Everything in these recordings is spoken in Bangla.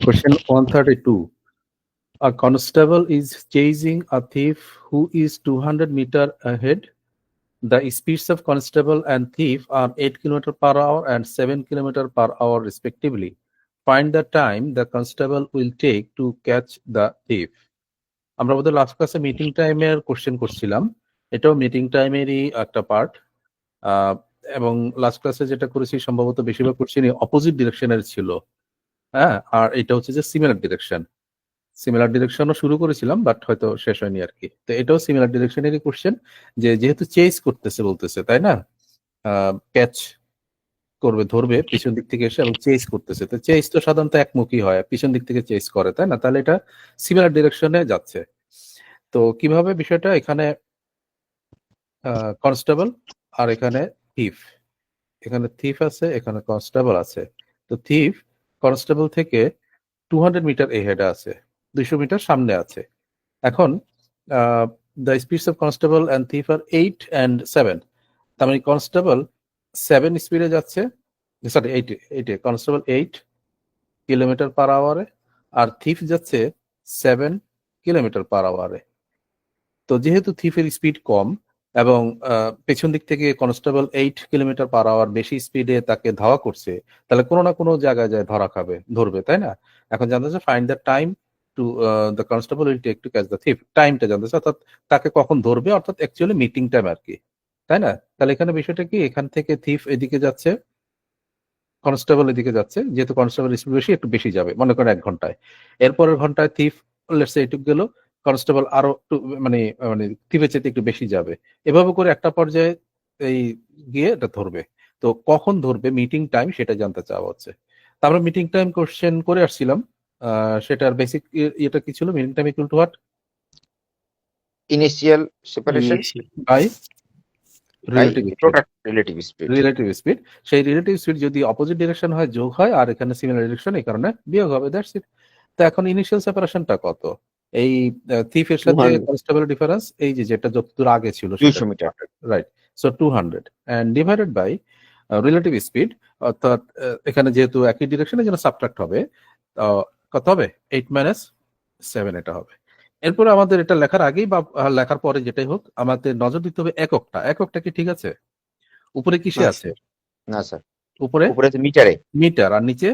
Question 132. A constable is chasing a thief who is 200 meters ahead. The speeds of constable and thief are 8 km per hour and 7 km per hour respectively. Find the time the constable will take to catch the thief. আমরা বোধহয় লাস্ট ক্লাসে মিটিং টাইমের কোশ্চেন করছিলাম, এটাও মিটিং টাইমেরই একটা পার্ট। এবং লাস্ট ক্লাসে যেটা করেছি সম্ভবত বেশিরভাগ কোশ্চেনই অপোজিট ডিরেকশনের ছিল। হ্যাঁ, আর এটা হচ্ছে যে সিমিলার ডিরেকশন। সিমিলার ডিরেকশনও শুরু করেছিলাম, বাট হয়তো শেষ হয়নি আর কি। তো এটাও সিমিলার ডিরেকশনেরই কোশ্চেন, যে যেহেতু চেস করতেছে বলতেছে, তাই না? ক্যাচ করবে, ধরবে পিছন দিক থেকে এসে এবং চেস করতেছে। তো চেস তো সাধারণত একমুখী হয়, পিছন দিক থেকে চেস করে, তাই না? তাহলে এটা সিমিলার ডিরেকশনে যাচ্ছে। তো কিভাবে বিষয়টা, এখানে কনস্টেবল আর এখানে থিফ, এখানে থিফ আছে, এখানে কনস্টেবল আছে। তো থিফ কনস্টেবল থেকে 200 মিটার এহেডে আছে, 200 মিটার সামনে আছে। এখন the speeds of constable and thief আর 8 and 7। তার মানে কনস্টেবল 7 স্পিডে যাচ্ছে, সরি 8 কনস্টেবল 8 কিলোমিটার পার আওয়ারে, আর থিফ যাচ্ছে 7 কিলোমিটার পার আওয়ারে। তো যেহেতু থিফের স্পিড কম এবং পেছন দিক থেকে কনস্টেবল 8 কিলোমিটার পার আওয়ার বেশি স্পিডে তাকে ধাওয়া করছে, তাহলে কোনো না কোনো জায়গায় যায় ধরবে, তাই না? এখন জানতে চাচ্ছে find the time to the constable will take to catch the thief. টাইমটা জানতে চাচ্ছে, অর্থাৎ তাকে কখন ধরবে, অর্থাৎ অ্যাকচুয়ালি মিটিং টাইম আর কি, তাই না? তাহলে এখানে বিষয়টা কি, এখান থেকে থিফ এদিকে যাচ্ছে, কনস্টেবল এদিকে যাচ্ছে, যেহেতু কনস্টেবল স্পিড বেশি, একটু বেশি যাবে, মনে করেন 1 ঘন্টায়। এরপরের ঘন্টায় থিফ লেটস সে এটুক গেল, কনস্টেবল আরো একটু মানে মানে থিফের চাইতে একটু বেশি যাবে। এভাবে করে একটা পর্যায়ে এই গিয়ে এটা ধরবে। তো কখন ধরবে, মিটিং টাইম, সেটা জানতে চাওয়া হচ্ছে। তা আমরা মিটিং টাইম কোশ্চেন করে আসছিলাম, সেটার বেসিক ইয়েটা কি ছিল? Meeting time equal to what? Initial separation by by relative speed. total relative speed. Relative speed, সেই রিলেটিভ স্পিড যদি অপোজিট ডিরেকশন হয় যোগ হয়, আর এখানে সিমিলার ডিরেকশন এই কারণে বিয়োগ হবে, দ্যাটস ইট। তো এখন ইনিশিয়াল সেপারেশনটা কত? এই থিফের সাথে 200 কনস্টেবল ডিফারেন্স, এই যে যেটা যতদূর আগে ছিল, 200 metre. Right. So 200 and divided by relative speed, অর্থাৎ এখানে যেহেতু একই ডিরেকশনে যেন সাবট্রাক্ট হবে, কত হবে? 8 - 7 এটা হবে। এরপরে আমাদের এটা লেখার আগেই বা লেখার পরে যেটাই হোক, আমাদের নজর দিতে হবে এককটা। এককটা কি ঠিক আছে? উপরে কিসে আছে? না স্যার, উপরে উপরে তো মিটারে, মিটার, আর নিচে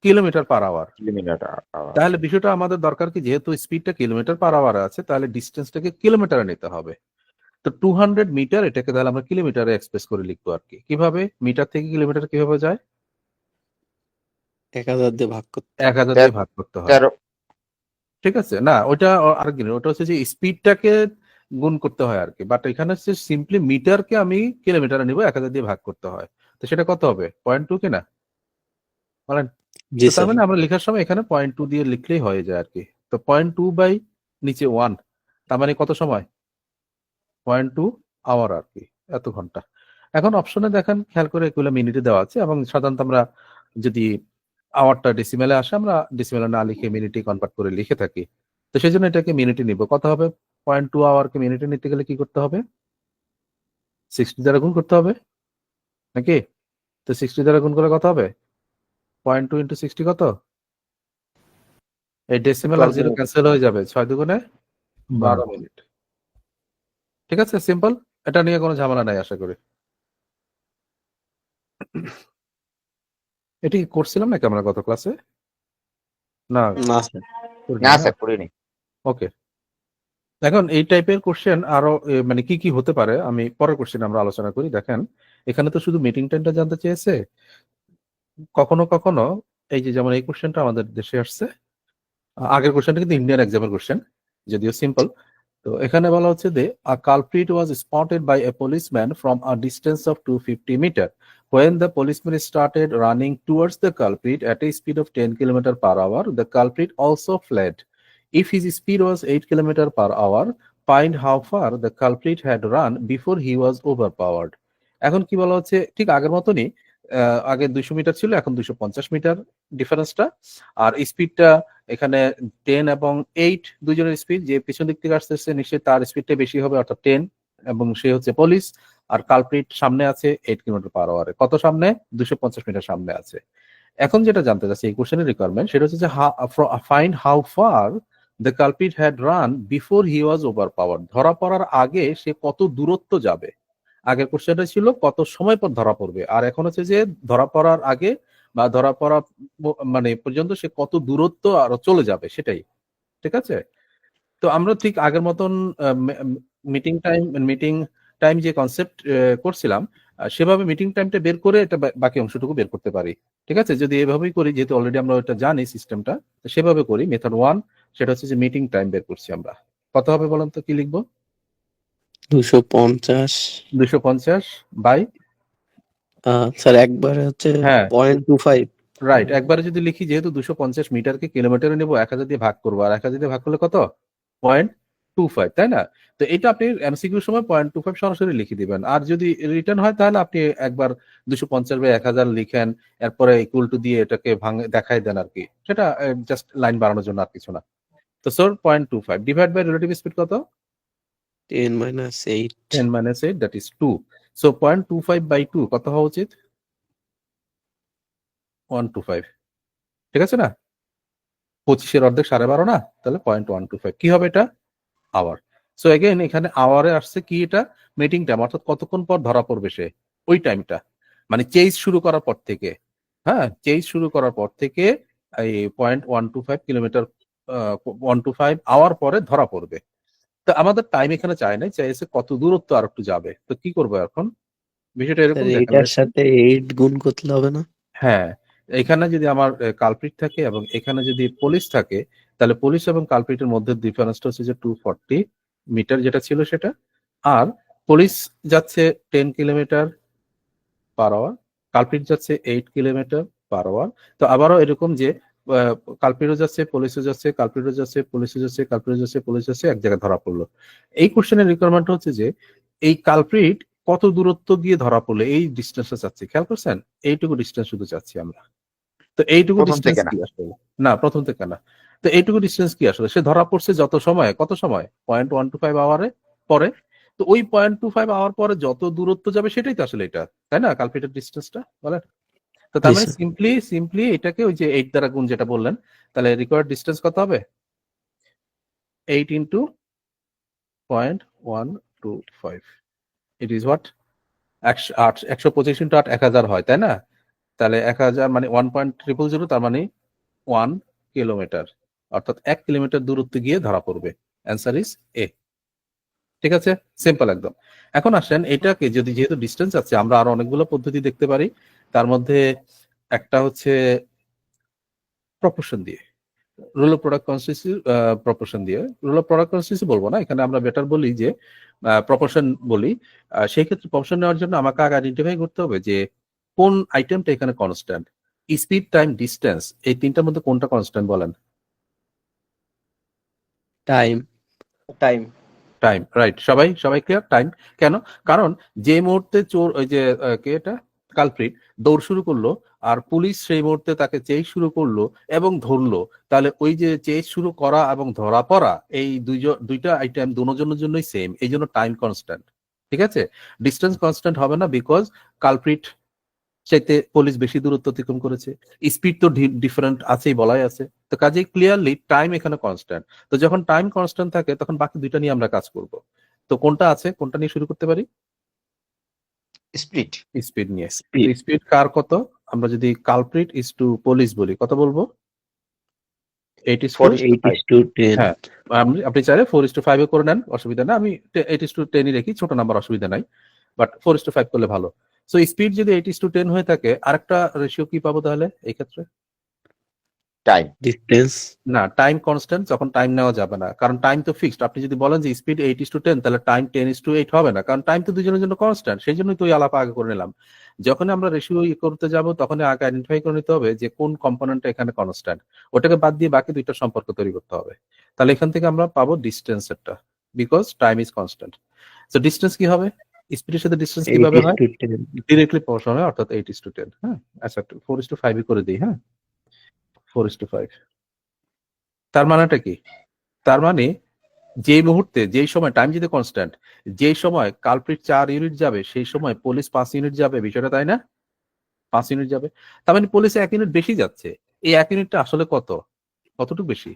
কিলোমিটার পার আওয়ার। কিলোমিটার। তাহলে বিষয়টা আমাদের দরকার কি, যেহেতু স্পিডটা কিলোমিটার পার আওয়ারে আছে, তাহলে ডিস্টেন্সটাকে কিলোমিটারে নিতে হবে। তো 200 মিটার, এটাকে তাহলে আমরা কিলোমিটারে এক্সপ্রেস করে লিখবো আর কি। কিভাবে মিটার থেকে কিলোমিটার কিভাবে যায়? 1000 দিয়ে ভাগ করতে 1000 দিয়ে ভাগ করতে হয়, 13 ঠিক আছে? না, ওইটা আরেক জিনিস, ওটা হচ্ছে যে স্পিডটাকে গুণ করতে হয় আর কি। বাট এখানে হচ্ছে সিম্পলি মিটারকে আমি কিলোমিটারে নিব, 1000 দিয়ে ভাগ করতে হয়। তো সেটা কত হবে? 0.2 কিনা বলেন? জি তো তার স্যার। মানে আমরা লেখার সময় এখানে 0.2 দিয়ে লিখলেই হয়ে যায় আর কি। তো 0.2 বাই নিচে 1, তার মানে কত সময়? 0.2 আওয়ার আর কি, এত ঘন্টা। এখন অপশনে দেখেন, খেয়াল করে এগুলো মিনিটে দেওয়া আছে, এবং সাধারণত আমরা যদি আওয়ারটা ডেসিমেলে আসে, আমরা ডেসিমেলে না লিখে মিনিটে কনভার্ট করে লিখে থাকি। তো সেই জন্য এটাকে মিনিটে নিব। কত হবে? 0.2 আওয়ারকে মিনিটে নিতে গেলে কি করতে হবে? 60 দ্বারা গুণ করতে হবে নাকি? তো 60 দ্বারা গুণ করলে কত হবে? 0.2 ইন্টু 60 কত? এই ডেসিমেল আর 12 জিরো মিনিট। ক্যান্সেল হয়ে যাবে, 6 দুগুণে 12 মিনিট। ঠিক আছে, সিম্পল। এটা নিয়ে কোনো ঝামেলা নাই আশা করি। এটি করছিলাম নাকি আমরা গত ক্লাসে? না, না স্যার। না স্যার, করিনি। ওকে। এখন এই টাইপের কোশ্চেন আরো মানে কি কি হতে পারে, আমি পরের কোশ্চেন আমরা আলোচনা করি। দেখেন, এখানে তো শুধু মিটিং টাইমটা জানতে চেয়েছে। কখনো কখনো এই যে যেমন এই কোশ্চেনটা আমাদের দেশে আসছে, আগের কোশ্চেনটা কিন্তু ইন্ডিয়ান এক্সামের কোশ্চেন, যদিও সিম্পল। তো এখানে বলা হচ্ছে যে a culprit was spotted by a policeman from a distance of 250 meter. When the policeman started running towards the culprit at a speed of 10 km per hour, the culprit also fled. If his speed was 8 km per hour, find how far the culprit had run before he was overpowered. এখন কি বলা হচ্ছে, ঠিক আগের মতনই, আগে 200 মিটার ছিল, এখন 250 মিটার ডিফারেন্সটা। আর স্পিডটা এখানে 10 এবং 8 দুজনের স্পিড, যে পিছন দিক থেকে আসতেছে নিশ্চয়ই তার স্পিডটা বেশি হবে, অর্থাৎ 10, এবং সে হচ্ছে পুলিশ। আর কালপ্রিট সামনে আছে 8 কিলোমিটার পার আওয়ারে। কত সামনে? 250 মিটার সামনে আছে। এখন যেটা জানতে চাচ্ছি এই কোশ্চেনের রিকোয়ারমেন্ট সেটা হচ্ছে যে find how far the culprit had run before he was over পাওয়ার। ধরা পড়ার আগে সে কত দূরত্ব যাবে। আগের কোশ্চেনটা ছিল কত সময় পর ধরা পড়বে, আর এখন হচ্ছে যে ধরা পড়ার আগে বা ধরা পড়া মানে পর্যন্ত সে কত দূরত্ব আরো চলে যাবে সেটাই। ঠিক আছে, তো আমরা ঠিক আগের মতন মিটিং টাইম যে কনসেপ্ট করছিলাম সেভাবে মিটিং টাইমটা বের করে এটা বাকি অংশটুকু বের করতে পারি। ঠিক আছে, যদি এভাবেই করি, যেহেতু অলরেডি আমরা এটা জানি সিস্টেমটা, সেভাবে করি। মেথড 1 সেটা হচ্ছে যে মিটিং টাইম বের করছি আমরা। কত হবে বলেন তো, কি লিখবো? 250 250 বাই, স্যার একবারে হচ্ছে হ্যাঁ 0.25 রাইট, একবারে যদি লিখি, যেহেতু 250 মিটারকে কিলোমিটারে নেবো, 1000 দিয়ে ভাগ করবো, আর 1000 দিয়ে ভাগ করলে কত? 0.25, তাই না? তো এটা আপনি এমসিকিউর সময় 0.25 সরাসরি লিখে দিবেন। আর যদি রিটার্ন হয় তাহলে আপনি একবার 250 বাই 1000 লিখেন, এরপরে ইকুয়াল টু দিয়ে এটাকে ভাঙে দেখাই দেন আর কি। সেটা জাস্ট লাইন বাড়ানোর জন্য, আর কিছু না। তো sir 0.25 divide by relative speed কত? 10 minus 8 10 minus 8, that is 2. So 0.25 by 2 কত হওয়া উচিত? 125, ঠিক আছে না? 25-এর অর্ধেক 12.5 না, তাহলে 0.125 কি হবে এটা? আওয়ার। সো এগেইন এখানে আওয়ারে আসছে কি, এটা মিটিং টাইম, অর্থাৎ কতক্ষণ পর ধরা পড়বে সে, ওই টাইমটা, মানে চেজ শুরু করার পর থেকে। হ্যাঁ, চেজ শুরু করার পর থেকে এই 0.125 কিলোমিটার 125 আওয়ার পরে ধরা পড়বে। তো আমাদের টাইম এখানে চাই নাই, চাইছে কত দূরত্ব আর একটু যাবে। তো কি করবো এখন, বিষয়টা এরকম স্যার দেখা এটার যায়। সাথে 8 গুণ করতে হবে না? হ্যাঁ, এখানে যদি আমার কালপ্রিট থাকে এবং এখানে যদি পুলিশ থাকে, তাহলে পুলিশ এবং কালপ্রিটের মধ্যে ডিফারেন্সটা হচ্ছে যে 240 মিটার যেটা ছিল সেটা। আর পুলিশ যাচ্ছে 10 কিলোমিটার পার আওয়ার, কালপ্রিট যাচ্ছে 8 কিলোমিটার পার আওয়ার। তো আবারও এরকম যে কালপ্রিটও যাচ্ছে, পুলিশও যাচ্ছে, কালপ্রিটও যাচ্ছে, পুলিশও যাচ্ছে, কালপ্রিটও যাচ্ছে, পুলিশ যাচ্ছে, এক জায়গায় ধরা পড়লো। এই কোশ্চেনের রিকোয়ারমেন্ট হচ্ছে যে এই কালপ্রিট কত দূরত্ব গিয়ে ধরা পড়লো, এই ডিস্টেন্সটা চাচ্ছি। খেয়াল করছেন, এইটুকু ডিস্টেন্স শুধু চাচ্ছি আমরা। তো এইটুকু প্রথম ডিস্টেন্স থেকে না। কি আসলে? না, প্রথম থেকে না। তো এইটুকু ডিস্টেন্স কি আসলে? সে ধরা পড়ছে যত সময়, কত সময়? 0.125 আওয়ারে পরে। তো ওই 0.25 আওয়ার পরে যত দূরত্ব যাবে সেটাই তো আসলে এটা, তাই না? কালপিটের ডিস্টেন্সটা বলেন। তো তার জি মানে স্যার। সিম্পলি এটাকে ওই যে 8 দ্বারা গুণ যেটা বললেন, তাহলে রিকোয়ার্ড ডিস্টেন্স কত হবে? 8 into 0.125, it is what? 125 into 8 1000 হয়, তাই না? তাহলে 1000 মানে 1.000, তার মানে 1 কিলোমিটার, অর্থাৎ 1 কিলোমিটার দূরত্বে গিয়ে ধরা পড়বে। Answer is a. ঠিক আছে, সিম্পল একদম। এখন আসেন, এটাকে যদি, যেহেতু ডিস্টেন্স আছে, আমরা আরো অনেকগুলো পদ্ধতি দেখতে পারি। তার মধ্যে একটা হচ্ছে প্রপোর্শন দিয়ে, রুল অফ প্রোডাক্ট কনস্টিটিউসি প্রপোর্শন দিয়ে। রুল অফ প্রোডাক্ট কনস্টিটিউসি বলবো না, এখানে আমরা বেটার বলি যে প্রপোর্শন বলি। সেই ক্ষেত্রে প্রপোর্শন নেওয়ার জন্য আমাকে আগে আইডেন্টিফাই করতে হবে যে কোন আইটেমটা এখানে কনস্ট্যান্ট। স্পিড, টাইম, ডিস্টেন্স, এই তিনটার মধ্যে কোনটা কনস্ট্যান্ট বলেন? Time time, right. সবাই ক্লিয়ার? টাইম। কেন? কারণ যে মুহূর্তে চোর, ওই যে কে এটা, কালপ্রিট দৌড় শুরু করলো, আর পুলিশ সেই মুহূর্তে তাকে চেজ শুরু করলো এবং ধরলো, তাহলে ওই যে চেজ শুরু করা এবং ধরা পড়া, এই দুইটা আইটেম দুজনের জন্যই সেম, এই জন্য টাইম কনস্ট্যান্ট। ঠিক আছে, ডিস্টেন্স কনস্ট্যান্ট হবে না, বিকজ কালপ্রিট চাইতে পুলিশ বেশি দূরত্ব অতিক্রম করেছে। স্পিড তো ডিফারেন্ট আছেই, বলাই আছে। তো কাজেই ক্লিয়ারলি টাইম এখানে কনস্ট্যান্ট। তো যখন টাইম কনস্ট্যান্ট থাকে তখন বাকি দুইটা নিয়ে আমরা কাজ করব। তো কোনটা আছে, কোনটা নিয়ে শুরু করতে পারি? স্পিড। স্পিড নিয়ে। স্পিড স্পিড কার কত? আমরা যদি কালপ্রিট ইজ টু পুলিশ বলি, কত বলবো? 8 is to 8:10 হ্যাঁ, আপনি চাইলে 4:5 এ করে নেন, অসুবিধা না। আমি 8:10 ই রেখি, ছোট নাম্বার, অসুবিধা নাই। বাট 4:5 করলে ভালো। সো স্পিড যদি 8:10 হয়ে থাকে, আরেকটা রেশিও কি পাবো তাহলে এই ক্ষেত্রে? টাইম। ডিস্টেন্স না, টাইম কনস্ট্যান্ট, যখন টাইম নেওয়া যাবে না, কারণ টাইম তো ফিক্সড। আপনি যদি বলেন যে স্পিড 8:10, তাহলে টাইম 10:8 হবে না, কারণ টাইম তো দুজনের জন্য কনস্ট্যান্ট। সেই জন্যই তো ওই আলাপ আগে করে নিলাম। যখন আমরা রেশিও করতে যাব, তখন আগে আইডেন্টিফাই করে নিতে হবে যে কোন কম্পোনেন্টটা এখানে কনস্ট্যান্ট, ওটাকে বাদ দিয়ে বাকি দুইটা সম্পর্ক তৈরি করতে হবে। তাহলে এখান থেকে আমরা পাবো ডিস্টেন্সেরটা, বিকজ টাইম ইজ কনস্ট্যান্ট। তো ডিস্টেন্স কি হবে? স্পিডের সাথে ডিস্টেন্স কিভাবে হয়? 8:10 ডিরেক্টলি প্রপোর্শনাল হয়, অর্থাৎ 8:10। হ্যাঁ, আচ্ছা 4:5 করে দিই। হ্যাঁ, 4:5। তার মানেটা কি? তার মানে যে মুহূর্তে, যেই সময়, টাইম যদি কনস্ট্যান্ট, যেই সময় কালপ্রিট 4 ইউনিট যাবে, সেই সময় পুলিশ 5 ইউনিট যাবে, বিষয়টা তাই না? 5 ইউনিট যাবে। তার মানে পুলিশে 1 ইউনিট বেশি যাচ্ছে। এই 1 ইউনিটটা আসলে কতটুকু বেশি?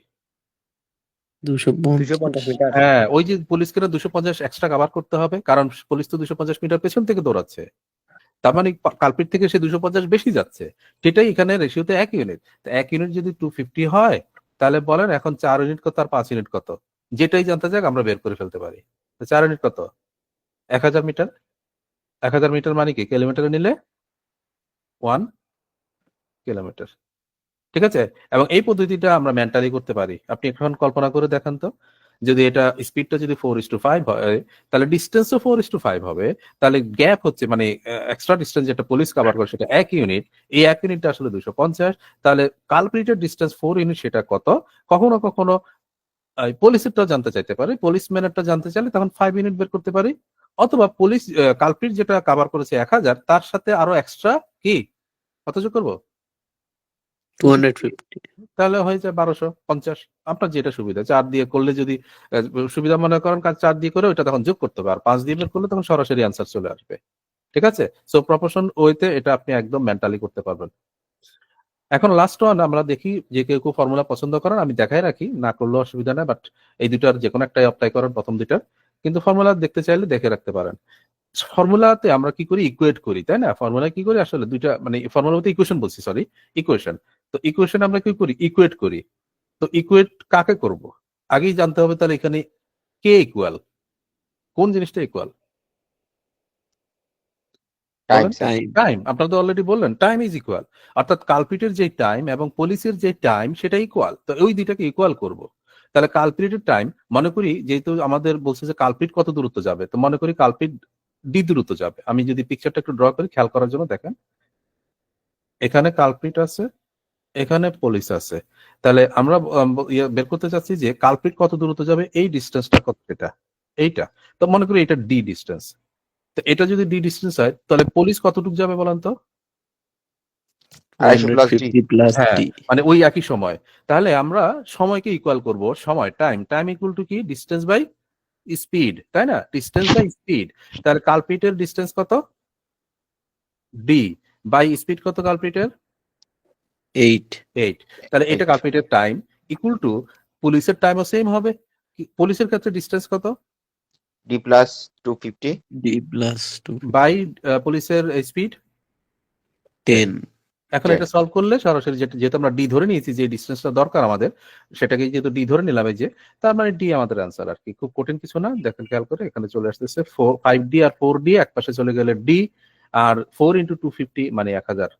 250 মিটার। হ্যাঁ, ওই যে পুলিশকে 250 এক্সট্রা কভার করতে হবে, কারণ পুলিশ তো 250 মিটার পেছন থেকে দৌড়াচ্ছে। তার মানে কালপিট থেকে সে 250 বেশি যাচ্ছে। সেটাই এখানে রেশিওতে 1 ইউনিট। তো 1 ইউনিট যদি 250 হয়, তাহলে বলেন এখন 4 ইউনিট কত আর 5 ইউনিট কত? যেটাই জানতে চাক আমরা বের করে ফেলতে পারি। তো 4 ইউনিট কত? 1000 মিটার। 1000 মিটার মানে কি? কিলোমিটারে নিলে 1 কিলোমিটার। ঠিক আছে? এবং এই পদ্ধতিটা আমরা মেন্টালি করতে পারি। আপনি এখন কল্পনা করে দেখান তো, যদি এটা স্পিডটা যদি 4:5 হয়, তাহলে ডিসটেন্সও 4:5 হবে। তাহলে গ্যাপ হচ্ছে মানে এক্সট্রা ডিসটেন্স যেটা পুলিশ কভার করে সেটা 1 ইউনিট। এই 1 ইউনিটটা আসলে 250। তাহলে কালপ্রিটের ডিসটেন্স 4 ইউনিট, সেটা কত? কখনো কখনো পুলিশেরটাও জানতে চাইতে পারে। পুলিশম্যানেরটা জানতে চাইলে তখন 5 ইউনিট বের করতে পারি। অথবা পুলিশ কালপ্রিট যেটা কভার করেছে 1000, তার সাথে আরো এক্সট্রা কি কত যোগ করব? 250 তাহলে হয়ে যায় 1250। আপনার যেটা সুবিধা, 4 দিয়ে করলে যদি আহ, সুবিধা মনে করেন, কাজ 4 দিয়ে করে ওইটা তখন যোগ করতে হবে, আর 5 দিয়ে বের করলে তখন সরাসরি অ্যান্সার চলে আসবে। ঠিক আছে? সো প্রপোর্শন ওয়েতে এটা আপনি একদম মেন্টালি করতে পারবেন। এখন লাস্ট ওয়ান আমরা দেখি, যে কেউ কেউ ফর্মুলা পছন্দ করেন, আমি দেখাই রাখি, না করলেও অসুবিধা নেই, বাট এই দুটার যে কোনো একটাই অ্যাপ্লাই করেন, প্রথম দুটার। কিন্তু ফর্মুলা দেখতে চাইলে দেখে রাখতে পারেন। ফর্মুলাতে আমরা কি করি? ইকুয়েট করি, তাই না? ফর্মুলা কি করি আসলে দুইটা, মানে ফর্মুলা বলতে ইকুয়েশন বলছি, সরি, ইকুয়েশন। তো ইকুয়েশন আমরা কি করি? ইকুয়েট করি। তো ইকুয়েট কাকে করব? আগেই জানতে হবে তাহলে এখানে কে ইকুয়াল, কোন জিনিসটা ইকুয়াল টাইম বলেন? স্যার। Time time. আপনারা তো অলরেডি বললেন টাইম ইজ ইকুয়াল। অর্থাৎ কালপিটের যে টাইম এবং পুলিশের যে টাইম সেটা ইকুয়াল। তো ওই দুইটাকে ইকুয়াল করব। তাহলে কালপিটের টাইম, মনে করি যেহেতু আমাদের বলছে যে কালপিট কত দূরত্ব যাবে, তো মনে করি কালপিট ডি দূরত্ব যাবে। আমি যদি পিকচারটা একটু ড্র করি খেয়াল করার জন্য, দেখেন এখানে কালপিট আছে, এখানে পুলিশ আছে। তাহলে আমরা বের করতে চাচ্ছি যে কালপিট কত দূরত্ব যাবে, এই ডিস্টেন্সটা কত, এটা এইটা। তো মনে করি এটা ডি ডিস্টেন্স। তো এটা যদি ডি ডিস্টেন্স হয়, তাহলে পুলিশ কতটুকু যাবে বলেন তো? 250 প্লাস ডি। 150 প্লাস হ্যাঁ, ডি। মানে ওই একই সময়। তাহলে আমরা সময়কে ইকুয়াল করব, সময় টাইম, টাইম ইকুয়াল টু কি? ডিস্টেন্স বাই স্পিড, তাই না? Distance by speed. তাহলে কালপিটের ডিস্টেন্স কত? ডি। বাই স্পিড কত কালপিটের? 8 8। তাহলে এটা 8 কালপিটের টাইম ইকুয়াল টু পুলিশের টাইমও সেম হবে। পুলিশের ক্ষেত্রে ডিস্টেন্স কত? D plus 250 D plus 2 by পুলিশের স্পিড 10 এখন 10। এটা সলভ করলে সরাসরি, যেহেতু আমরা ডি ধরে নিয়েছি, যে ডিস্টেন্সটা দরকার আমাদের, সেটাকে যেহেতু ডি ধরে নিলাম, এই যে, তার মানে ডি আমাদের অ্যান্সার। আর কি, খুব কঠিন কিছু না। দেখেন খেয়াল করে, এখানে চলে আসতেছে 5D আর 4D, এক পাশে চলে গেলে ডি, আর 4 × 250 মানে 1000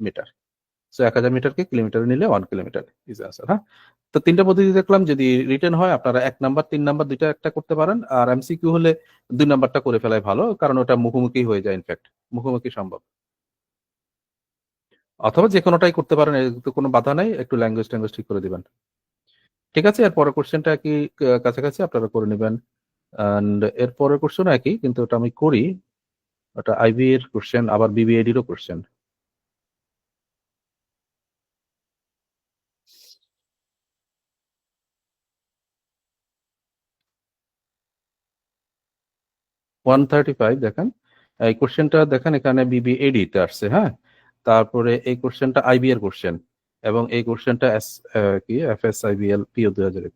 মিটার। সো 1000 মিটারকে কিলোমিটারে নিলে 1 কিলোমিটার ইজ অ্যান্সার। হ্যাঁ, তো তিনটা পদ্ধতি দেখলাম। যদি রিটেন হয় আপনারা 1 নাম্বার 3 নাম্বার দুইটা একটা করতে পারেন, আর এমসিকিউ হলে 2 নাম্বারটা করে ফেলাই ভালো, কারণ ওটা মুখোমুখি হয়ে যায়, ইনফ্যাক্ট মুখোমুখি সম্ভব। অথবা যে কোনোটাই করতে পারেন, এর তো কোনো বাধা নাই, একটু ল্যাঙ্গুয়েজ ট্যাঙ্গুয়েজ ঠিক করে দিবেন। ঠিক আছে, এর পরের কোশ্চেনটা কি কাছাকাছি আপনারা করে নেবেন। অ্যান্ড এর পরের কোশ্চেন একই, কিন্তু ওটা আমি করি, ওটা আইবি এর কোশ্চেন, আবার বিবিএডি এরও কোশ্চেন। ওয়ান 35 দেখেন, এই কোশ্চেনটা দেখেন, এখানে বিবিএডি তে আসছে। হ্যাঁ, তারপরে এই কোশ্চেনটা আইবি এর কোশ্চেন, এবং এই কোশ্চেনটা কি FSIBL PO 2000।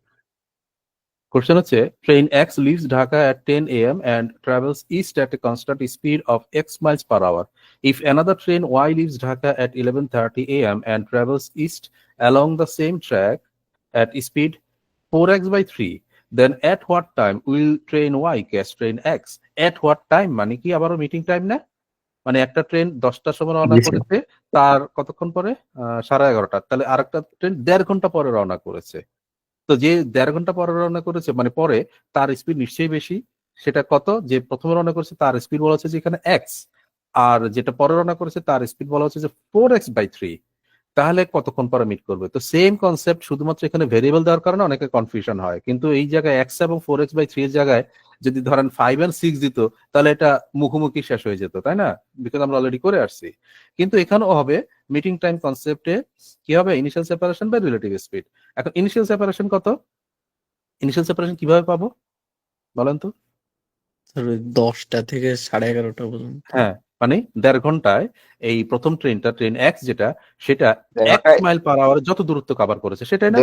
কোশ্চেন হচ্ছে, train X leaves Dhaka at 10 AM and travels east at a constant speed of x miles per hour. If another train Y leaves Dhaka at 11:30 AM and travels east along the same track at speed 4x by 3, then at what time will train Y catch train X? At what time মানে কি আবারও মিটিং টাইম না? মানে একটা ট্রেন 10টার সময় রওনা জি, স্যার। করেছে, তার কতক্ষণ পরে? 11:30। তাহলে আরেকটা ট্রেন 1.5 ঘন্টা পরে রওনা করেছে। তো যে 1.5 ঘন্টা পরে রওনা করেছে, মানে পরে, তার স্পিড নিশ্চয়ই বেশি। সেটা কত? যে প্রথমে রওনা করেছে তার স্পিড বলা হচ্ছে যে এখানে এক্স, আর যেটা পরে রওনা করেছে তার স্পিড বলা হচ্ছে যে 4x/3। তাহলে কতক্ষণ পরে মিট করবে? তো সেম কনসেপ্ট, শুধুমাত্র এখানে ভেরিয়েবল দেওয়ার কারণে অনেকে কনফিউশন হয়, কিন্তু এই জায়গায় এক্স এবং 4x/3 এর জায়গায় যদি ধরেন 5 and 6 দিত, তাহলে এটা মুখোমুখি শেষ হয়ে যেত, তাই না? বিকজ আমরা অলরেডি করে আসছি। কিন্তু এখানেও হবে মিটিং টাইম কনসেপ্টে, কি হবে? Initial separation by relative speed. এখন ইনিশিয়াল সেপারেশন কত? ইনিশিয়াল সেপারেশন কিভাবে পাবো বলেন তো? স্যার ওই 10টা থেকে 11:30 পর্যন্ত। হ্যাঁ, মানে 1.5 ঘন্টায় এই প্রথম ট্রেনটা, ট্রেন এক্স যেটা, সেটা 1 মাইল পার আওয়ারে যত দূরত্ব কভার করেছে সেটাই না?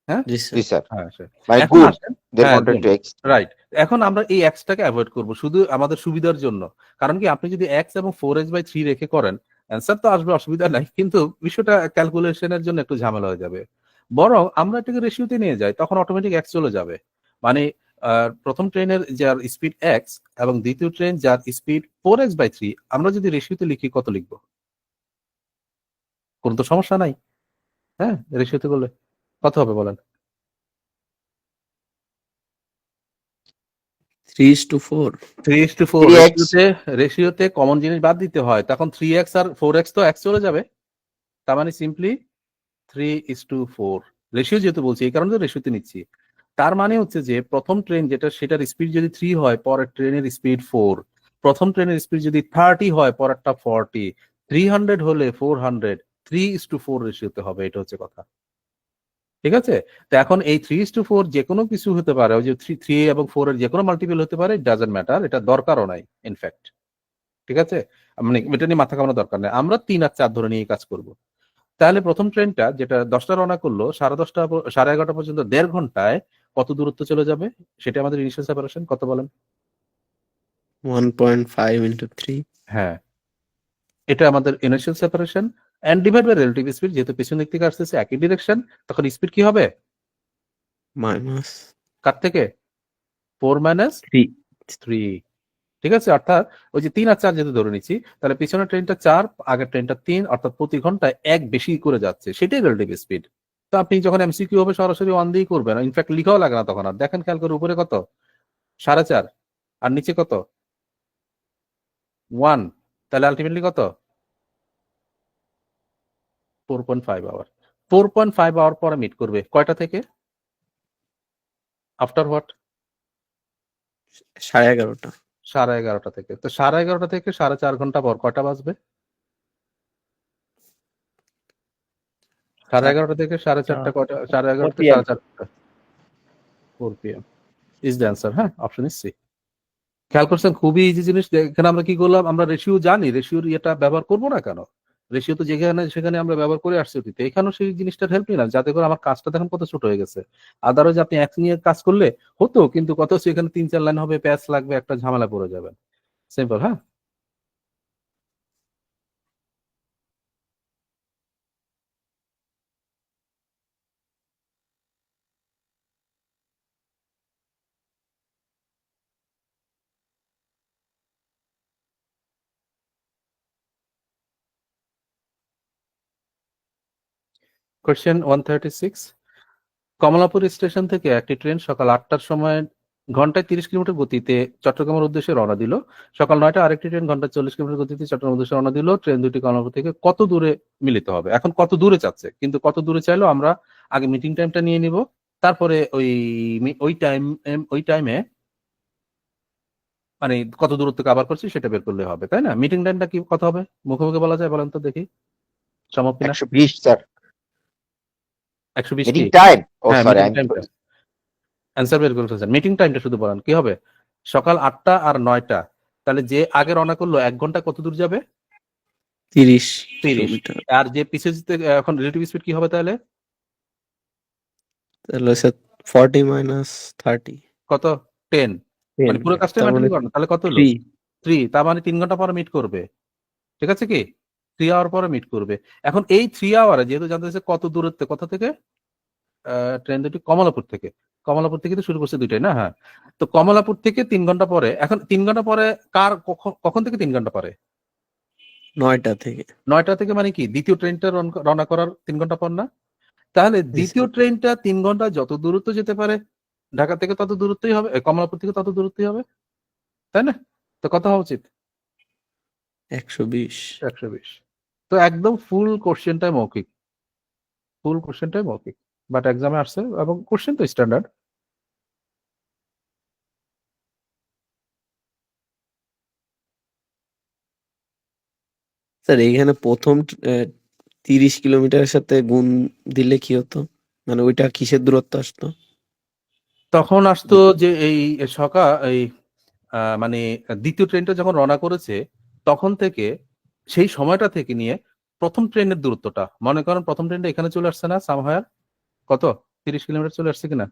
হ্যাঁ জি স্যার। হ্যাঁ স্যার। মানে এখন গুড আসেন, 1.5 হ্যাঁ ঘন্টা গুণ, টু এক্স। রাইট। এখন আমরা এই এক্সটাকে অ্যাভয়েড করব শুধু আমাদের সুবিধার জন্য। কারণ কি, আপনি যদি এক্স এবং 4x/3 রেখে করেন, অ্যান্সার তো আসবে, অসুবিধা নাই, কিন্তু বিষয়টা ক্যালকুলেশনের জন্য একটু ঝামেলা হয়ে যাবে। বরং আমরা এটাকে রেশিওতে নিয়ে যাই, তখন অটোমেটিক এক্স চলে যাবে। মানে প্রথম ট্রেনের যার স্পিড এক্স এবং দ্বিতীয় ট্রেন যার স্পিড 4x/3, আমরা যদি রেশিওতে লিখি কত লিখবো? কোনো তো সমস্যা নাই। হ্যাঁ, রেশিওতে করলে কত হবে বলেন? 3:4। 3:4। 3x। রেশিওতে কমন জিনিস বাদ দিতে হয়, তখন 3x আর 4x তো x চলে যাবে। তার মানে সিম্পলি 3:4। রেশিও যেহেতু বলছি, এই কারণে তো রেশিওতে নিচ্ছি। তার মানে হচ্ছে যে প্রথম ট্রেন যেটা, সেটার স্পিড যদি 3 হয়, পরের ট্রেনের স্পিড 4। প্রথম ট্রেনের স্পিড যদি 30 হয়, পরেরটা 40। 300 হলে 400। 3:4 রেশিওতে হবে, এটা হচ্ছে কথা। ঠিক আছে? তো এখন এই 3:4 যে কোনো কিছু হতে পারে, ওই যে 3 এবং 4 এর যে কোনো মাল্টিপল হতে পারে, ইট ডাজন্ট ম্যাটার, এটা দরকারও নাই ইনফ্যাক্ট। ঠিক আছে? মানে এটা নিয়ে মাথা ঘামানোর দরকার নেই। আমরা 3 আর 4 ধরে নিয়ে কাজ করব। তাহলে প্রথম ট্রেনটা যেটা 10টা রওনা করলো, 10:30 11:30 পর্যন্ত 1.5 ঘন্টায় কত দূরত্ব চলে যাবে? সেটা আমাদের ইনিশিয়াল সেপারেশন কত বলেন? 1.5 into 3 হ্যাঁ, এটা আমাদের initial separation and divide by relative speed, যেহেতু পিছন দিক থেকে আসতেছে একই ডিরেকশন, তখন স্পিড কি হবে? minus কার থেকে? 4 মাইনাস 3। 3। ঠিক আছে? অর্থাৎ ওই যে 3 আর 4 যেহেতু ধরে নিচ্ছি, তাহলে পিছনের ট্রেনটা 4, আগের ট্রেনটা 3, অর্থাৎ প্রতি ঘন্টায় 1 বেশি করে যাচ্ছে, সেটাই রিলেটিভ স্পিড। তো আপনি যখন এমসিকিউ হবে সরাসরি 1 দিয়েই করবেন, ইনফ্যাক্ট লিখাও লাগে না তখন আর। দেখেন খেয়াল করে, উপরে কত? 4.5, আর নিচে কত? 1। তাহলে আলটিমেটলি কত? 4.5 আওয়ার। 4.5 আওয়ার পরে মিট করবে কয়টা থেকে? After what? 11:30। 11:30 থেকে। তো 11:30 থেকে 4.5 ঘন্টা পর কয়টা বাজবে? 11:30 থেকে 4:30 কয়টা? 11:30 থেকে 4:30। 4 PM ইজ দ্য অ্যান্সার। হ্যাঁ, অপশন ইজ সি। খেয়াল করছেন, খুবই ইজি জিনিস। এখানে আমরা কি করলাম? আমরা রেশিও জানি, রেশিওর ইয়েটা ব্যবহার করবো না কেন? রেশিও তো যেখানে সেখানে আমরা ব্যবহার করে আসছি অতীতে, এখানেও সেই জিনিসটার হেল্প নিলাম, যাতে করে আমার কাজটা দেখেন কত ছোট হয়ে গেছে। আদারওয়াইজ আপনি এক নিয়ে কাজ করলে হতো, কিন্তু কত হচ্ছে, এখানে 3-4 লাইন হবে, প্যাচ লাগবে, একটা ঝামেলা পড়ে যাবেন। সিম্পল। হ্যাঁ, কোয়েশ্চেন 136। কমলাপুর স্টেশন থেকে একটি ট্রেন সকাল 8টার সময় ঘন্টায় 30 কিলোমিটার গতিতে চট্টগ্রামের উদ্দেশ্যে রওনা দিল। সকাল 9টা আরেকটি ট্রেন ঘন্টায় 40 কিলোমিটার গতিতে চট্টগ্রামের উদ্দেশ্যে রওনা দিল। ট্রেন দুটি কমলাপুর থেকে কত দূরে মিলিত হবে? এখন কত দূরে চাচ্ছে, কিন্তু কত দূরে চাইলো আমরা আগে মিটিং টাইমটা নিয়ে নিব, তারপরে ওই টাইমে মানে কত দূরত্ব কভার করছি সেটা বের করলে হবে, তাই না? মিটিং টাইমটা কি কত হবে মুখে মুখে বলা যায়? বলেন তো দেখি, সম্ভব কিনা? 120 স্যার। 120 মিটিং কি? টাইম? ও হ্যাঁ, সরি, মিটিং টাইমটা অ্যান্সার বের করে ফেলছেন। মিটিং টাইমটা শুধু বলেন কি হবে? সকাল 8টা আর 9টা, তাহলে যে আগে রওনা করলো 1 ঘন্টা কত দূর যাবে? 30 30। কিলোমিটার। আর যে পিছিয়ে যেতে, এখন রিলেটিভ স্পিড কি হবে তাহলে? তাহলে স্যার 40 minus 30। কত? 10। 10। মানে পুরো কাজটাই তার মানে মাল্টিপ্লাই করেন, তাহলে কত হলো? 3। 3। তার মানে 3 ঘন্টা পরে মিট করবে। ঠিক আছে কি? 3 আওয়ার পরে মিট করবে। এখন এই 3 আওয়ারে যেহেতু জানতে চাইছে কত দূরত্বে, কোথা থেকে? ট্রেন দুটি কমলাপুর থেকে। কমলাপুর থেকে তো শুরু করছে দুইটাই না? হ্যাঁ। তো কমলাপুর থেকে 3 ঘন্টা পরে, এখন 3 ঘন্টা পরে কার কখন থেকে 3 ঘন্টা পরে? 9টা থেকে। 9টা থেকে মানে কি? দ্বিতীয় ট্রেনটা রওনা করার 3 ঘন্টা পর না? তাহলে জি দ্বিতীয় স্যার। ট্রেনটা 3 ঘন্টা যত দূরত্ব যেতে পারে ঢাকা থেকে, তত দূরত্বই হবে, কমলাপুর থেকে তত দূরত্বই হবে, তাই না? তো কত হওয়া উচিত? 120। 120। তো একদম ফুল কোশ্চেনটাই মৌখিক, ফুল কোশ্চেনটাই মৌখিক, বাট এক্সামে আসছে এবং কোশ্চেন তো স্ট্যান্ডার্ড। স্যার এইখানে প্রথম 30 কিলোমিটারের সাথে গুণ দিলে কি হতো? মানে ওইটা কিসের দূরত্ব আসতো? তখন আসতো যে এই সকাল এই মানে দ্বিতীয় ট্রেনটা যখন রওনা করেছে তখন থেকে সেই সময়টা থেকে নিয়ে প্রথম ট্রেনের দূরত্বটা, মনে করেন প্রথম ট্রেনটা এখানে চলে আসছে না সামহায়ার, কত 30 কিলোমিটার চলে আসছে কিনা,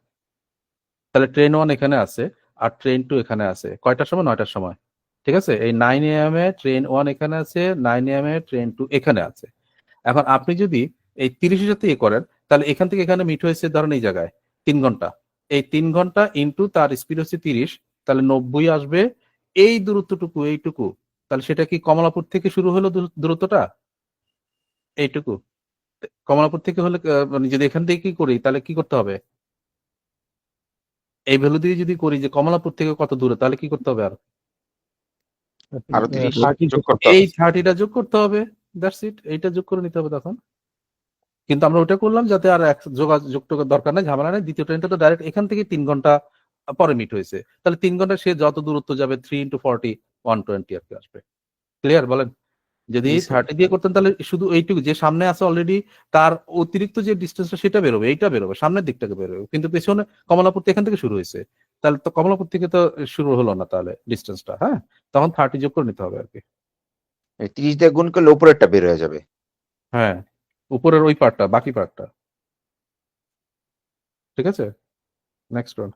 তাহলে ট্রেন 1 এখানে আছে আর ট্রেন 2 এখানে আছে কয়টার সময়, 9টার সময়। ঠিক আছে, এই 9 AM এ ট্রেন 1 এখানে আছে, 9 AM এ ট্রেন 2 এখানে আছে। এখন আপনি যদি এই 30-এর সাথে করেন তাহলে এখান থেকে এখানে মিট হয়েছে ধরেন এই জায়গায় 3 ঘন্টা, এই 3 ঘন্টা ইন্টু তার স্পিড হচ্ছে 30, তাহলে 90 আসবে এই দূরত্বটুকু, এইটুকু। তাহলে সেটা কি কমলাপুর থেকে শুরু হলো দূরত্বটা এইটুকু? কমলাপুর থেকে হলে মানে যদি এখান থেকে কি করি তাহলে কি করতে হবে, এই ভ্যালু দিয়ে যদি করি যে কমলাপুর থেকে কত দূরে, তাহলে কি করতে হবে আর আরো 30 যোগ করতে এই হবে। 30টা যোগ করতে হবে, দ্যাটস ইট, এইটা যোগ করে নিতে হবে তখন। কিন্তু আমরা ওটা করলাম যাতে আর যোগাযোগ দরকার নেই, ঝামেলা নেই। দ্বিতীয় ট্রেনটা তো ডাইরেক্ট এখান থেকে 3 ঘন্টা পরে মিট হয়েছে, তাহলে 3 ঘন্টা সে যত দূরত্ব যাবে 3 × 40 120 আর কি আসবে। ক্লিয়ার? বলেন। যদি জি স্যার। 30 দিয়ে করতেন তাহলে শুধু এইটুকু যে সামনে আছে অলরেডি, তার অতিরিক্ত যে ডিস্টেন্সটা সেটা বেরোবে, এইটা বেরোবে, সামনের দিকটাকে বেরোবে, কিন্তু পেছনে কমলাপুর এখান থেকে শুরু হয়েছে, তাহলে তো কমলাপুর থেকে তো শুরু হলো না তাহলে ডিস্টেন্সটা। হ্যাঁ, তখন 30 যোগ করে নিতে হবে আর কি। 30 দিয়ে গুণ করলে উপরেরটা বের হয়ে যাবে। হ্যাঁ, উপরের ওই পার্টটা, বাকি পার্টটা। ঠিক আছে, next one.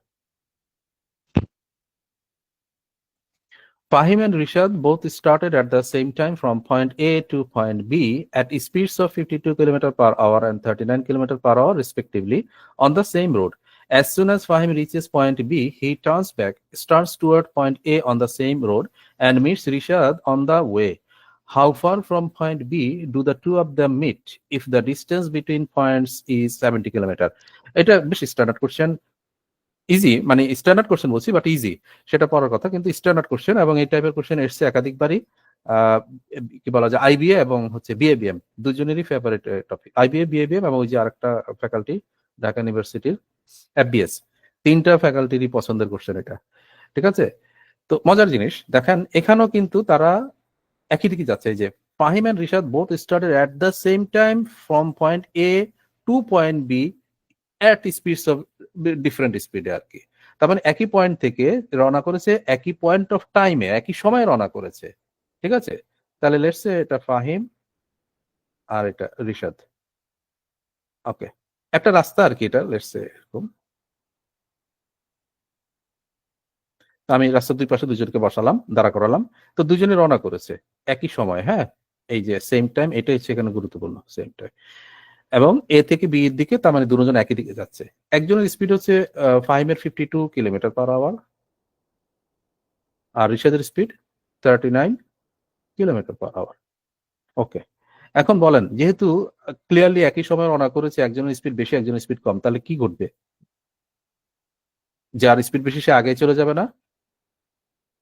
Fahim and Rishad both started at the same time from point A to point B at speeds of 52 km/h and 39 km/h respectively on the same road. As soon as Fahim reaches point B, he turns toward point A on the same road and meets Rishad on the way. How far from point B do the two of them meet if the distance between points is 70 km? এটা বেশ স্ট্যান্ডার্ড কোশ্চেন, ইজি, মানে স্ট্যান্ডার্ড কোশ্চেন বলছি বাট ইজি, সেটা পরের কথা, কিন্তু স্ট্যান্ডার্ড কোশ্চেন। এবং এই টাইপের কোশ্চেন এসছে একাধিকবারই। কি বলা যায়, আইবিএ এবং হচ্ছে বিএবিএম দুজনেরই ফেভারিট টপিক। আইবিএ, বিএবিএম এবং ওই যে আরেকটা ফ্যাকাল্টি ঢাকা ইউনিভার্সিটির এফবিএস, তিনটা ফ্যাকাল্টিরই পছন্দের কোশ্চেন এটা। ঠিক আছে, তো মজার জিনিস দেখেন এখানেও কিন্তু তারা একই দিকে যাচ্ছে। এই যে Fahim and Rishad both started at the same time from point A to point B at speeds of different স্পিডে আর কি। তার মানে একই পয়েন্ট থেকে রওনা করেছে, একই পয়েন্ট অফ টাইমে, একই সময় রওনা করেছে। ঠিক আছে, তাহলে লেটস সে এটা ফাহিম আর এটা রিশাদ। ওকে, একটা রাস্তা আর কি এটা, লেটস সে এরকম। আমি রাস্তার দুই পাশে দুজনকে বসালাম, দাঁড়া করালাম, তো দুজনে রওনা করেছে একই সময়। হ্যাঁ, এই যে সেম টাইম, এটাই হচ্ছে এখানে গুরুত্বপূর্ণ, সেম টাইম। এবং এ থেকে বি এর দিকে, তার মানে দুজন একই দিকে যাচ্ছে। একজনের স্পিড হচ্ছে ফাহিমের 52 km/h আর রিশাদের স্পিড 39 km/h। ওকে, এখন বলেন যেহেতু ক্লিয়ারলি একই সময় রওনা করেছে, একজনের স্পিড বেশি একজনের স্পিড কম, তাহলে কি ঘটবে? যার স্পিড বেশি সে আগে চলে যাবে না?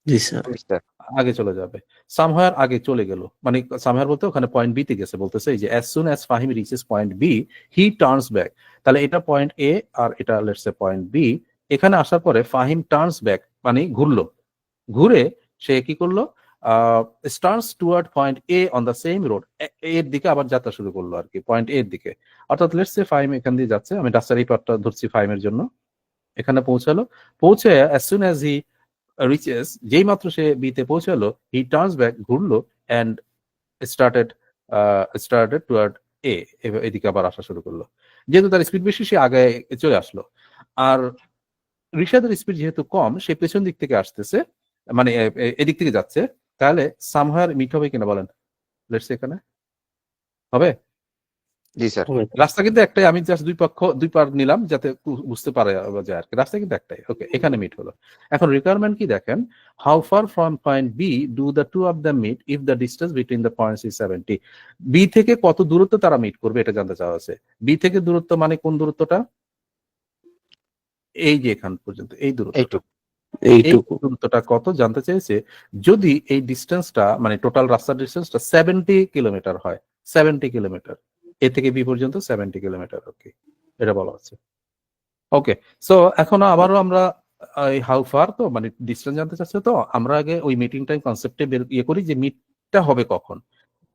জি স্যার। আগে চলে যাবে, সামহায়ার আগে চলে গেল, মানে সামহায়ার বলতে ওখানে পয়েন্ট বি তে গেছে, বলতেছে এই যে as soon as Fahim reaches point B he turns back। তাহলে এটা পয়েন্ট এ আর এটা লেটস সে পয়েন্ট বি। এখানে আসার পরে ফাহিম টার্নস ব্যাক মানে ঘুরলো, ঘুরে সে কি করলো, starts toward point A on the same road, এর দিকে আবার যাত্রা শুরু করলো আর কি, পয়েন্ট এর দিকে। অর্থাৎ লেটস সে ফাহিম এখান দিয়ে যাচ্ছে, আমি রাস্তার এই পার্টটা ধরছি ফাহিমের জন্য। এখানে পৌঁছালো, পৌঁছে as soon as he reaches, যেই মাত্র সে বি তে পৌঁছালো, he turns back, ঘুরলো and started toward এ, এদিকে আবার আসা শুরু করলো। যেহেতু তার স্পিড বেশি সে আগে চলে আসলো, আর রিশাদের স্পিড যেহেতু কম সে পেছন দিক থেকে আসতেছে, মানে এদিক থেকে যাচ্ছে। তাহলে সামহার মিট হবে কিনা বলেন, লেটস সে এখানে হবে। জি স্যার। রাস্তা কিন্তু একটাই, আমি জাস্ট দুই পার নিলাম যাতে বুঝতে পারে যায় আর কি, রাস্তা কিন্তু একটাই। ওকে, এখানে মিট হলো। এখন রিকোয়ারমেন্ট কি দেখেন, how far from point B do the two of the meet if the distance between the points is 70। B থেকে কত দূরত্ব তারা মিট করবে এটা জানতে চাওয়া আছে। বি থেকে দূরত্ব মানে কোন দূরত্বটা, এই যে এখান পর্যন্ত এই দূরত্ব, এই এইটুকু। দূরত্বটা কত জানতে চেয়েছে। যদি এই ডিস্টেন্সটা মানে টোটাল রাস্তার ডিস্টেন্সটা 70 কিলোমিটার হয়, 70 কিলোমিটার, এ থেকে বি পর্যন্ত 70 কিলোমিটার, ওকে, এটা বলা আছে। ওকে, সো এখন আবারও আমরা হাউ ফার, তো মানে ডিস্টেন্স জানতে চাচ্ছে, তো আমরা আগে ওই মিটিং টাইম কনসেপ্টে ইয়ে করি যে মিটটা হবে কখন,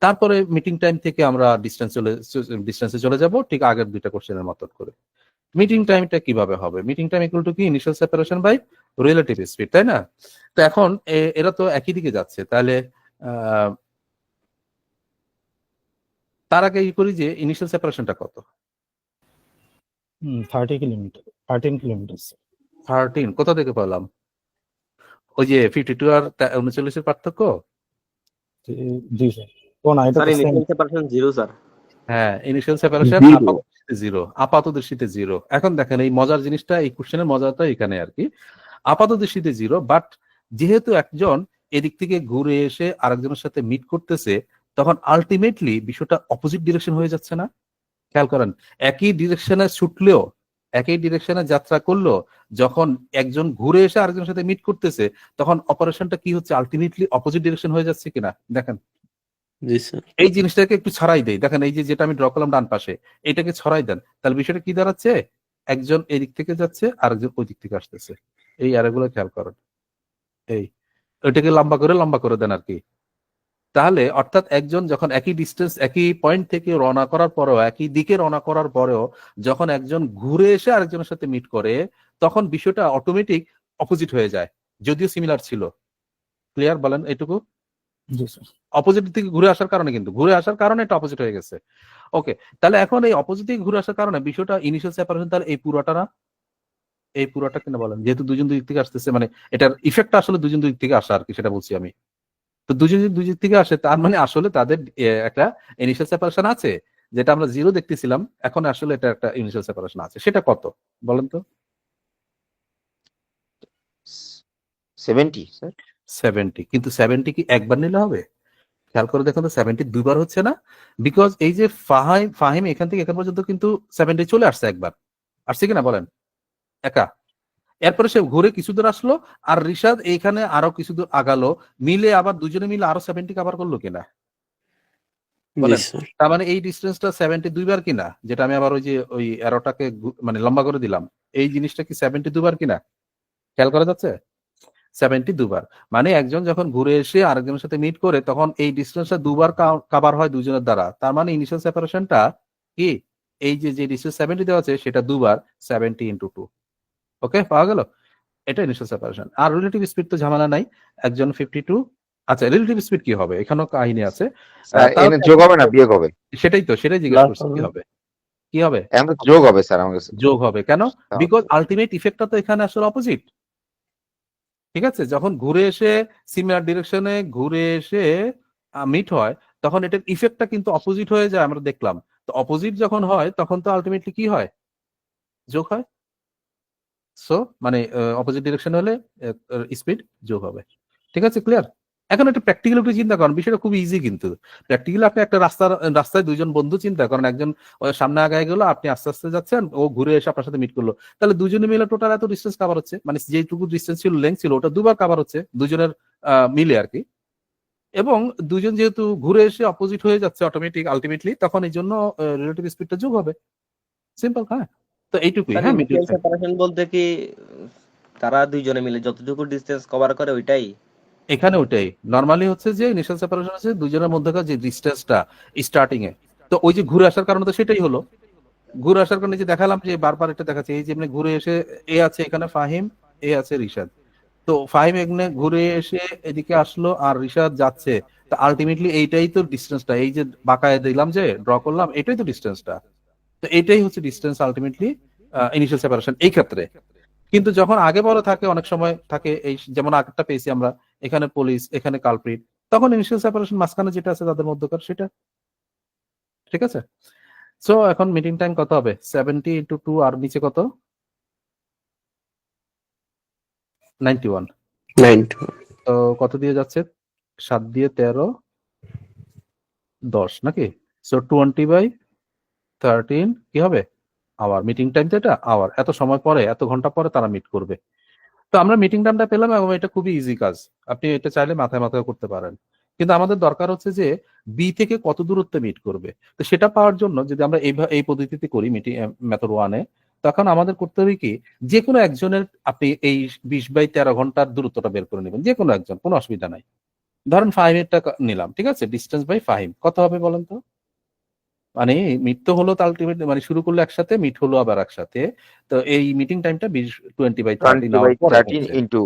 তারপরে মিটিং টাইম থেকে আমরা ডিস্টেন্সে চলে যাব, ঠিক আগের দুইটা কোশ্চেনের মতন করে। মিটিং টাইমটা কিভাবে হবে? মিটিং টাইম ইকুয়াল টু কি? Initial separation by relative speed, তাই না? তো এখন এরা তো একই দিকে যাচ্ছে, তাহলে তার আগে ই করি যে ইনিশিয়াল সেপারেশনটা কত? 13 কিলোমিটার। 13 কোথা থেকে পেলাম? ওই যে 52 আর 39 এর পার্থক্য। জি স্যার। ও না, এটা স্যার তো ইনিশিয়াল সেপারেশন 0 স্যার। হ্যাঁ, ইনিশিয়াল সেপারেশন Zero। আপাত দৃষ্টিতে জিরো। এখন দেখেন এই মজার জিনিসটা, এই কোশ্চেনের মজাটা এখানে আর কি। আপাত দৃষ্টিতে জিরো, বাট যেহেতু একজন এদিক থেকে ঘুরে এসে আরেকজনের সাথে মিট করতেছে, তখন আলটিমেটলি বিষয়টা অপোজিট ডিরেকশন হয়ে যাচ্ছে না? খেয়াল করেন, একই ডিরেকশনে ছুটলেও, একই ডিরেকশনে যাত্রা করলো, যখন একজন ঘুরে এসে আরেকজনের সাথে মিট করতেছে, তখন অপারেশনটা কি হচ্ছে? আলটিমেটলি অপোজিট ডিরেকশন হয়ে যাচ্ছে কিনা দেখেন। জি স্যার। এই জিনিসটাকে একটু ছড়াই দেই, দেখেন এই যে যেটা আমি ড্র করলাম ডান পাশে, এটাকে ছড়াই দেন, তাহলে বিষয়টা কি দাঁড়াচ্ছে? একজন এদিক থেকে যাচ্ছে, আরেকজন ওই দিক থেকে আসতেছে। এই অ্যারেগুলো খেয়াল করেন, এই ওইটাকে লম্বা করে দেন আর কি। তাহলে অর্থাৎ একজন যখন একই ডিস্টেন্স, একই পয়েন্ট থেকে রওনা করার পরেও, একই দিকে রওনা করার পরেও যখন একজন ঘুরে এসে আরেকজনের সাথে মিট করে, তখন বিষয়টা অটোমেটিক অপোজিট হয়ে যায়, যদিও সিমিলার ছিল। ক্লিয়ার? বলেন এইটুকু। জি স্যার। অপোজিট থেকে ঘুরে আসার কারণে, কিন্তু ঘুরে আসার কারণে এটা অপোজিট হয়ে গেছে। ওকে, তাহলে এখন এই অপোজিট থেকে ঘুরে আসার কারণে বিষয়টা ইনিশিয়াল সেপারেশন, তাহলে এই পুরোটা না, এই পুরোটা কিনা বলেন, যেহেতু দুজন দুই দিক থেকে আসতেছে, মানে এটার ইফেক্টটা আসলে দুজন দুই দিক থেকে আসা আর কি, সেটা বলছি আমি। তো দুজন যদি দুই দিক থেকে আসে, তার মানে আসলে তাদের একটা ইনিশিয়াল সেপারেশন আছে, যেটা আমরা জিরো দেখতেছিলাম, এখন আসলে এটা একটা ইনিশিয়াল সেপারেশন আছে। সেটা কত বলেন তো? 70 স্যার। 70। কিন্তু 70 কি একবার নিলে হবে? খেয়াল করে দেখুন তো, 70 দুইবার হচ্ছে না। বিকজ এই যে ফাহিম এখান থেকে এখান পর্যন্ত কিন্তু 70 চলে আসছে একবার, আসছে কিনা বলেন? একা। এরপরে সে ঘুরে কিছু দূর আসলো, আর রিশাদ এইখানে আরো কিছু দূর আগালো, মিলে আবার দুজনে মিলে আরো 70 কভার করলো কিনা জি বলেন? স্যার। তার মানে এই ডিস্টেন্সটা 70 দুইবার কিনা, যেটা আমি আবার ওই যে ওই অ্যারোটাকে মানে লম্বা করে দিলাম, এই জিনিসটা কি 70 দুবার কিনা? খেয়াল করা যাচ্ছে? 70 দুবার। মানে একজন যখন ঘুরে এসে আরেকজনের সাথে মিট করে, তখন এই ডিস্টেন্সটা দুবার কভার হয় দুজনের দ্বারা। তার মানে ইনিশিয়াল সেপারেশনটা কি, এই যে যে ডিস্টেন্স 70 দেওয়া আছে সেটা দুবার, 70 ইন্টু 2। ওকে, পাওয়া গেল? এটা ইনিশিয়াল সেপারেশন। আর রিলেটিভ স্পিড তো ঝামেলা নাই, একজন 52। আচ্ছা, রিলেটিভ স্পিড কি হবে? এখানেও কাহিনী আছে। এখানে যোগ হবে না বিয়োগ হবে? সেটাই জিজ্ঞেস করছি, কি হবে? কি হবে? এখন তো যোগ হবে স্যার আমার কাছে। যোগ হবে। কেন? বিকজ আলটিমেট ইফেক্টটা তো এখানে আসলে অপোজিট। ঠিক আছে, যখন ঘুরে এসে সিমিলার ডিরেকশনে ঘুরে এসে মিট হয়, তখন এটার ইফেক্টটা কিন্তু অপোজিট হয়ে যায়, আমরা দেখলাম। তো অপোজিট যখন হয়, তখন তো আলটিমেটলি কি হয়? যোগ হয়। সো মানে অপোজিট ডিরেকশন হলে স্পিড যোগ হবে। ঠিক আছে, ক্লিয়ার? এখন একটু প্র্যাকটিক্যাল একটু চিন্তা করেন, বিষয়টা খুব ইজি। কিন্তু প্র্যাকটিক্যালি আপনি একটা রাস্তায় দুইজন বন্ধু চিন্তা করেন, একজন সামনে আগায় গেল, আপনি আস্তে আস্তে যাচ্ছেন, ও ঘুরে এসে আপনার সাথে মিট করলো, তাহলে দুজনে মিলে টোটাল এত ডিস্টেন্স কভার হচ্ছে, মানে যেটুকু ডিস্টেন্স ছিল, লেন্থ ছিল, ওটা দুবার কভার হচ্ছে দুজনের মিলে আর কি। এবং দুজন যেহেতু ঘুরে এসে অপোজিট হয়ে যাচ্ছে অটোমেটিক আলটিমেটলি, তখন এই জন্য রিলেটিভ স্পিডটা যোগ হবে। সিম্পল। হ্যাঁ, তো এইটুকুই। স্যার হ্যাঁ, ইনিশিয়াল সেপারেশন বলতে কি তারা দুইজনে মিলে যতটুকু ডিসটেন্স কভার করে ওইটাই? এখানে ওইটাই নরমালি হচ্ছে যে ইনিশিয়াল সেপারেশন আছে দুজনের মধ্যকার যে ডিস্টেন্সটা স্টার্টিং এ, তো ওই যে ঘুরে আসার কারণে তো সেটাই হলো। ঘুরে আসার কারণে যে দেখালাম যে বারবার এটা দেখাচ্ছে, এই যে এমনি ঘুরে এসে এ আছে এখানে ফাহিম, এ আছে রিশাদ, তো ফাহিম এখানে ঘুরে এসে এদিকে আসলো আর রিশাদ যাচ্ছে, তো আলটিমেটলি এইটাই তো ডিস্টেন্সটা, এই যে বাঁকায় দিলাম যে ড্র করলাম, এটাই তো ডিস্টেন্সটা। তো এটাই হচ্ছে ডিস্টেন্স আলটিমেটলি ইনিশিয়াল সেপারেশন এই ক্ষেত্রে। কিন্তু যখন আগে বড় থাকে, অনেক সময় থাকে এই যেমন আগেরটা পেয়েছি আমরা, এখানে পুলিশ, এখানে কালপ্রিট, তখন ইনিশিয়াল সেপারেশন মাঝখানে যেটা আছে তাদের মধ্যকার সেটা। ঠিক আছে, সো এখন মিটিং টাইম কত হবে? 70 ইন্টু 2 আর নিচে কত? 91। 90। তো কত দিয়ে যাচ্ছে? 7 দিয়ে 13, 10 নাকি? সো 20/13 কি হবে? আওয়ার। মিটিং টাইম তো এটা আওয়ার, এত সময় পরে, এত ঘন্টা পরে তারা মিট করবে। তো আমরা মিটিং টাইমটা পেলাম, এবং এটা খুবই ইজি কাজ, আপনি এটা চাইলে মাথায় মাথায় করতে পারেন। কিন্তু আমাদের দরকার হচ্ছে যে বি থেকে কত দূরত্বে মিট করবে। তো সেটা পাওয়ার জন্য যদি আমরা এই পদ্ধতিতে করি মিটিং মেথড 1-এ, তখন আমাদের করতে হবে কি, যে কোনো একজনের আপনি এই 20/13 ঘন্টার দূরত্বটা বের করে নেবেন, যে কোনো একজন, কোনো অসুবিধা নাই। ধরেন ফাহিমেরটা নিলাম, ঠিক আছে, ডিস্টেন্স বাই ফাহিম কত হবে বলেন তো? মানে মিট তো হলো আলটিমেটলি, মানে শুরু করলো একসাথে, মিট হলো আবার একসাথে। তো এই মিটিং টাইমটা 20/30 নেওয়ার পরে 20/13 হচ্ছে। ইন্টু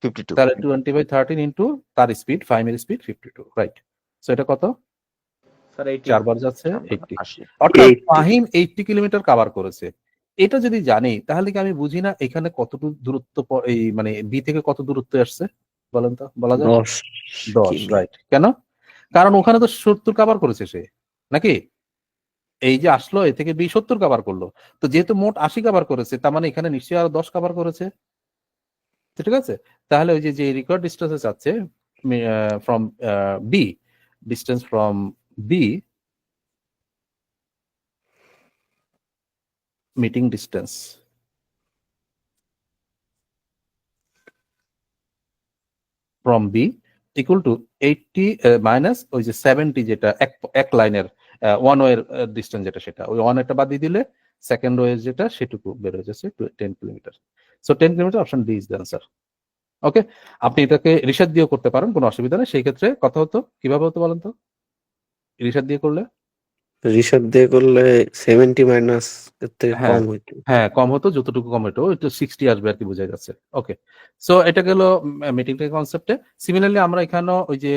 52 তাহলে 20/13 ইন্টু তার স্পিড, ফাহিমের স্পিড 52, রাইট? সো এটা কত? স্যার 80 4 বার যাচ্ছে 80। 80 অর্থাৎ 80 ফাহিম 80 কিলোমিটার কভার করেছে। এটা যদি জানি তাহলে কি আমি বুঝি না এখানে কতটুকু দূরত্ব এই মানে বি থেকে কত দূরত্ব আসছে? বলেন তো, বলা যায়? 10 10, কিমি। রাইট। কেন? কারণ ওখানে তো 70 কভার করেছে সে, নাকি? এই যে আসলো এ থেকে বি 70 কভার করলো। তো যেহেতু মোট 80 কভার করেছে, তার মানে এখানে নিশ্চয়ই আরো 10 কভার করেছে। তো ঠিক আছে, তাহলে ওই যে রিকোয়ার্ড ডিস্টেন্স আছে from B, distance from B, meeting distance from B equal to 80 minus ওই যে 70, যেটা এক লাইনের ওয়ান ওয়ের ডিস্টেন্স, যেটা সেটা ওই ওয়ান একটা বাদ দিয়ে দিলে সেকেন্ড ওয়ের যেটা সেটুকু বের হয়ে যাচ্ছে 10 kilometre. So 10 kilometre, option D is the answer. Okay, আপনি এটাকে রিসার্চ দিয়েও করতে পারেন, কোনো অসুবিধা নেই। সেই ক্ষেত্রে কথা হতো কিভাবে হতো বলেন তো, রিসার্চ দিয়ে করলে? রিসার্চ দিয়ে করলে 70 মাইনাস এর থেকে হ্যাঁ কম হইতো। হ্যাঁ, কম হতো, যতটুকু কম হতো একটু 60 আসবে আর কি, বোঝা যাচ্ছে। ওকে, সো এটা গেল মিটিং কনসেপ্টে। সিমিলারলি আমরা এখানেও ওই যে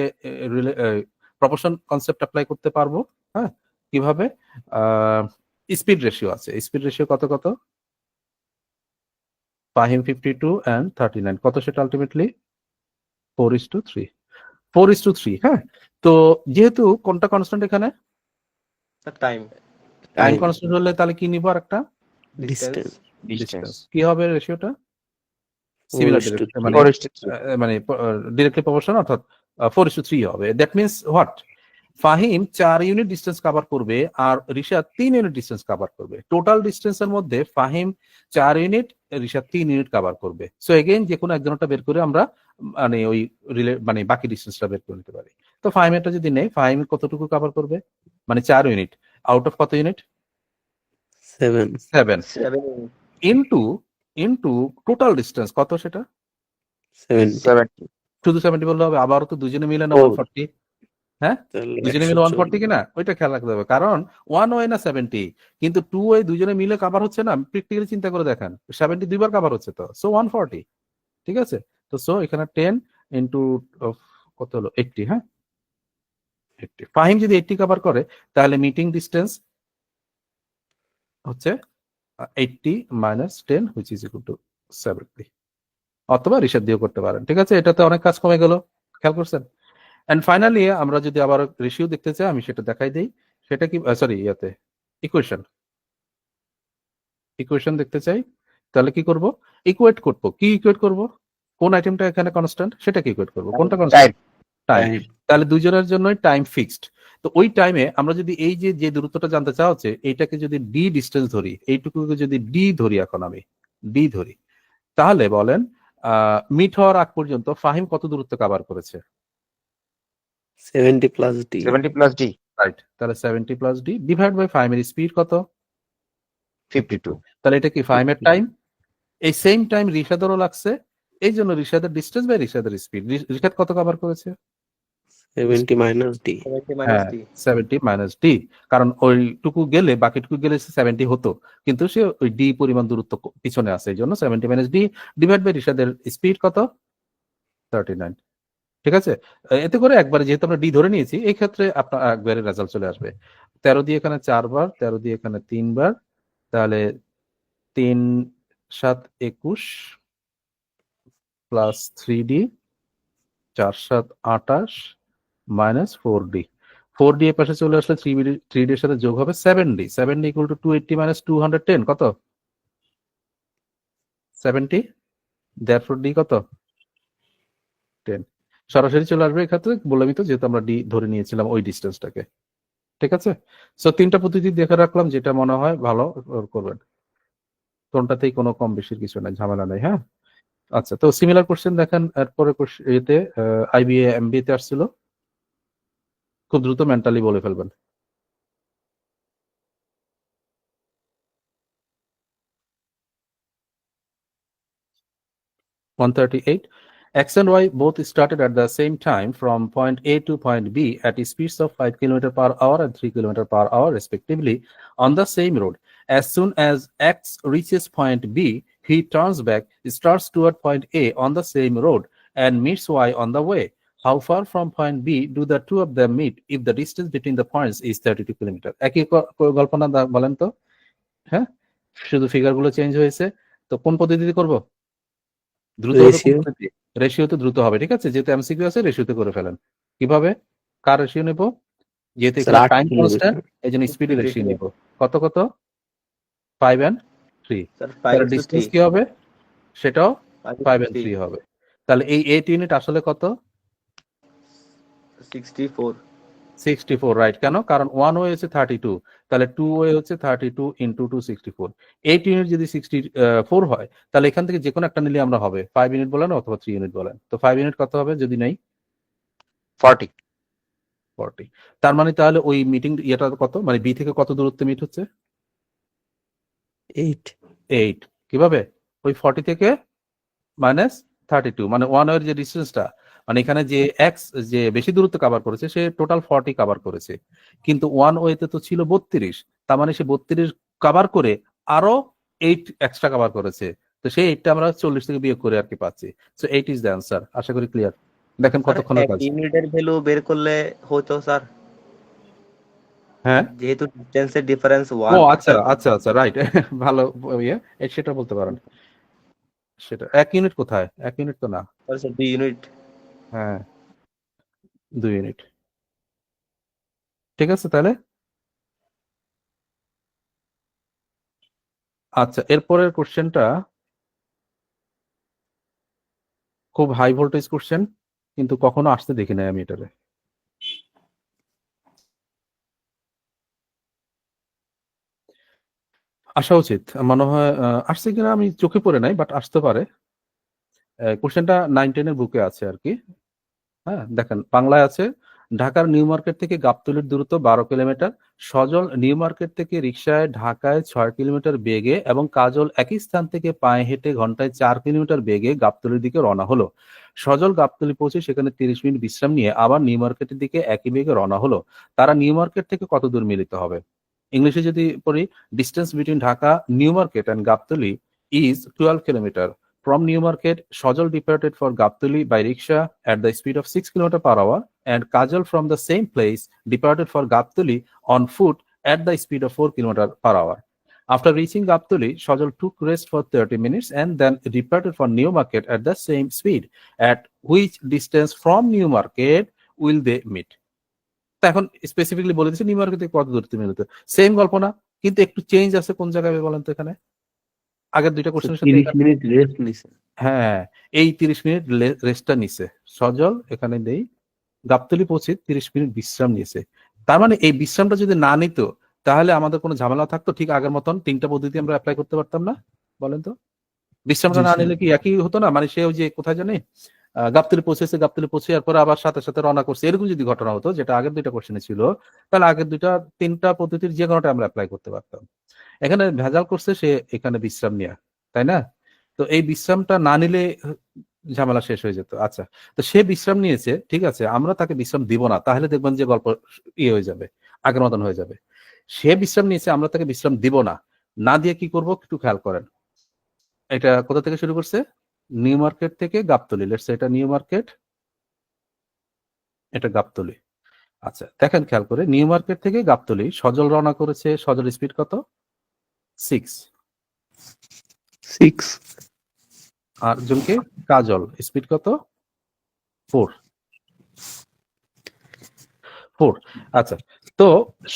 প্রপোর্শন কনসেপ্ট অ্যাপ্লাই করতে পারবো। হ্যাঁ, কিভাবে? স্পিড রেশিও আছে, স্পিড রেশিও কত কত? ফাহিম 52 and 39, কত সেটা আলটিমেটলি? 4:3, 4:3। হ্যাঁ, তো যেহেতু কোনটা কনস্ট্যান্ট এখানে? Sir time time time constant হলে তাহলে কি নিব? আর একটা ডিসটেন্স ডিস্টেন্স। কি হবে রেশিওটা? সিমিলার 4:3 মানে 4:3 মানে ডিরেক্টলি প্রপোর্শনাল, অর্থাৎ 4:3 হবে। That means what? Fahim 4 unit distance cover করবে আর রিশাদ 3 ইউনিট ডিস্টেন্স কভার করবে। টোটাল ডিস্টেন্সের মধ্যে Fahim 4 unit, Rishad 3 unit cover করবে। সো এগেইন যে কোনো একজনটা বের করে আমরা মানে ওই মানে বাকি ডিস্টেন্সটা বের করে নিতে পারি। তো ফাহিমেরটা যদি নেই, ফাহিম কতটুকু কভার করবে? মানে 4 ইউনিট আউট অফ কত unit? 7 7 7 into into total distance কত সেটা? 70 70 শুধু 70 বললে হবে? আবারও তো দুজনে মিলে না ও 140। হ্যাঁ, তাহলে দুজনে মিলে 140 140 কিনা ওইটা খেয়াল রাখতে হবে, কারণ ওয়ান ওয়ে না 70, কিন্তু টু ওয়ে দুজনে মিলে কাভার হচ্ছে না। প্র্যাকটিক্যালি চিন্তা করে দেখেন, 70 দুইবার কাভার হচ্ছে, তো সো 140। ঠিক আছে, তো সো এখানে 10 ইন্টু কত হলো 80। হ্যাঁ, 80। ফাহিম যদি 80 কাভার করে তাহলে মিটিং ডিস্টেন্স হচ্ছে 80 minus 10 which is equal to 70, অথবা রিসার্চ দিয়েও করতে পারেন। ঠিক আছে, এটাতে অনেক কাজ কমে গেল, খেয়াল করছেন? এন্ড ফাইনালি আমরা যদি আবার রেশিও দেখতে চাই, আমি সেটা দেখাই দেই। সেটা কি, সরি, ইয়াতে ইকুয়েশন, ইকুয়েশন দেখতে চাই, তাহলে কি করব? ইকুয়েট করব। কি ইকুয়েট করব? কোন আইটেমটা এখানে কনস্ট্যান্ট সেটাকে ইকুয়েট করব। কোনটা টাইম কনস্ট্যান্ট? টাইম। টাইম তাহলে দুজনের জন্যই টাইম ফিক্সড। তো ওই টাইমে আমরা যদি এই যে যে দূরত্বটা জানতে চাওয়া হচ্ছে, এইটাকে যদি ডি ডিস্টেন্স ধরি, এইটুকুকে যদি ডি ধরি, এখন আমি ডি ধরি, তাহলে বলেন মিট হওয়ার আগ পর্যন্ত ফাহিম কত দূরত্ব কভার করেছে? 70 plus D 70 plus D right, তাহলে 70 প্লাস ডি ডিভাইড বাই ফাহিমের স্পিড কত? 52 তাহলে এটা কি ফাহিমের টাইম? এই সেম টাইম রিশাদেরও লাগছে, এই জন্য রিশাদের ডিস্টেন্স বাই রিশাদের স্পিড। রিশাদ কত কভার করেছে? 70 মাইনাস ডি 70 মাইনাস হ্যাঁ, ডি 70 মাইনাস ডি, কারণ ওইটুকু গেলে বাকিটুকু গেলে 70 হতো, কিন্তু সে ওই ডি পরিমাণ দূরত্ব পিছনে আছে, এই জন্য 70 মাইনাস ডি ডিভাইড বাই রিশাদের স্পিড কত? 39। ঠিক আছে, এতে করে একবারে যেহেতু আমরা ডি ধরে নিয়েছি, এই ক্ষেত্রে আপনার একবারে রেজাল্ট চলে আসবে। 13 দিয়ে এখানে 4 বার, 13 দিয়ে এখানে 3 বার, তাহলে 3 7 21 plus 3D, 4 7 28 minus 4D। 4D এর পাশে চলে আসলে 3D এর সাথে যোগ হবে 7D। 7D equal to 280 minus 210 কত? 70। দেয়ারফর ডি কত? 10। সরাসরি চলে আসবে এক্ষেত্রে, বললামই তো, যেহেতু আমরা ডি ধরে নিয়েছিলাম ওই ডিস্টেন্সটাকে। ঠিক আছে, সো তিনটা পদ্ধতি দেখে রাখলাম, যেটা মনে হয় ভালো করবেন। কোনটাতেই কোনো কম বেশির কিছু নাই, ঝামেলা নাই। হ্যাঁ, আচ্ছা, তো সিমিলার কোশ্চেন দেখেন এরপরে এতে আইবিএ এমবিএ তে আসছিল, খুব দ্রুত মেন্টালি বলে ফেলবেন। $138 X and Y both started at the same time from point A to point B at speeds of 5 km per hour and 3 km per hour respectively on the same road. As soon as X reaches point B, he turns back, starts toward point A on the same road and meets Y on the way. How far from point B do the two of them meet if the distance between the points is 32 km? একই গল্প না বলেন তো? হ্যাঁ, শুধু ফিগারগুলো চেঞ্জ হয়েছে। তো কোন পদ্ধতিতে করব? দ্রুত হবে কোন রেশিও পদ্ধতি? রেশিওতে দ্রুত হবে, ঠিক আছে? যেহেতু এমসিকিউ আছে রেশিওতে করে ফেলেন। কিভাবে? কার রেশিও নেব? যেহেতু স্যার এখানে 8 টাইম কনস্ট্যান্ট, কিলোমিটার। এই জন্য স্পিডের রেশিও নিব। কত কত? 5 and 3। স্যার তাহলে 5 to ডিসটেন্স 3 কি হবে? সেটাও 5 5 to and 3 3 হবে। তাহলে এই 8 ইউনিট আসলে কত? 64 64, রাইট। কেন? কারণ 1 ওয়ে হচ্ছে 32, তাহলে 2 ওয়ে হচ্ছে 32 ইনটু 2 64। 8 ইউনিট যদি 64 হয় তাহলে এখান থেকে যে কোনো একটা নিলে আমরা হবে 5 ইউনিট বলেন অথবা 3 ইউনিট বলেন। তো 5 ইউনিট কত হবে যদি নেই? 40 40। তার মানে তাহলে ওই মিটিং ইয়েটা কত, মানে বি থেকে কত দূরত্বে মিট হচ্ছে? 8 8। কিভাবে? ওই 40 থেকে মাইনাস 32, মানে 1 এর যে ডিস্টেন্সটা, মানে এখানে যে এক্স যে বেশি দূরত্ব কভার করেছে সে টোটাল 40 কভার করেছে, কিন্তু 1 ওয়েতে তো ছিল 32, তার মানে সে 32 কভার করে আরো 8 এক্সট্রা কভার করেছে। তো সেই 8টা আমরা 40 থেকে বিয়োগ করে আর কি পাচ্ছি। So 8 is the answer. আশা করি ক্লিয়ার। দেখেন স্যার কতক্ষণের 1 কাজ। ইউনিটের ভ্যালু বের করলে হতো স্যার, হ্যাঁ, যেহেতু ডিসটেন্সের ডিফারেন্স ও 1 আচ্ছা আচ্ছা আচ্ছা, রাইট। ভালো ইয়ে, সেটা বলতে পারেন। সেটা 1 ইউনিট কোথায়? 1 ইউনিট তো না। Sir 2 unit. হ্যাঁ, 2 ইউনিট। ঠিক আছে তাহলে। আচ্ছা, এরপরের কোশ্চেনটা খুব হাই ভোল্টেজ কোশ্চেন, কিন্তু কখনো আসতে দেখি নাই আমি এটারে। আসা উচিত মনে হয়, আসছে কিনা আমি চোখে পড়ে নাই, বাট আসতে পারে। কোশ্চেনটা 9-10 এর বুকে আছে আর কি। হ্যাঁ, দেখেন বাংলায় আছে, ঢাকার নিউ মার্কেট থেকে গাবতলীর দূরত্ব 12 কিলোমিটার। সজল নিউ মার্কেট থেকে রিকশায় ঢাকায় 6 কিলোমিটার বেগে এবং কাজল একই স্থান থেকে পায়ে হেঁটে ঘন্টায় 4 কিলোমিটার বেগে গাবতলীর দিকে রওনা হলো। সজল গাবতলী পৌঁছে সেখানে 30 মিনিট বিশ্রাম নিয়ে আবার নিউ মার্কেটের দিকে একই বেগে রওনা হলো। তারা নিউ মার্কেট থেকে কত দূর মিলিত হবে? ইংলিশে যদি পড়ি, distance between Dhaka New Market and Gabtoli is 12 kilometre. From New Market, Sojal departed for Gaptuli by rickshaw at the speed of 6 km per hour, and Kajal from the same place departed for Gaptuli on foot at the speed of 4 km per hour. After reaching Gaptuli, Sojal took rest for 30 minutes and then departed for New Market at the same speed. At which distance from New Market will they meet? তো এখন স্পেসিফিকলি বলে দিচ্ছে নিউ মার্কেট থেকে কত দূরত্বে মিলিত। সেম গল্প না, কিন্তু একটু চেঞ্জ আছে কোন জায়গায় বলেন তো এখানে? আগের দুইটা কোশ্চেনের সাথে 30 মিনিট রেস্ট নিছে। হ্যাঁ, এই 30 মিনিট রেস্টটা নিছে। সজল এখানে দেই গাবতলী পৌঁছে 30 মিনিট বিশ্রাম নিয়েছে। তার মানে এই বিশ্রামটা যদি না নিত তাহলে আমাদের কোনো ঝামেলা থাকতো? ঠিক আগের মতন 3টা পদ্ধতি আমরা অ্যাপ্লাই করতে পারতাম না? বলেন তো। বিশ্রামটা জি না স্যার। নিলে কি একই হতো না? মানে সে ওই যে কোথায় জানি গাবতলী পৌঁছেছে, গাবতলী পৌঁছে পরে আবার সাথে সাথে রওনা করছে, এরকম যদি ঘটনা হতো, যেটা আগের দুইটা কোশ্চেনে ছিল, তাহলে আগের 3টা পদ্ধতির যে কোনোটা আমরা অ্যাপ্লাই করতে পারতাম। এখানে ভেজাল করছে সে এখানে বিশ্রাম নেয়া, তাই না? তো এই বিশ্রামটা না নিলে ঝামেলা শেষ হয়ে যেত। আচ্ছা, তো সে বিশ্রাম নিয়েছে, ঠিক আছে, আমরা তাকে বিশ্রাম দিব না, তাহলে দেখবেন যে গল্প ইয়ে হয়ে যাবে, আগের মতন হয়ে যাবে। সে বিশ্রাম নিয়েছে, আমরা তাকে বিশ্রাম দিব না, না দিয়ে কি করব একটু খেয়াল করেন। এটা কোথা থেকে শুরু করছে? নিউ মার্কেট থেকে গাবতলী। লেটস সে এটা নিউ মার্কেট, এটা গাবতলী। আচ্ছা, দেখেন খেয়াল করে, নিউ মার্কেট থেকে গাবতলী সজল রওনা করেছে। সজল স্পিড কত? 6। 6 আর জনকে কাজল স্পিড কত? 4। আচ্ছা, তো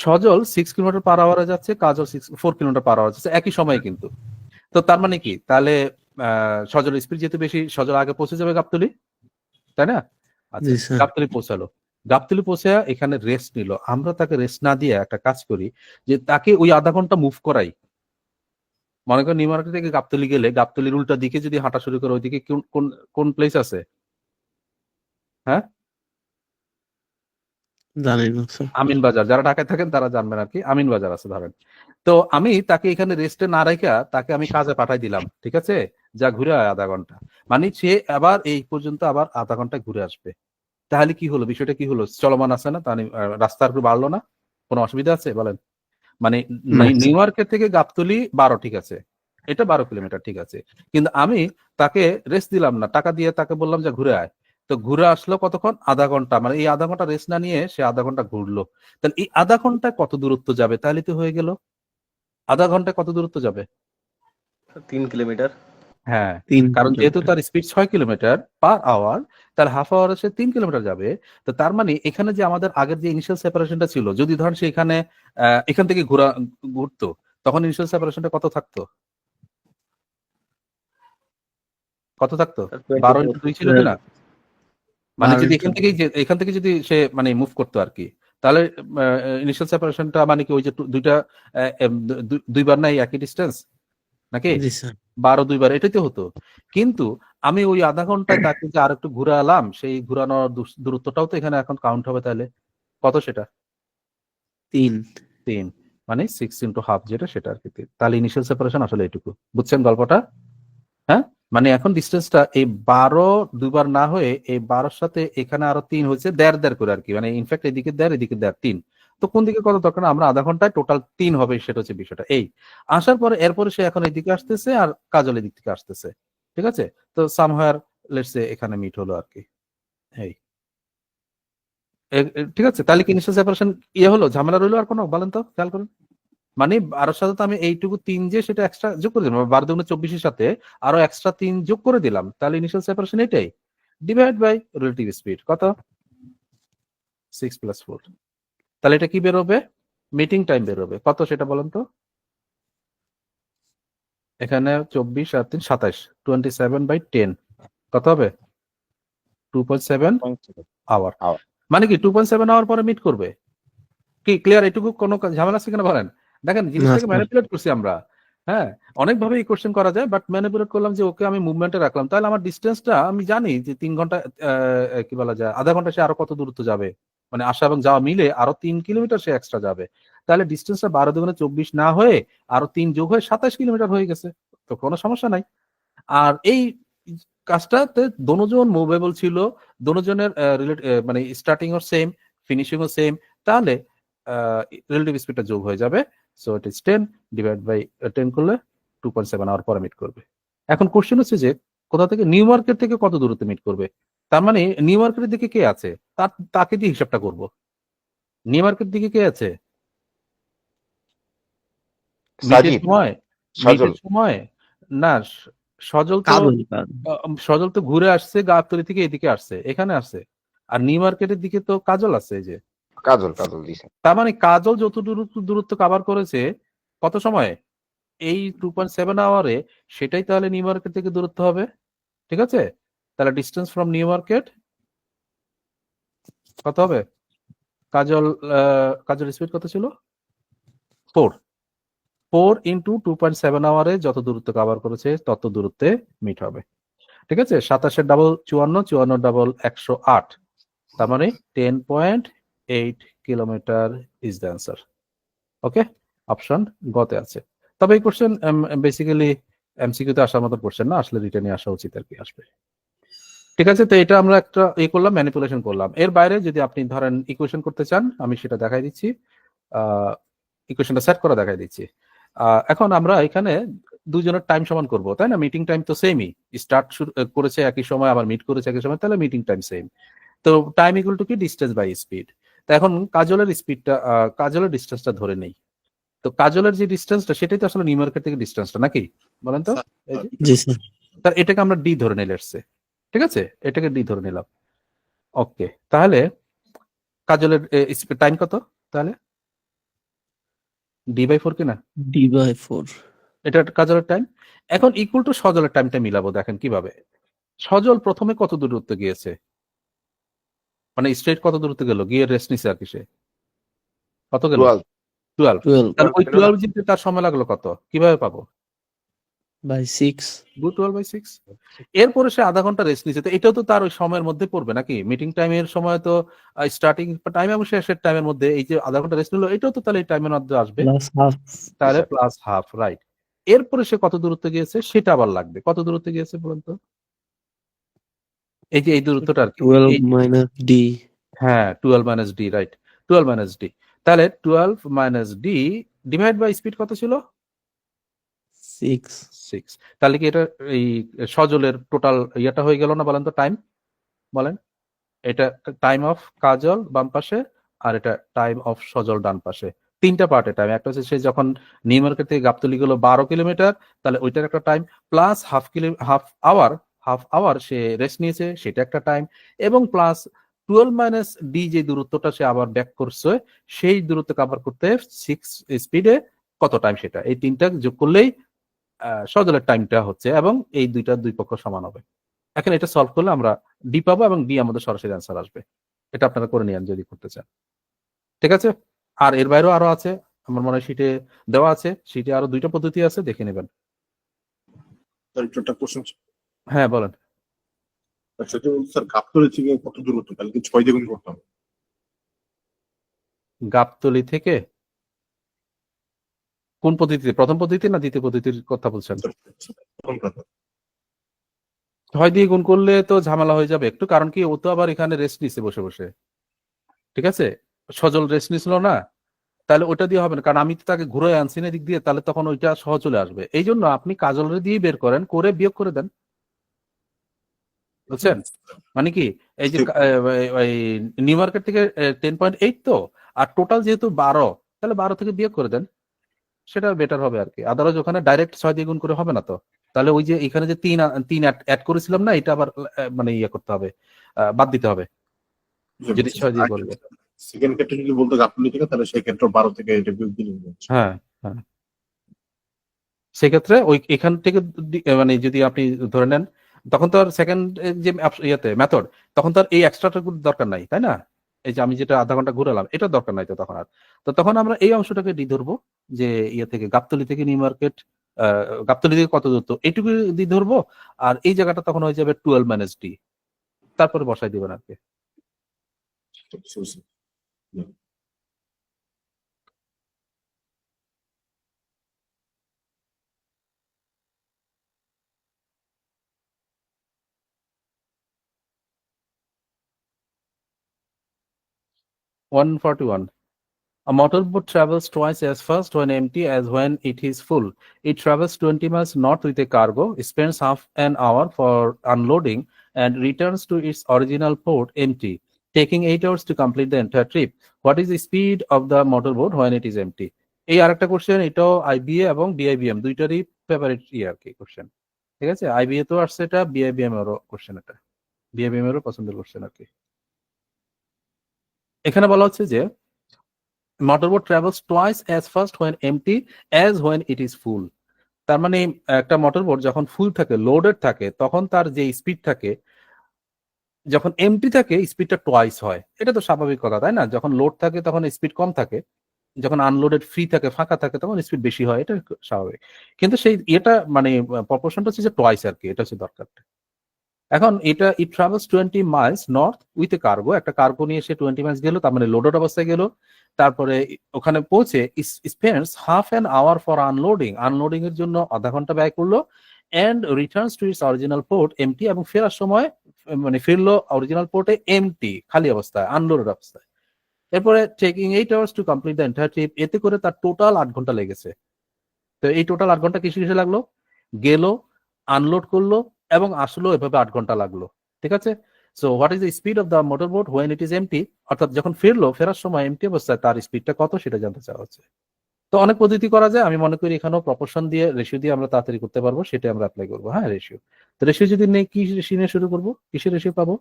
সজল 6 কিলোমিটার পার আওয়ারে যাচ্ছে, কাজল 4 কিলোমিটার পার আওয়ার যাচ্ছে একই সময়ে কিন্তু। তো তার মানে কি, তাহলে সজল স্পিড যেহেতু বেশি, সজল আগে পৌঁছে যাবে গাবতলী, তাই না? আচ্ছা, জি স্যার। গাবতলী পৌঁছালো। গাবতলী পৌঁছে এখানে রেস্ট নিল। আমরা তাকে রেস্ট না দিয়ে একটা কাজ করি, যে তাকে ওই আধা ঘন্টা মুভ করাই। মনে করেন নিউ মার্কেট থেকে গাবতলী গেলে গাবতলীর উল্টা দিকে যদি হাঁটা শুরু করে, ওইদিকে কোন প্লেস আছে? হ্যাঁ, জানি না স্যার। আমিন বাজার, যারা ঢাকায় থাকেন তারা জানবেন আর কি, আমিন বাজার আছে ধরেন। তো আমি তাকে এখানে রেস্টে না রেখা তাকে আমি কাজে পাঠাই দিলাম, ঠিক আছে, যা ঘুরে আয় আধা ঘন্টা, মানে সে আবার এই পর্যন্ত আবার আধা ঘন্টা ঘুরে আসবে। তাহলে কি হলো, বিষয়টা কি হলো, চলমান আছে না, তাহলে রাস্তার উপর বাড়লো না, কোনো অসুবিধা আছে বলেন? মানে না নিউ মার্কেট থেকে গাবতলী 12, ঠিক আছে, এটা 12 কিলোমিটার, ঠিক আছে, কিন্তু আমি তাকে রেস্ট দিলাম না, টাকা দিয়ে তাকে বললাম যে ঘুরে আয়, তো ঘুরে আসলো কতক্ষণ, আধা ঘন্টা, মানে এই আধা ঘন্টা রেস্ট না নিয়ে সে আধা ঘন্টা ঘুরলো। তাহলে এই আধা ঘন্টায় কত দূরত্ব যাবে, তাহলে তো হয়ে গেল, আধা ঘন্টায় কত দূরত্ব যাবে? 3 কিলোমিটার। হ্যাঁ, 3 কারণ যেহেতু কিলোমিটার। তার স্পিড 6 কিলোমিটার পার আওয়ার, তার হাফ আওয়ারে সে 3 কিলোমিটার যাবে। তো তার মানে এখানে যে আমাদের আগের যে ইনিশিয়াল সেপারেশনটা ছিল, যদি ধরেন সে এখানে এখান থেকে ঘুরতো, তখন ইনিশিয়াল সেপারেশনটা কত থাকতো, কত থাকতো? 12 × 2 ছিল স্যার, কিনা? মানে 12 যদি into এখান থেকে যদি সে মানে মুভ করতো আর কি, তাহলে ইনিশিয়াল সেপারেশনটা মানে কি ওই যে দুইটা দুইবার নাই একই ডিস্টেন্স নাকি? জি স্যার। 12 2বার, এটাই তো হতো। কিন্তু আমি ওই আধা ঘন্টায় তাকে যে আর একটু ঘুরালাম, সেই ঘুরানোর দূরত্বটাও তো এখানে এখন কাউন্ট হবে, তাহলে কত সেটা? 3। 3, মানে 6 × 1/2 যেটা, সেটা আর কি। তাহলে ইনিশিয়াল সেপারেশন আসলে এটুকু, বুঝছেন গল্পটা? হ্যাঁ, মানে এখন ডিস্টেন্সটা এই 12 দুইবার না হয়ে এই 12-র সাথে এখানে আরো 3 হয়েছে, 1.5 করে আর কি, মানে ইনফ্যাক্ট এদিকে 1.5 এদিকে 1.5 3। তো কোন দিকে কত দরকার না, আমরা আধা ঘন্টায় টোটাল 3 হবে, সেটা হচ্ছে বিষয়টা। এই আসার পরে এরপরে সে এখন এদিকে আসতেছে আর কাজল এদিক থেকে আসতেছে, ঠিক আছে, তো সামহার লেটস সে এখানে মিট হলো আর কি। এই ঠিক আছে, তাহলে কি ইনিশিয়াল সেপারেশন ইয়ে হলো, ঝামেলা রইলো আর কোনো, বলেন তো, খেয়াল করুন। মানে 12-র সাথে তো আমি এইটুকু 3 যে সেটা এক্সট্রা যোগ করে দিলাম, 12 × 24-এর সাথে আরো এক্সট্রা 3 যোগ করে দিলাম, তাহলে ইনিশিয়াল সেপারেশন এটাই, ডিভাইড বাই রিলেটিভ স্পিড কত, 6 + 4। তাহলে এটা কি বেরোবে, মিটিং টাইম বেরোবে কত সেটা বলেন তো। এখানে 24 আর 3 27, 27/10 কত হবে, 2.7 আওয়ার। Hour. মানে কি 2.7 আওয়ার পরে মিট করবে, কি ক্লিয়ার? এটুকু কোনো ঝামেলা আছে কিনা বলেন? দেখেন জিনিসটাকে স্যার। ম্যানিপুলেট করছি আমরা। হ্যাঁ, অনেকভাবে এই কোশ্চেন করা যায়, বাট ম্যানিপুলেট করলাম যে ওকে আমি মুভমেন্টে রাখলাম, তাহলে আমার ডিস্টেন্সটা আমি জানি যে 3 ঘন্টা, কি বলা যায়, আধা ঘন্টা সে আরো কত দূরত্ব যাবে, মানে আসা এবং যাওয়া মিলে আরো 3 কিলোমিটার সে এক্সট্রা যাবে। তাহলে ডিস্টেন্সটা 12 × 2 = 24 না হয়ে আরো 3 যোগ হয়ে 27 কিলোমিটার হয়ে গেছে, তো কোনো সমস্যা নাই। আর এই কাজটাতে দোনোজন মুভেবল ছিল, দোনোজনের মানে স্টার্টিং ও সেম, ফিনিশিং ও সেম, তাহলে রিলেটিভ স্পিডটা যোগ হয়ে যাবে। So it is 10 divide by 10 করলে 2.7 আওয়ার পরে মিট করবে। এখন কোশ্চেন হচ্ছে যে কোথা থেকে, নিউ মার্কেট থেকে কত দূরত্বে মিট করবে, তার মানে নিউ মার্কেটের দিকে কে আছে, তাকে দিয়ে হিসাবটা করব। নিউ মার্কেট দিকে কে আছে মিটের সাজিদ, সময়, সজল। মিটের সময় না, সজল তো কাজল কাজল। সজল তো ঘুরে আসছে, গাবতলী থেকে এদিকে আসছে, এখানে আসছে, আর নিউ মার্কেটের দিকে তো কাজল আছে, এই যে, কাজল জি স্যার। তার মানে কাজল যত দূরত্ব কভার করেছে কত সময়ে, এই 2.7 আওয়ারে, সেটাই তাহলে নিউ মার্কেট থেকে দূরত্ব হবে, ঠিক আছে। তাহলে ডিস্টেন্স ফ্রম নিউ মার্কেট কত হবে, কাজল স্পিড কত ছিল, 4 × 2.7 আওয়ারে যত দূরত্ব কভার করেছে তত দূরত্বে মিট হবে, ঠিক আছে। 27-এর ডাবল 54, 54 ডাবল 108, তার মানে 10.8 kilometre is the answer. Okay, option গতে আছে। তবে এই কোশ্চেন বেসিক্যালি এমসিকিউতে আসার মতো কোশ্চেন না, আসলে রিটেনে আসা উচিত আর কি, আসবে, ঠিক আছে। তো এটা আমরা একটা করলাম, ম্যানিপুলেশন করলাম। এর বাইরে যদি আপনি ধরেন ইকুয়েশন করতে চান, আমি সেটা দেখাই দিচ্ছি, ইকুয়েশনটা সেট করে দেখাই দিচ্ছি। এখন আমরা এখানে দুজনের টাইম সমান করব, তাই না, মিটিং টাইম তো সেমই, স্টার্ট করেছে একই সময়, আবার মিট করেছে একই সময়, তাহলে মিটিং টাইম সেম। তো টাইম ইকুয়াল টু কি, ডিস্টেন্স বাই স্পিড। তো এখন কাজলের স্পিডটা, কাজলের ডিস্টেন্সটা ধরে নেই। তো কাজলের যে ডিস্টেন্সটা, সেটাই তো আসলে নিউ মার্কেট থেকে ডিস্টেন্সটা নাকি, বলেন তো। এই যে, জি স্যার। তার এটাকে আমরা ডি ধরে নিলে এসছে, ঠিক আছে, এটাকে ডি ধরে নিলাম। ওকে, তাহলে কাজলের টাইম কত, তাহলে D/4 কিনা, D/4। এটা কাজলের টাইম। এখন ইকুয়াল টু সজলের টাইমটা মিলাবো, দেখেন কিভাবে। সজল প্রথমে কত দূরত্ব গিয়েছে, মানে স্ট্রেট কত দূরত্ব গেল, গিয়ে রেস্ট নিছে আর কি, সে কত গেল, 12। 12। 12। তাহলে ওই 12 যেতে তার সময় লাগলো কত, কিভাবে পাবো, বাই 6। গো 12/6। এরপরে সে আধা ঘন্টা রেস্ট নিচ্ছে, তো এটাও তো তার ওই সময়ের মধ্যে পড়বে নাকি? মিটিং টাইমের সময় তো স্টার্টিং টাইম এবং শেষের টাইমের মধ্যে এই যে আধা ঘন্টা রেস্ট নিলো, এটাও তো তাহলে এই টাইমের মধ্যে আসবে, প্লাস হাফ। তাহলে স্যার প্লাস হাফ, রাইট। এরপরে সে কত দূরত্ব গিয়েছে সেটা আবার লাগবে। কত দূরত্ব গিয়েছে বলুন তো? এই যে এই দূরত্বটা আর কি, 12 এই মাইনাস ডি। হ্যাঁ 12 minus D, right, 12 minus D. তাহলে 12 minus D divide by speed কত ছিল? 6। 6। তাহলে কি এটা এই সজলের টোটাল ইয়েটা হয়ে গেল না বলেন তো? টাইম বলেন, এটা টাইম অফ কাজল বাম পাশে আর এটা টাইম অফ সজল ডান পাশে। তিনটা পার্টে টাইম। একটা হচ্ছে সে যখন নিউ মার্কেট থেকে গাবতলী গেল 12 কিলোমিটার, তাহলে ওইটার একটা টাইম, প্লাস হাফ আওয়ার সে রেস্ট নিয়েছে, সেটা একটা টাইম, এবং প্লাস 12 মাইনাস ডি যে দূরত্বটা সে আবার ব্যাক করছে, সেই দূরত্ব কভার করতে 6 স্পিডে কত টাইম, সেটা এই তিনটা যোগ করলেই সজলের টাইমটা হচ্ছে, এবং এই দুই পক্ষ সমান হবে। এখন এটা সলভ করলে আমরা ডি পাবো এবং ডি আমাদের সরাসরি অ্যান্সার আসবে। এটা আপনারা করে নিন যদি করতে চান, ঠিক আছে? আর এর বাইরেও আরো আছে, আমার মনে হয় শিটে দেওয়া আছে, শিটে আরো 2টা পদ্ধতি আছে, দেখে নেবেন। স্যার একটা কোশ্চেন, হ্যাঁ বলেন। সেটা বলতে স্যার গাবতলী থেকে কত দূরত্ব, তাহলে কি 6 দ্বিগুণ করতে হবে? গাবতলী থেকে কোন পদ্ধতিতে, প্রথম পদ্ধতি না দ্বিতীয় পদ্ধতির কথা বলছেন? কোনটা? 6 দিয়ে গুণ করলে তো ঝামেলা হয়ে যাবে একটু, কারণ কি ও তো আবার এখানে রেস্ট নিচ্ছে বসে বসে, ঠিক আছে? সজল রেস্ট নিছিল না, তাহলে ওটা দিয়ে হবে না, কারণ আমি তো তাকে ঘুরে আনছি না দিক দিয়ে, তাহলে তখন ওইটা সহজ চলে আসবে। এই জন্য আপনি কাজলের দিয়ে বের করেন, করে বিয়োগ করে দেন, বুঝছেন? মানে কি, এই যে ওই নিউ মার্কেট থেকে 10.8 তো, আর টোটাল যেহেতু 12, তাহলে 12 থেকে বিয়োগ করে দেন, সেটা বেটার হবে আর কি। আদারওয়াইজ ওখানে ডাইরেক্ট 6 দিয়ে গুণ করে হবে না তো, তাহলে ওই যে এখানে যে 3 অ্যাড করেছিলাম না, এটা আবার মানে ইয়ে করতে হবে, বাদ দিতে হবে যদি 6 দিয়ে করবে। সেকেন্ড ক্ষেত্রে যদি বলতে গাবতলী থেকে, তাহলে সেই ক্ষেত্রে 12 থেকে এটা বিয়োগ দিলে হচ্ছে। হ্যাঁ হ্যাঁ, সেক্ষেত্রে ওই এখান থেকে মানে যদি আপনি ধরে নেন, তখন তো আর সেকেন্ড যে ইয়েতে মেথড, তখন তো আর এই এক্সট্রাটা দরকার নাই, তাই না? এই যে আমি যেটা আধা ঘন্টা ঘুরালাম, এটা দরকার নাই তো তখন আর। তো তখন আমরা এই অংশটাকে ডি ধরবো, যে ইয়ে থেকে গাবতলী থেকে নিউ মার্কেট, গাবতলী থেকে কত দূরত্ব এইটুকু ডি ধরবো, আর এই জায়গাটা তখন হয়ে যাবে 12 মাইনাস ডি, তারপরে বসাই দিবেন আর কি। বুঝছি। 141. A motorboat travels twice as fast when empty as when it is full. It travels 20 miles north with a cargo, spends half an hour for unloading, and returns to its original port empty, taking 8 hours to complete the entire trip. What is the speed of the motorboat when it is empty? এই আরেকটা কোশ্চেন, এটাও আইবিএ এবং বিআইবিএম দুইটারই ফেভারিট আর কি কোশ্চেন, ঠিক আছে? আইবিএ তো আসছে এটা, বিআইবিএম এরও কোশ্চেন, এটা বিআইবিএম এরও পছন্দের কোশ্চেন আর কি। এখানে বলা হচ্ছে যে motorboat travels twice as fast when empty as when it is full. তার মানে একটা মোটরবোট যখন ফুল থাকে, লোডেড থাকে, তখন তার যে স্পিড থাকে, যখন এমটি থাকে স্পিডটা টুয়াইস হয়। এটা তো স্বাভাবিক কথা, তাই না? যখন লোড থাকে তখন স্পিড কম থাকে, যখন আনলোডেড ফ্রি থাকে, ফাঁকা থাকে, তখন স্পিড বেশি হয়, এটা স্বাভাবিক। কিন্তু সেই এটা মানে প্রপোর্শনটা হচ্ছে যে টুয়াইস আর কি, এটা হচ্ছে দরকার। এখন এটা it travels 20 miles north with a cargo, একটা কার্গো নিয়ে সে 20 মাইলস গেল, তার মানে লোডেড অবস্থায় গেল, তারপরে ওখানে পৌঁছে spends half an hour for unloading এর জন্য আধা ঘন্টা ব্যয় করলো, and returns to its original port empty, এবং ফেরার সময় মানে ফিরলো অরিজিনাল পোর্টে এমটি, খালি অবস্থায়, আনলোডেড অবস্থায়। এরপরে taking 8 hours to complete the entire trip, এতে করে তার টোটাল 8 ঘন্টা লেগেছে। তো এই টোটাল 8 ঘন্টা কিসে লাগলো? গেল, আনলোড করলো এবং আসলো, এভাবে 8 ঘন্টা লাগলো, ঠিক আছে? So what is the speed of the motorboat when it is empty, অর্থাৎ যখন ফেরার সময় এমটি অবস্থায় তার স্পিডটা কত, সেটা জানতে চাওয়া হচ্ছে। তো অনেক পদ্ধতি করা যায়, আমি মনে করি এখানেও প্রপোর্শন দিয়ে, রেশিও দিয়ে আমরা তাড়াতাড়ি করতে পারবো, সেটা আমরা অ্যাপ্লাই করবো। হ্যাঁ রেশিও, তো রেশিও যদি নেই, কি রেশিও নিয়ে শুরু করবো? কিসের রেশিও পাবো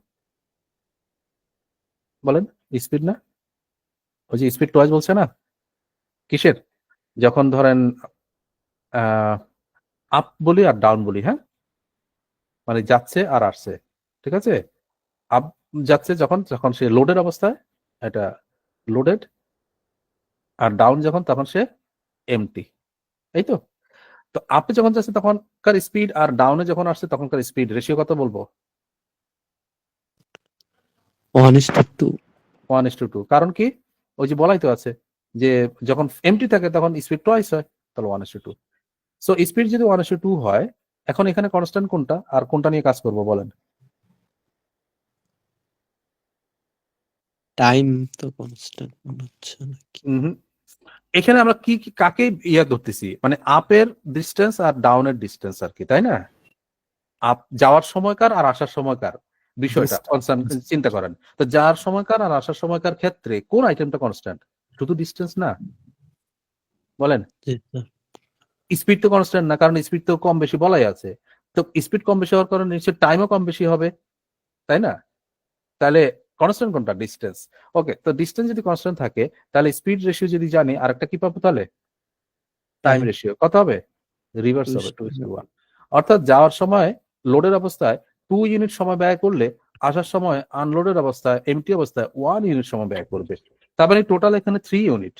বলেন? স্পিড না, ওই যে স্পিড টয়েস বলছে না, কিসের? যখন ধরেন আপ বলি আর ডাউন বলি, হ্যাঁ, মানে যাচ্ছে আর আসছে, ঠিক আছে? আপ যাচ্ছে যখন যখন সে লোডের অবস্থায়, এটা লোডেড, আর ডাউন যখন তখন সে এমটি, এই তো। তো আপে যখন যাচ্ছে তখনকার স্পিড আর ডাউনে যখন আসছে তখনকার স্পিড রেশিও কত বলবো? 1:2। 1:2। কারণ কি? ওই যে বলাই তো আছে যে যখন এমটি থাকে তখন স্পিড টয়েস হয়, তাহলে 1:2। সো স্পিড যদি 1:2 হয়, এখন এখানে কনস্ট্যান্ট কোনটা আর কোনটা নিয়ে কাজ করব বলেন? টাইম তো কনস্ট্যান্ট মনে হচ্ছে নাকি? হুম, এখানে আমরা কাকে ইয়া ধরতেছি, মানে আপের ডিস্টেন্স আর ডাউনের ডিস্টেন্স আর কি, তাই না? আপ যাওয়ার সময়কার আর আসার সময়কার বিষয়টা চিন্তা করেন। তো যাওয়ার সময়কার আর আসার সময়কার ক্ষেত্রে কোন আইটেমটা কনস্ট্যান্ট? শুধু ডিস্টেন্স না, বলেন। জি স্যার। স্পিড তো কনস্ট্যান্ট না, কারণ স্পিড তো কম বেশি বলাই আছে। তো স্পিড কম বেশি হওয়ার কারণে নিশ্চয়ই টাইমও কম বেশি হবে, তাই না? তাহলে কনস্ট্যান্ট কোনটা? ডিস্টেন্স। ওকে, তো ডিস্টেন্স যদি কনস্ট্যান্ট থাকে তাহলে স্পিড রেশিও যদি জানি, আরেকটা কি পাবো তাহলে? টাইম টাইম রেশিও কত হবে? রিভার্স হবে, 2:1। 2:1। অর্থাৎ যাওয়ার সময় লোডের অবস্থায় 2 ইউনিট সময় ব্যয় করলে আসার সময় আনলোডের অবস্থায় এমটি অবস্থায় 1 ইউনিট সময় ব্যয় করবে। তার মানে টোটাল এখানে 3 ইউনিট।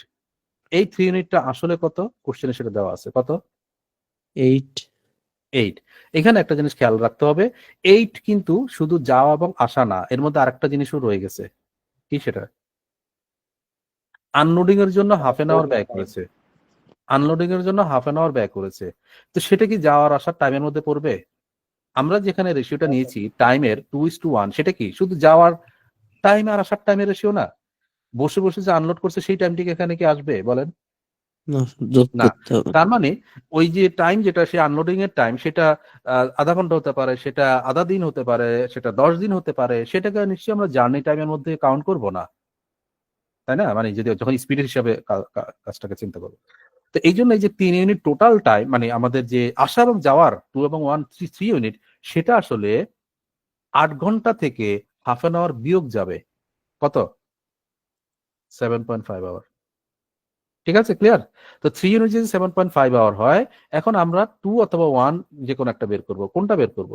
এই 3 ইউনিটটা আসলে কত? কোশ্চেনে সেটা দেওয়া আছে, কত? 8। 8। এখানে একটা জিনিস খেয়াল রাখতে হবে, 8 কিন্তু শুধু যাওয়া এবং আসা না, এর মধ্যে আরেকটা জিনিসও রয়ে গেছে। কি সেটা? আনলোডিং এর জন্য হাফ এন আওয়ার ব্যয় করেছে। আনলোডিং এর জন্য হাফ এন আওয়ার ব্যয় করেছে। তো সেটা কি যাওয়ার আসার টাইমের মধ্যে পড়বে? আমরা যেখানে রেশিওটা নিয়েছি টাইমের 2:1, সেটা কি শুধু যাওয়ার টাইম আর আসার টাইমের রেশিও না? বসে বসে যে আনলোড করছে সেই টাইমটিকে এখানে কি আসবে বলেন? না, যোগ না। করতে হবে। তার মানে ওই যে টাইম যেটা সে আনলোডিং এর টাইম, সেটা আধা ঘন্টা হতে পারে, সেটা আধা দিন হতে পারে, সেটা 10 দিন হতে পারে, সেটাকে নিশ্চয়ই আমরা জার্নি টাইমের মধ্যে কাউন্ট করব না, তাই না? মানে যদি যখন স্পিডের হিসাবে কাজটাকে চিন্তা করবো। তো এই জন্য এই যে 3 ইউনিট টোটাল টাইম, মানে আমাদের যে আসা এবং যাওয়ার 2 এবং 1 3 ইউনিট, সেটা আসলে 8 ঘন্টা থেকে হাফ এন আওয়ার বিয়োগ যাবে। কত? 7.5 আওয়ার। ঠিক আছে, ক্লিয়ার? তো 3 ইউনিট যদি 7.5 আওয়ার হয়, এখন আমরা 2 অথবা 1 যে কোনো একটা বের করব। কোনটা বের করব?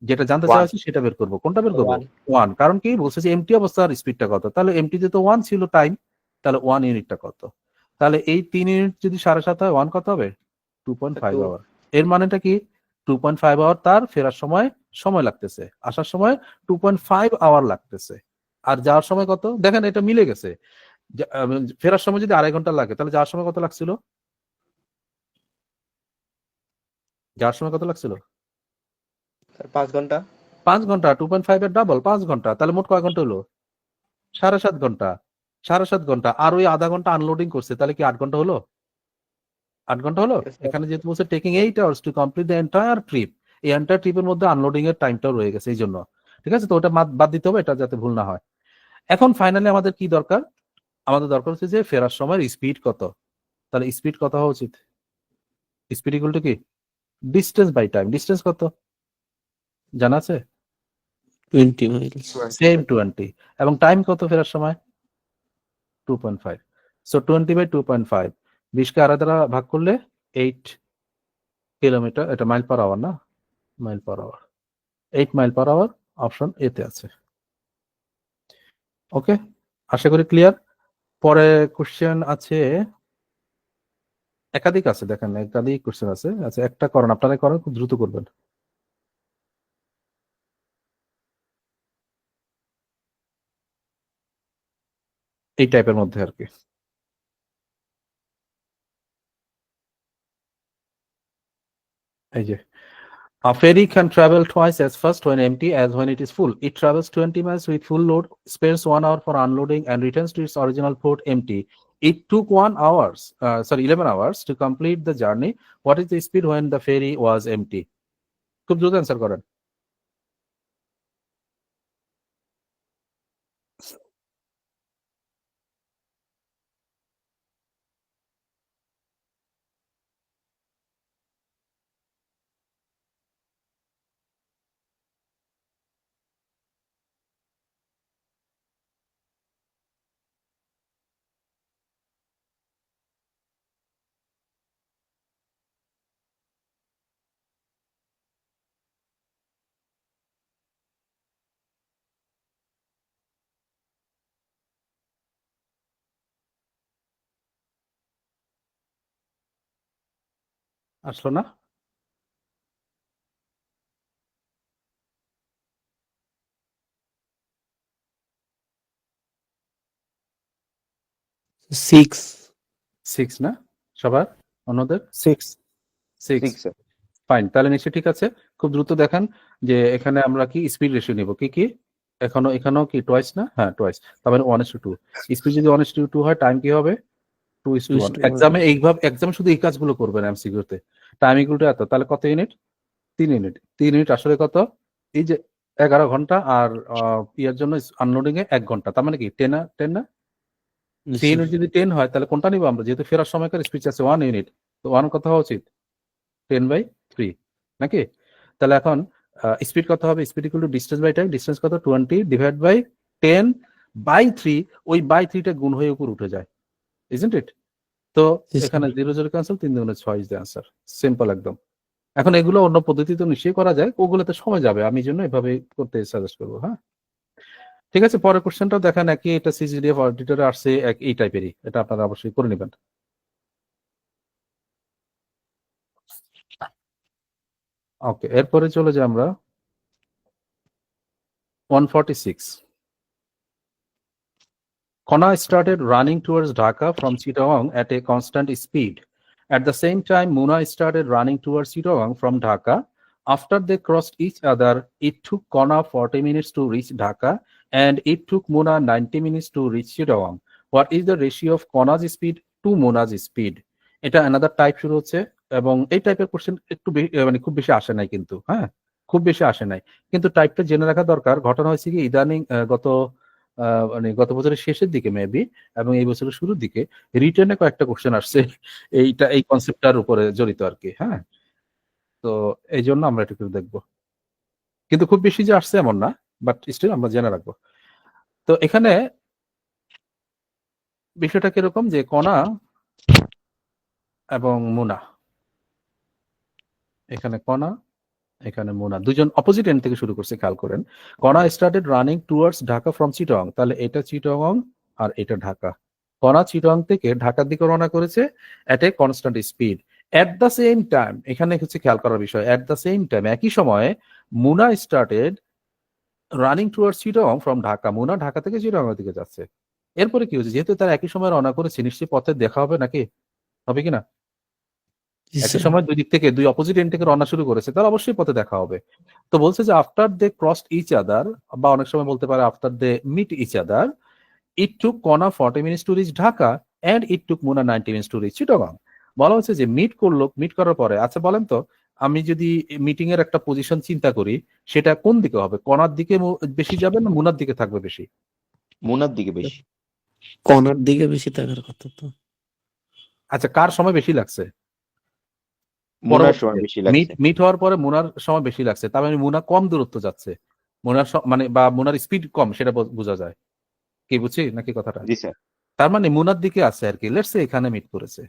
যেটা জানতে চাওয়া 1। হয়েছে সেটা বের করব। কোনটা বের করব? 1। 1। কারণ কি বলছে যে এমটি অবস্থার স্পিডটা কত? তাহলে এমটিতে তো 1 ছিল টাইম, তাহলে 1 ইউনিটটা কত? তাহলে এই 3 ইউনিট যদি 7.5 হয়, 1 কত হবে? 2.5 2। আওয়ার। এর মানেটা কি? 2.5 আওয়ার তার ফেরার সময় সময় লাগতেছে, আসার সময় 2.5 আওয়ার লাগতেছে। আর যাওয়ার সময় কত? দেখেন এটা মিলে গেছে। ফেরার সময় যদি 2.5 ঘন্টা লাগে, তাহলে যাওয়ার সময় কত লাগছিল? যাওয়ার সময় কত লাগছিল? 5 ঘন্টা। 5 ঘন্টা। 2.5 এর ডাবল 5 ঘন্টা। তাহলে মোট কয় ঘন্টা হলো? 7.5 ঘন্টা। 7.5 ঘন্টা। আর ওই আধা ঘন্টা আনলোডিং করছে, তাহলে কি 8 ঘন্টা হলো? 8 ঘন্টা হলো? Yes, sir. এখানে যেহেতু বলছে taking 8 hours to complete the entire trip, এই এন্টায়ার ট্রিপের মধ্যে আনলোডিং এর টাইমটাও রয়ে গেছে এই জন্য। ঠিক আছে, তো ওটা বাদ দিতে হবে, এটা যাতে ভুল না হয়। এখন ফাইনালি আমাদের কি দরকার? আমাদের দরকার হচ্ছে যে ফেরার সময়ের স্পিড কত? তাহলে স্পিড কত হওয়া উচিত? স্পিড ইকুয়াল টু কি? Distance by time. ডিস্টেন্স কত জানা আছে? 20 মাইলস। সেম 20। এবং টাইম কত ফেরার সময়? 2.5। সো 20/2.5, 20 কে আড়াই দ্বারা ভাগ করলে 8 কিলোমিটার, এটা মাইল পার আওয়ার না? Mile per hour. 8 mile per hour option এতে আছে। ওকে, আশা করি ক্লিয়ার। পরে কোশ্চেন আছে, একাধিক আছে, দেখেন একাধিক কোশ্চেন আছে। আচ্ছা, একটা করেন, আপনারা করেন, খুব দ্রুত করবেন। এই টাইপের মধ্যে আর কি। এই যে a ferry can travel twice as fast when empty as when it is full. It travels 20 miles with full load, spends 1 hour for unloading, and returns to its original port empty. It took 11 hours to complete the journey. What is the speed when the ferry was empty? খুব দ্রুত অ্যান্সার করেন। আসলো না? সিক্স। 6 না সবার? অন্যদের 6 6? Six sir. ফাইন, তাহলে নিশ্চয়ই ঠিক আছে। খুব দ্রুত দেখান যে এখানে আমরা কি স্পিড রেশিও নিব, কি কি এখানেও কি টোয়াইস না? হ্যাঁ টোয়াইস, তার মানে 1:2। স্পিড যদি 1:2 হয়, টাইম কি হবে? 2:1। 2:1। এক্সামে এক্সামে শুধু এই কাজগুলো করবেন এমসিকিউতে। টাইম ইকুয়াল টু এত, তাহলে কত ইউনিট? 3 ইউনিট। 3 ইউনিট আসলে কত? এই যে 11 ঘন্টা, আর ইয়ার জন্য আনলোডিং এ 1 ঘন্টা, তার মানে কি 10 না? 3 ইউনিট যদি 10 হয়, তাহলে কোনটা নিব আমরা? যেহেতু ফেরার সময়কার স্পিড আছে 1 ইউনিট, তো 1 কত হওয়া উচিত? 10/3 নাকি? তাহলে এখন স্পিড কত হবে? Speed equal to distance by time. Distance কত? 20 ডিভাইড বাই 10/3। ওই বাই 3 টা গুণ হয়ে উপর উঠে যায়, ইজন্ট ইট? তো Yes, sir. এখানে 0 0 cancel, 3 2 6 is the answer. Simple একদম। এখন এগুলো অন্য পদ্ধতিতে নিশ্চয়ই করা যায়, ওগুলোতে সময় যাবে, আমি জন্য এভাবে করতে সাজেস্ট করবো। হ্যাঁ, ঠিক আছে। পরের কোশ্চেনটাও দেখেন, একই, এটা সিজিডিএফ অডিটরে আসছে, এই টাইপেরই, এটা আপনারা অবশ্যই করে নেবেন। ওকে, এরপরে চলে যাই আমরা 146। Kona started running towards Dhaka from Chittagong at a constant speed. At the same time, Muna started running towards Chittagong from Dhaka. After they crossed each other, it took Kona 40 minutes to reach Dhaka, and it took Muna 90 minutes to reach Chittagong. What is the ratio of Kona's speed to Muna's speed? এটা another type শুরু হচ্ছে, এবং এই টাইপের কোশ্চেন একটু মানে খুব বেশি আসে নাই কিন্তু, হ্যাঁ, খুব বেশি আসে নাই, কিন্তু টাইপটা জেনে রাখা দরকার। ঘটনা হয়েছে কি, ইদানিং মানে গত বছরের শেষের দিকে মেবি, এবং এই বছরের শুরুর দিকে রিটেনে কয়েকটা কোশ্চেন আসছে এই কনসেপ্টটার উপরে জড়িত আর কি। হ্যাঁ, তো এই জন্য আমরা এটা একটু দেখবো, কিন্তু খুব বেশি যে আসছে এমন না, বাট স্টিল আমরা জেনে রাখবো। তো এখানে বিষয়টা কিরকম, যে কণা এবং মুনা, এখানে কণা এখানে মুনা দুজন অপোজিট এন্ড থেকে শুরু করছে, খেয়াল করেন। Kona started running towards Dhaka from Chittagong, তাহলে এটা চিটং আর এটা ঢাকা। কণা চিটং থেকে ঢাকার দিকে রওনা করেছে at a constant speed. At the same time, এখানে হচ্ছে খেয়াল করার বিষয়, এট দ্য সেম টাইম, একই সময়ে Muna started running towards Chittagong from Dhaka. Muna Dhaka থেকে চিটং এর দিকে যাচ্ছে। এরপরে কি হচ্ছে, যেহেতু তারা একই সময় রওনা করেছে, নিশ্চয়ই পথে দেখা হবে নাকি? হবে কিনা? Yes, একই sir. সময় দুই দিক থেকে, দুই অপোজিট এন্ড থেকে রওনা শুরু করেছে, তার অবশ্যই পথে দেখা হবে। তো বলছে যে after they crossed each other, বা অনেক সময় বলতে পারে after they meet each other, it took Kona 40 minutes to reach Dhaka and it took Muna 90 minutes to reach Chittagong. বলা হচ্ছে যে মিট করলো, মিট করার পরে, আচ্ছা বলেন তো, আমি যদি মিটিং এর একটা পজিশন চিন্তা করি, সেটা কোন দিকে হবে? কণার দিকে বেশি যাবে না মুনার দিকে থাকবে বেশি? মুনার দিকে বেশি। কর্নার দিকে বেশি থাকার কথা তো। আচ্ছা, কার সময় বেশি লাগছে? মুনার সময় বেশি লাগছে। মিট হওয়ার পরে মুনার সময় বেশি লাগছে, তার মানে মুনা কম দূরত্ব যাচ্ছে, মুনার মানে বা মুনার স্পিড কম, সেটা বোঝা যায় কি, বুঝছি নাকি কথাটা? জি স্যার, তার মানে মুনার দিকে আছে আর কি। লেটস সে এখানে মিট করেছে,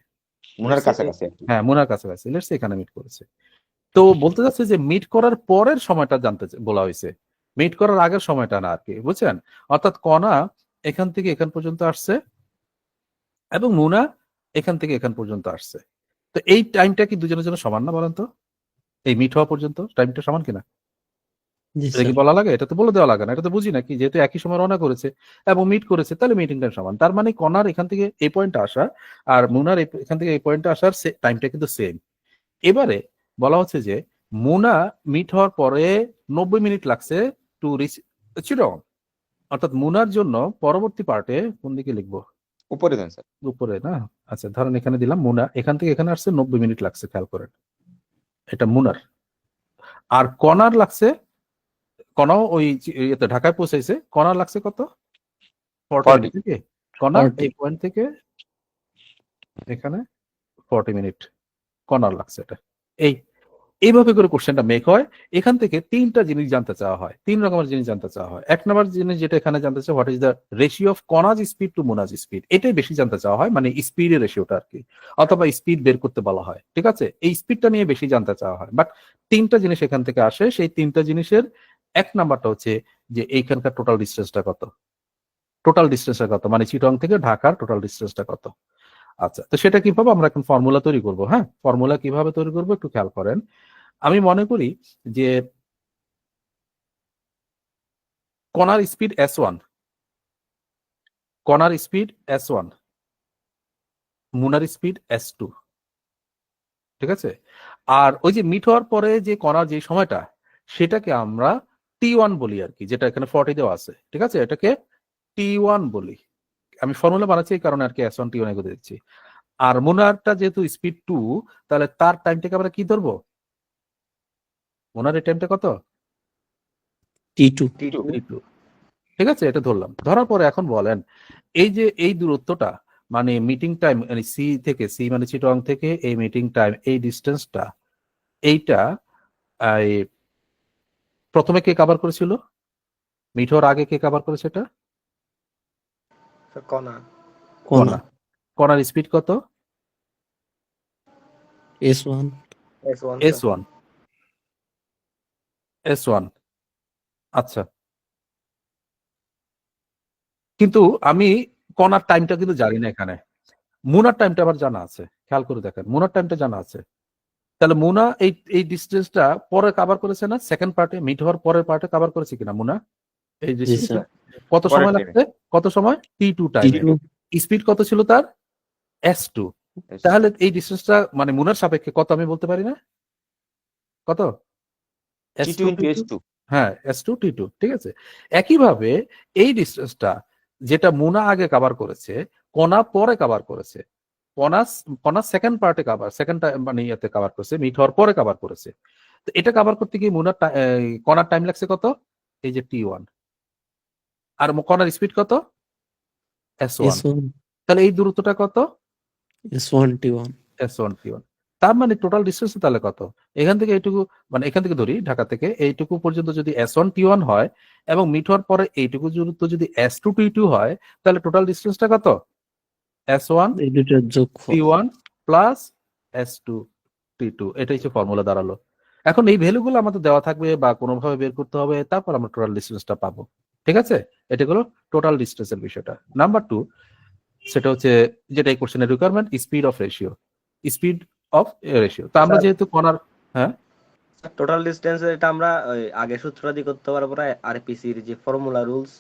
মুনার কাছাকাছি আর কি। হ্যাঁ মুনার কাছাকাছি, লেটস সে এখানে মিট করেছে। তো বলতে যাচ্ছে যে মিট করার পরের সময়টা জানতে বলা হয়েছে, মিট করার আগের সময়টা না আর কি, বুঝছেন? অর্থাৎ কণা এখান থেকে এখান পর্যন্ত আসছে, এবং মুনা এখান থেকে এখান পর্যন্ত আসছে। তো এই টাইমটা কি দুজনের জন্য সমান না, বলেন তো? এই মিট হওয়া পর্যন্ত টাইমটা সমান কিনা? জি এটা কি স্যার। বলা লাগে? এটা তো বলে দেওয়া লাগে না, এটা তো বুঝি না কি, যেহেতু একই সময় রওনা করেছে এবং মিট করেছে, তাহলে মিটিং টাইম সমান। তার মানে কণার এখান থেকে এই পয়েন্টে আসা আর মুনার এখান থেকে এই পয়েন্টে আসার টাইমটা কিন্তু সেম। এবারে বলা হচ্ছে যে মুনা মিট হওয়ার পরে 90 মিনিট লাগছে টু রিচ চিটগং। অর্থাৎ মুনার জন্য পরবর্তী পার্টে কোন দিকে লিখবো? উপরে দেন স্যার। উপরে না? আচ্ছা, ধরেন এখানে দিলাম মুনা এখান থেকে এখানে আসছে 90 মিনিট লাগছে, খেয়াল করেন, এটা মুনার। আর কণার লাগছে, কণাও ওই ইয়েতে ঢাকায় পৌঁছাইছে, কণার লাগছে কত? 40 40 মিনিট থেকে। কণার 40 এই পয়েন্ট থেকে এখানে 40 মিনিট কণার লাগছে। এটা এইভাবে করে কোশ্চেনটা মেক হয়। এখান থেকে তিনটা জিনিস জানতে চাওয়া হয়, তিন রকমের জিনিস জানতে চাওয়া হয়। এক নম্বর জিনিস যেটা এখানে জানতে চাওয়া, what is the ratio of Kona's speed to Muna's speed, এটাই বেশি জানতে চাওয়া হয়, মানে স্পিডের রেশিওটা আর কি, অথবা স্পিড বের করতে বলা হয়, ঠিক আছে? এই স্পিডটা নিয়ে বেশি জানতে চাওয়া হয়। বাট তিনটা জিনিস এখান থেকে আসে, সেই তিনটা জিনিসের এক নাম্বারটা হচ্ছে যে এইখানকার টোটাল ডিস্টেন্সটা কত, টোটাল ডিস্টেন্সটা কত, মানে চিটং থেকে ঢাকার টোটাল ডিস্টেন্সটা কত। আচ্ছা, তো সেটা কিভাবে আমরা এখন ফর্মুলা তৈরি করব। হ্যাঁ, ফর্মুলা কিভাবে তৈরি করব একটু খেয়াল করেন। আমি মনে করি যে কণার স্পিড S1, কণার speed S1, Munnar speed S2, ঠিক আছে? আর ওই যে মিট হওয়ার পরে যে কণার যে সময়টা, সেটাকে আমরা T1 বলি আর কি, যেটা এখানে 40 দেওয়া আছে, ঠিক আছে? এটাকে T1 বলি। আমি ফর্মুলা বানাচ্ছি এই কারণে আর কি S1 T1 এগুলো দিচ্ছি। আর মুনারটা যেহেতু স্পিড 2, তাহলে তার টাইমটাকে আমরা কি ধরবো? মুনার এই টাইমটা কত? T2 T2 T2, ঠিক আছে? এটা ধরলাম। ধরার পরে এখন বলেন, এই যে এই দূরত্বটা, মানে মিটিং টাইম, মানে সি থেকে, সি মানে চিটং থেকে এই মিটিং টাইম, এই ডিস্টেন্সটা, এইটা এই প্রথমে কে কভার করেছিল? মিট হওয়ার আগে কে কভার করেছে এটা? কণা কণা কণার স্পিড কত? S1 S1 S1, S1। আচ্ছা, কিন্তু আমি কণার টাইমটা কিন্তু জানি না এখানে। মুনার টাইমটা আবার জানা আছে, খেয়াল করে দেখেন, মুনার টাইমটা জানা আছে। তাহলে মুনা এই এই ডিস্টেন্সটা পরে কভার করেছে না? সেকেন্ড পার্টে, মিট হওয়ার পরের পার্টে কভার করেছে কিনা মুনা এই জি ডিস্টেন্সটা? স্যার কত পরের সময় time এ। লাগছে? কত সময়? T2 টাইমে। T2 স্পিড কত ছিল তার? S2। তাহলে এই ডিস্টেন্সটা মানে মুনার সাপেক্ষে কত আমি বলতে পারি না? কত? T2 S2 into T2, S2 হ্যাঁ S2 T2, ঠিক আছে? একইভাবে এই ডিস্টেন্সটা যেটা মুনা আগে কভার করেছে, কণা পরে কভার করেছে। কণা কণা সেকেন্ড পার্টে কভার, সেকেন্ড মানে ইয়েতে কভার করেছে, মিট হওয়ার পরে কভার করেছে। তো এটা কভার করতে গিয়ে মুনার কণার টাইম লাগছে কত? এই যে T1। আর কণার স্পিড কত? S1। S1 তাহলে এই দূরত্বটা কত? S1 T1 S1 T1। তার মানে টোটাল ডিস্টেন্স তাহলে কত? এখান থেকে এইটুকু, মানে এখান থেকে ধরি ঢাকা থেকে এইটুকু পর্যন্ত যদি S1 T1 হয় এবং মিট হওয়ার পরে এইটুকু দূরত্ব যদি S2 T2 হয়, তাহলে টোটাল ডিস্টেন্সটা কত? S1 এই দুটোর যোগফল T1 প্লাস S2 T2। এটাই হচ্ছে ফর্মুলা দাঁড়ালো। এখন এই ভ্যালুগুলো আমাদের দেওয়া থাকবে বা কোনোভাবে বের করতে হবে, তারপর আমরা টোটাল ডিস্টেন্সটা পাবো, ঠিক আছে? এটা হলো টোটাল ডিস্টেন্সের বিষয়টা। নাম্বার 2, সেটা হচ্ছে যেটা এই কোশ্চেনের requirement, speed of ratio. Speed of ratio, তো আমরা স্যার, যেহেতু কণার, হ্যাঁ টোটাল ডিসটেন্স এটা আমরা ওই আগে সূত্রটা দিয়ে করতে পারবো না, আরপিসির যে ফর্মুলা রুলস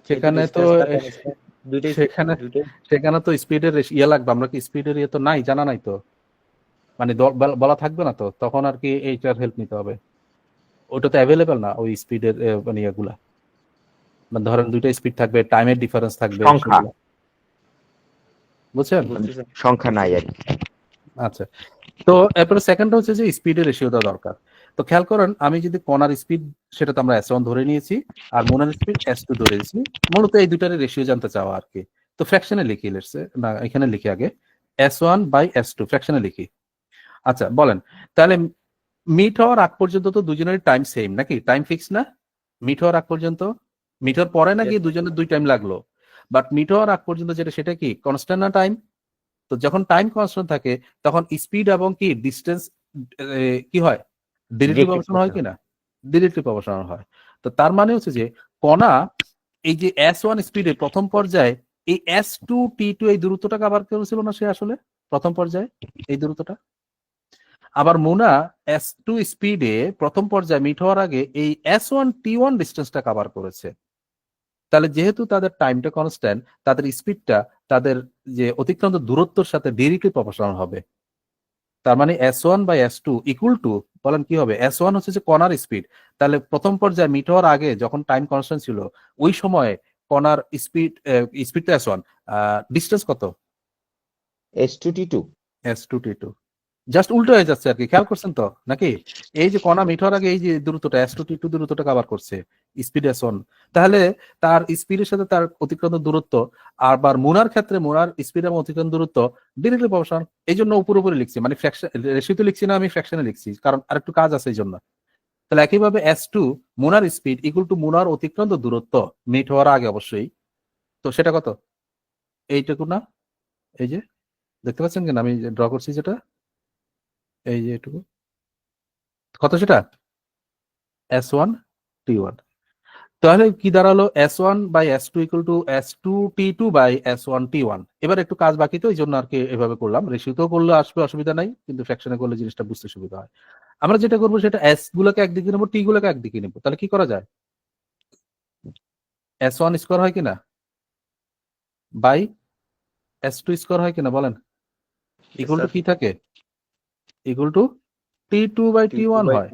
সেখানে তো দুইটাই সেখানে দুইটাই সেখানে তো স্পিডের ইয়ে লাগবে। আমরা কি স্পিডের ইয়ে তো নাই, জানা নাই তো, মানে বলা থাকবে না তো, তখন আর কি এইটার হেল্প নিতে হবে। ওটা তো অ্যাভেলেবেল না ওই স্পিডের মানে ইয়েগুলা, মানে ধরেন দুইটা স্পিড থাকবে, টাইমের ডিফারেন্স থাকবে, সংখ্যা। সেগুলা। বুঝছেন? বুঝতেছি। সংখ্যা নাই আর কি। আচ্ছা, তো এরপরে সেকেন্ডটা হচ্ছে যে স্পিডের রেশিওটা দরকার। তো খেয়াল করেন, আমি যদি কণার স্পিড, সেটা তো আমরা S1 ধরে নিয়েছি, আর মোনার স্পিড S2 ধরে নিয়েছি। মূলত এই দুটার রেশিও জানতে চাওয়া আর কি। তো ফ্র্যাকশনে লিখি, লেটসে না এখানে লিখি আগে S1 বাই S2 ফ্র্যাকশনে লিখি। আচ্ছা বলেন, তাহলে মিট হওয়ার আগ পর্যন্ত তো দুজনের টাইম সেম নাকি? টাইম ফিক্স না মিট হওয়ার আগ পর্যন্ত? মিট হওয়ার পরে নাকি দুজনের দুই টাইম লাগলো, বাট মিট হওয়ার আগ পর্যন্ত যেটা, সেটা কি কনস্ট্যান্ট না টাইম? তো যখন টাইম কনস্ট্যান্ট থাকে, তখন স্পিড এবং কি ডিস্টেন্স কি হয়? ডিরেক্টলি প্রপোর্শনাল হয় কিনা? ডিরেক্টলি প্রপোর্শনাল হয়। তো তার মানে হচ্ছে যে কণা এই যে S1 স্পিডে প্রথম পর্যায়ে এই S2 T2 এই দূরত্বটা কভার করেছিল না সে আসলে প্রথম পর্যায়ে এই দূরত্বটা? আবার মুনা S2 স্পিডে প্রথম পর্যায়ে মিট হওয়ার আগে এই S1 T1 ডিস্টেন্সটা কভার করেছে। তাহলে যেহেতু তাদের টাইমটা কনস্ট্যান্ট, তাদের স্পিডটা তাদের যে অতিক্রান্ত দূরত্বের সাথে ডিরেক্টলি প্রপোর্শনাল হবে। তার মানে S1 by S2 equal to, বলেন কি হবে? S1 হচ্ছে যে কণার স্পিড, তাহলে প্রথম পর্যায়ে মিট হওয়ার আগে যখন টাইম কনস্ট্যান্ট ছিল, ওই সময় কণার স্পিড, স্পিড তো S1, ডিস্টেন্স কত? S2 T2 S2 T2। Just উল্টো হয়ে যাচ্ছে আর কি, খেয়াল করছেন তো নাকি? এই যে কণা মিট হওয়ার আগে এই যে দূরত্বটা S2 T2 দূরত্বটা কভার করছে স্পিড S1, তাহলে তার স্পিডের সাথে তার অতিক্রান্ত দূরত্ব, আবার মুনার ক্ষেত্রে মুনার স্পিড এবং অতিক্রান্ত দূরত্ব ডিরেক্টলি প্রপোর্শনাল। এই জন্য উপরে লিখছি, মানে ফ্র্যাকশন রেশিওতে লিখছি না, আমি ফ্র্যাকশনে লিখছি, কারণ আরেকটু কাজ আছে এই জন্য। তাহলে একইভাবে S2 Munnar speed equal two Munnar অতিক্রান্ত দূরত্ব মিট হওয়ার আগে অবশ্যই। তো সেটা কত? এইটুকু না? এই যে দেখতে পাচ্ছেন কিনা আমি ড্র করছি যেটা, এই যে এটুকু, কত সেটা? S1 T1। তাহলে কি দাঁড়ালো S1/S2 equal two S2T2 by S1T1। এবার একটু কাজ বাকি, তো এই জন্য আর কি এভাবে করলাম। রেশিওতেও করলে আসবে, অসুবিধা নাই, কিন্তু ফ্র্যাকশনে করলে জিনিসটা বুঝতে সুবিধা হয়। আমরা যেটা করবো সেটা এস গুলোকে একদিকে নেবো, টি গুলোকে একদিকে নেবো। তাহলে কি করা যায়? S1 স্কোয়ার হয় কিনা বাই S2 স্কোয়ার হয় কিনা বলেন? ইকুয়াল টু কি থাকে? ইকুয়াল টু T2/T1 হয়।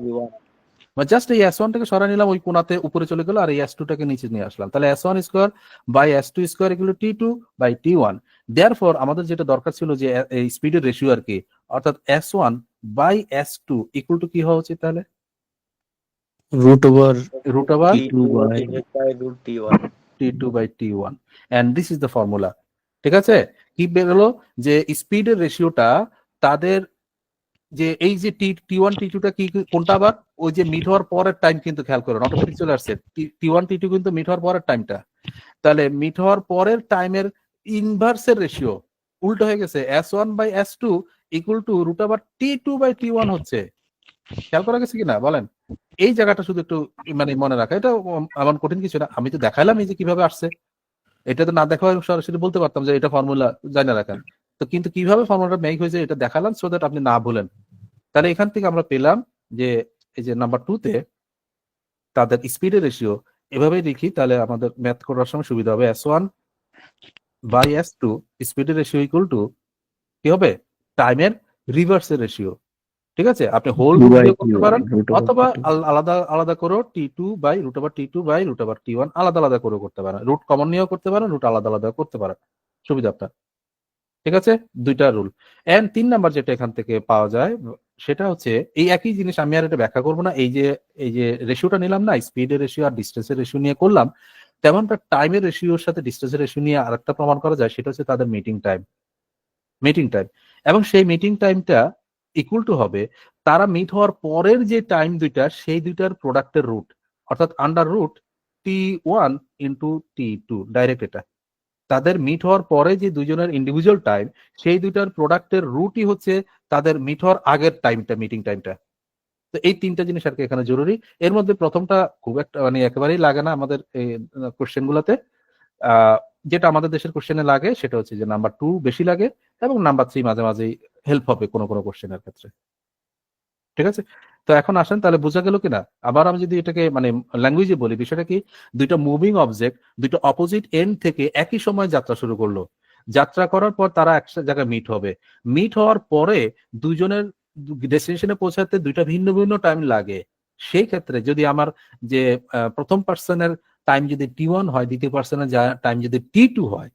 জাস্ট এই S1 টাকে সরাই নিলাম, ওই কোণাতে উপরে চলে গেল, আর এই S2 টাকে নিচে নিয়ে আসলাম। তাহলে S1 square by S2 square equal to T2/T1। Therefore আমাদের যেটা দরকার ছিল যে এই স্পিডের রেশিও আর কি, অর্থাৎ S1/S2 ইকুয়াল টু কি হওয়া উচিত তাহলে? Root over root over T2/√T1। T2/T1, and this is the formula। ঠিক আছে? কি বেরোলো যে স্পিডের রেশিওটা তাদের যে এই যে T1 T2 টা কি কোনটা, আবার ওই যে মিট হওয়ার পরের টাইম, কিন্তু খেয়াল করুন অটোমেটিক চলে আসছে T1 T2 কিন্তু মিট হওয়ার পরের টাইমটা। তাহলে মিট হওয়ার পরের টাইমের ইনভার্সের রেশিও উল্টো হয়ে গেছে, S1/S2 equal two root over T2/T1 হচ্ছে। খেয়াল করা গেছে কিনা বলেন? এই জায়গাটা শুধু একটু মানে মনে রাখা, এটা এমন কঠিন কিছু না। আমি তো দেখাইলাম এই যে কিভাবে আসছে, এটা তো না দেখা হয় সরাসরি বলতে পারতাম যে এটা ফর্মুলা জানা রাখেন, তো কিন্তু কিভাবে ফর্মুলাটা মেক হয়েছে এটা দেখালাম সো দ্যাট আপনি না ভুলেন। তাহলে এখান থেকে আমরা পেলাম যে এই যে নাম্বার 2 তে তাদের স্পিডের রেশিও এভাবেই লিখি, তাহলে আমাদের ম্যাথ করার সময় সুবিধা হবে। S1/S2 স্পিডের রেশিও ইকুয়াল টু কি হবে? টাইমের রিভার্সের রেশিও। ঠিক আছে? আপনি হোল রুট দিয়ে করতে পারেন, অথবা আলাদা আলাদা করে T2/√T2/√T1 আলাদা আলাদা করে করতে পারেন। রুট কমন নিয়েও করতে পারেন, রুট আলাদা আলাদা করতে পারেন, সুবিধা আপনার। ঠিক আছে? দুইটা রুল। এন্ড 3 নাম্বার যেটা এখান থেকে পাওয়া যায় সেটা হচ্ছে এই একই জিনিস, আমি আর এটা ব্যাখ্যা করবো না। এই যে রেশিওটা নিলাম না, স্পিডের রেশিও আর ডিস্টেন্সের রেশিও নিয়ে করলাম, তেমনটা টাইমের রেশিওর সাথে ডিস্টেন্সের রেশিও নিয়ে আরেকটা প্রমাণ করা যায়, সেটা হচ্ছে তাদের মিটিং টাইম। এবং সেই মিটিং টাইমটা ইকুয়াল টু হবে তারা মিট হওয়ার পরের যে টাইম দুইটা, সেই দুইটার প্রোডাক্টের রুট, অর্থাৎ under root T1 into T2, direct এটা। তাদের মিট হওয়ার পরে যে দুজনের ইন্ডিভিজুয়াল টাইম, সেই দুইটার প্রোডাক্টের রুটই হচ্ছে তাদের মিট হওয়ার আগের টাইমটা, মিটিং টাইমটা। তো এই তিনটা জিনিস আর কি এখানে জরুরি। এর মধ্যে প্রথমটা খুব একটা মানে একেবারেই লাগে না আমাদের এই কোশ্চেন গুলোতে। যেটা আমাদের দেশের কোশ্চেনে লাগে সেটা হচ্ছে যে নাম্বার 2 বেশি লাগে, এবং নাম্বার 3 মাঝে মাঝেই হেল্প হবে কোনো কোনো কোশ্চেনের ক্ষেত্রে। ঠিক আছে? তো এখন আসেন, তাহলে বোঝা গেল কিনা? আবার আমি যদি এটাকে মানে ল্যাঙ্গুয়েজে বলি, বিষয়টা কি? দুইটা মুভিং অবজেক্ট দুইটা অপোজিট এন্ড থেকে একই সময় যাত্রা শুরু করলো। যাত্রা করার পর তারা একটা জায়গায় মিট হবে। মিট হওয়ার পরে দুজনের ডেস্টিনেশনে পৌঁছাতে দুইটা ভিন্ন ভিন্ন টাইম লাগে। সেই ক্ষেত্রে যদি আমার যে প্রথম পার্সনের টাইম যদি T1 হয়, দ্বিতীয় পার্সনের টাইম যদি T2 হয়,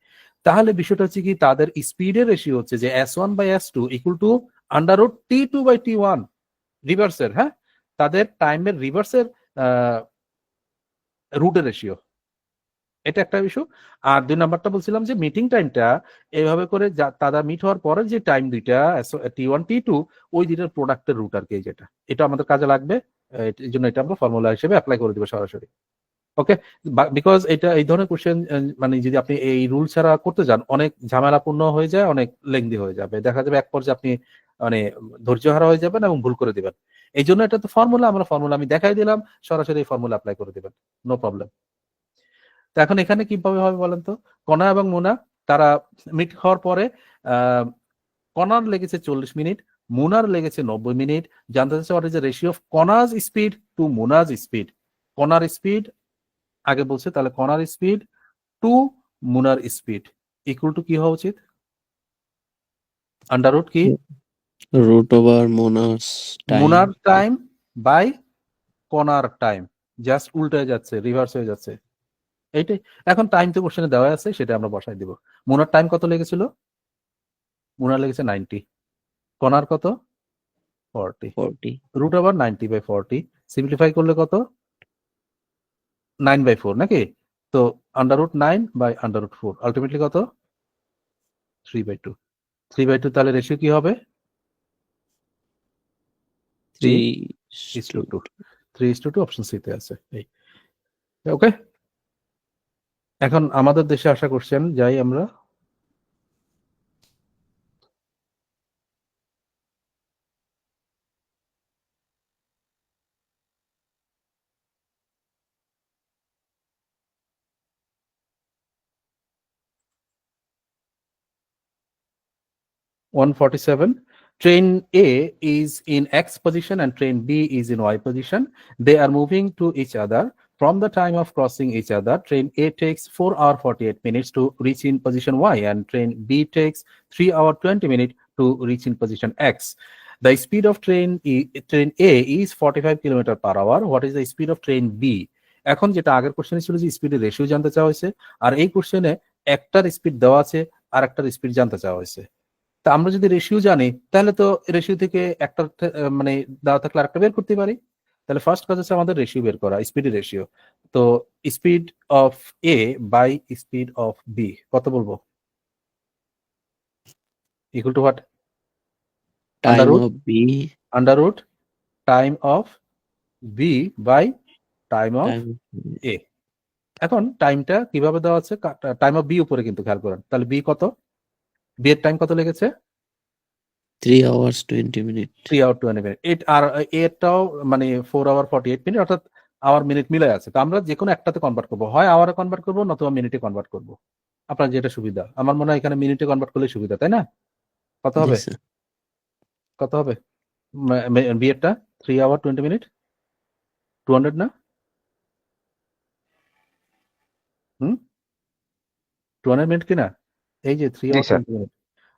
তাহলে বিষয়টা হচ্ছে কি তাদের স্পিডের রেশিও হচ্ছে যে S1/S2 equal to under root T2/T1 রিভার্সের। হ্যাঁ, তাদের টাইমের রিভার্সের রুটের রেশিও, এটা একটা ইস্যু। আর 2 নাম্বারটা বলছিলাম যে মিটিং টাইমটা এইভাবে করে তারা মিট হওয়ার পরে যে টাইম দুইটা T1 T2, ওই দুইটার প্রোডাক্টের রুট আর কি, যেটা এটা আমাদের কাজে লাগবে। এই জন্য এটা আমরা ফর্মুলা হিসেবে অ্যাপ্লাই করে দিব সরাসরি। ওকে? বিকজ এটা এই ধরনের কোশ্চেন মানে যদি আপনি এই রুল ছাড়া করতে যান, অনেক ঝামেলাপূর্ণ হয়ে যায়, অনেক লেংদি হয়ে যাবে, দেখা যাবে এক পর্যায়ে আপনি মানে ধৈর্য হারা হয়ে যাবেন এবং ভুল করে দিবেন। এই জন্য এটা তো ফর্মুলা, আমি দেখাই দিলাম, সরাসরি এই ফর্মুলা অ্যাপ্লাই করে দিবেন, নো প্রবলেম। তো এখন এখানে কিভাবে হবে বলেন তো? কণা এবং মুনা তারা মিট হওয়ার পরে কণার লেগেছে 40 মিনিট, মুনার লেগেছে 90 মিনিট। জানতে চাচ্ছে what is the ratio of Kona's speed to Muna's speed. কণার স্পিড আগে বলছে, তাহলে কণার স্পিড টু মুনার স্পিড ইকুয়াল টু কি হওয়া উচিত? আন্ডার রুট কি? Root over Muna's time. মুনার টাইম বাই কণার টাইম, জাস্ট উল্টে যাচ্ছে, রিভার্স হয়ে যাচ্ছে। এইটাই। এখন টাইম তো কোশ্চেনে দেওয়া আছে, সেটা আমরা বসাই দিব। মুনার টাইম কত লেগেছিল? মুনার লেগেছে 90, কণার কত? 40। 40 রুট ওভার 90/40 সিম্পলিফাই করলে কত? 9/4 নাকি? তো আন্ডার রুট 9/4 আলটিমেটলি কত? 3/2। 3/2 তাহলে রেশিও কি হবে? 3:2। 3:2 অপশন সি তে আছে। এই ওকে। এখন আমাদের দেশে আসা কোশ্চেন যাই আমরা। 147. Train A is in X position and train B is in Y position. They are moving to each other. From the time of crossing each other, train A takes 4 hours 48 minutes to reach in position Y, and train B takes 3 hours 20 minutes to reach in position X. The speed of train A is 45 km per hour. What is the speed of train B? এখন যেটা আগের কোশ্চেনে ছিল যে স্পিডের রেশিও জানতে চাওয়া হয়েছে, আর এই কোশ্চেনে একটার স্পিড দেওয়া আছে আর একটার স্পিড জানতে চাওয়া হয়েছে। তা আমরা যদি রেশিও জানি তাহলে তো রেশিও থেকে একটা মানে দেওয়া থাকলে আরেকটা বের করতে পারি। তাহলে ফার্স্ট কাজ হচ্ছে আমাদের রেশিও বের করা, স্পিডের রেশিও। তো speed of A by speed of B কত বলবো? Equal to what? Time Under root? Of B under root time of B by time of time A. এখন টাইমটা কিভাবে দেওয়া আছে? টাইম অফ বি উপরে কিন্তু খেয়াল করেন। তাহলে বি কত? বি এর টাইম কত লেগেছে? 3 hours 20 minutes 3 hour 20 মিনিট। আর এটাও মানে 4 hour 48 মিনিট, অর্থাৎ আওয়ার মিনিট মিলে আছে। তো আমরা যে কোনো একটাতে কনভার্ট করবো, হয় আওয়ারে কনভার্ট করবো নতুবা মিনিটে কনভার্ট করবো, আপনার যেটা সুবিধা। আমার মনে হয় এখানে মিনিটে কনভার্ট করলে সুবিধা, তাই না? কত হবে? জি স্যার কত হবে বি এরটা? 3 hour 20 মিনিট 200 না? 200 মিনিট কিনা? এই যে 3 জি, hour স্যার। 20 মিনিট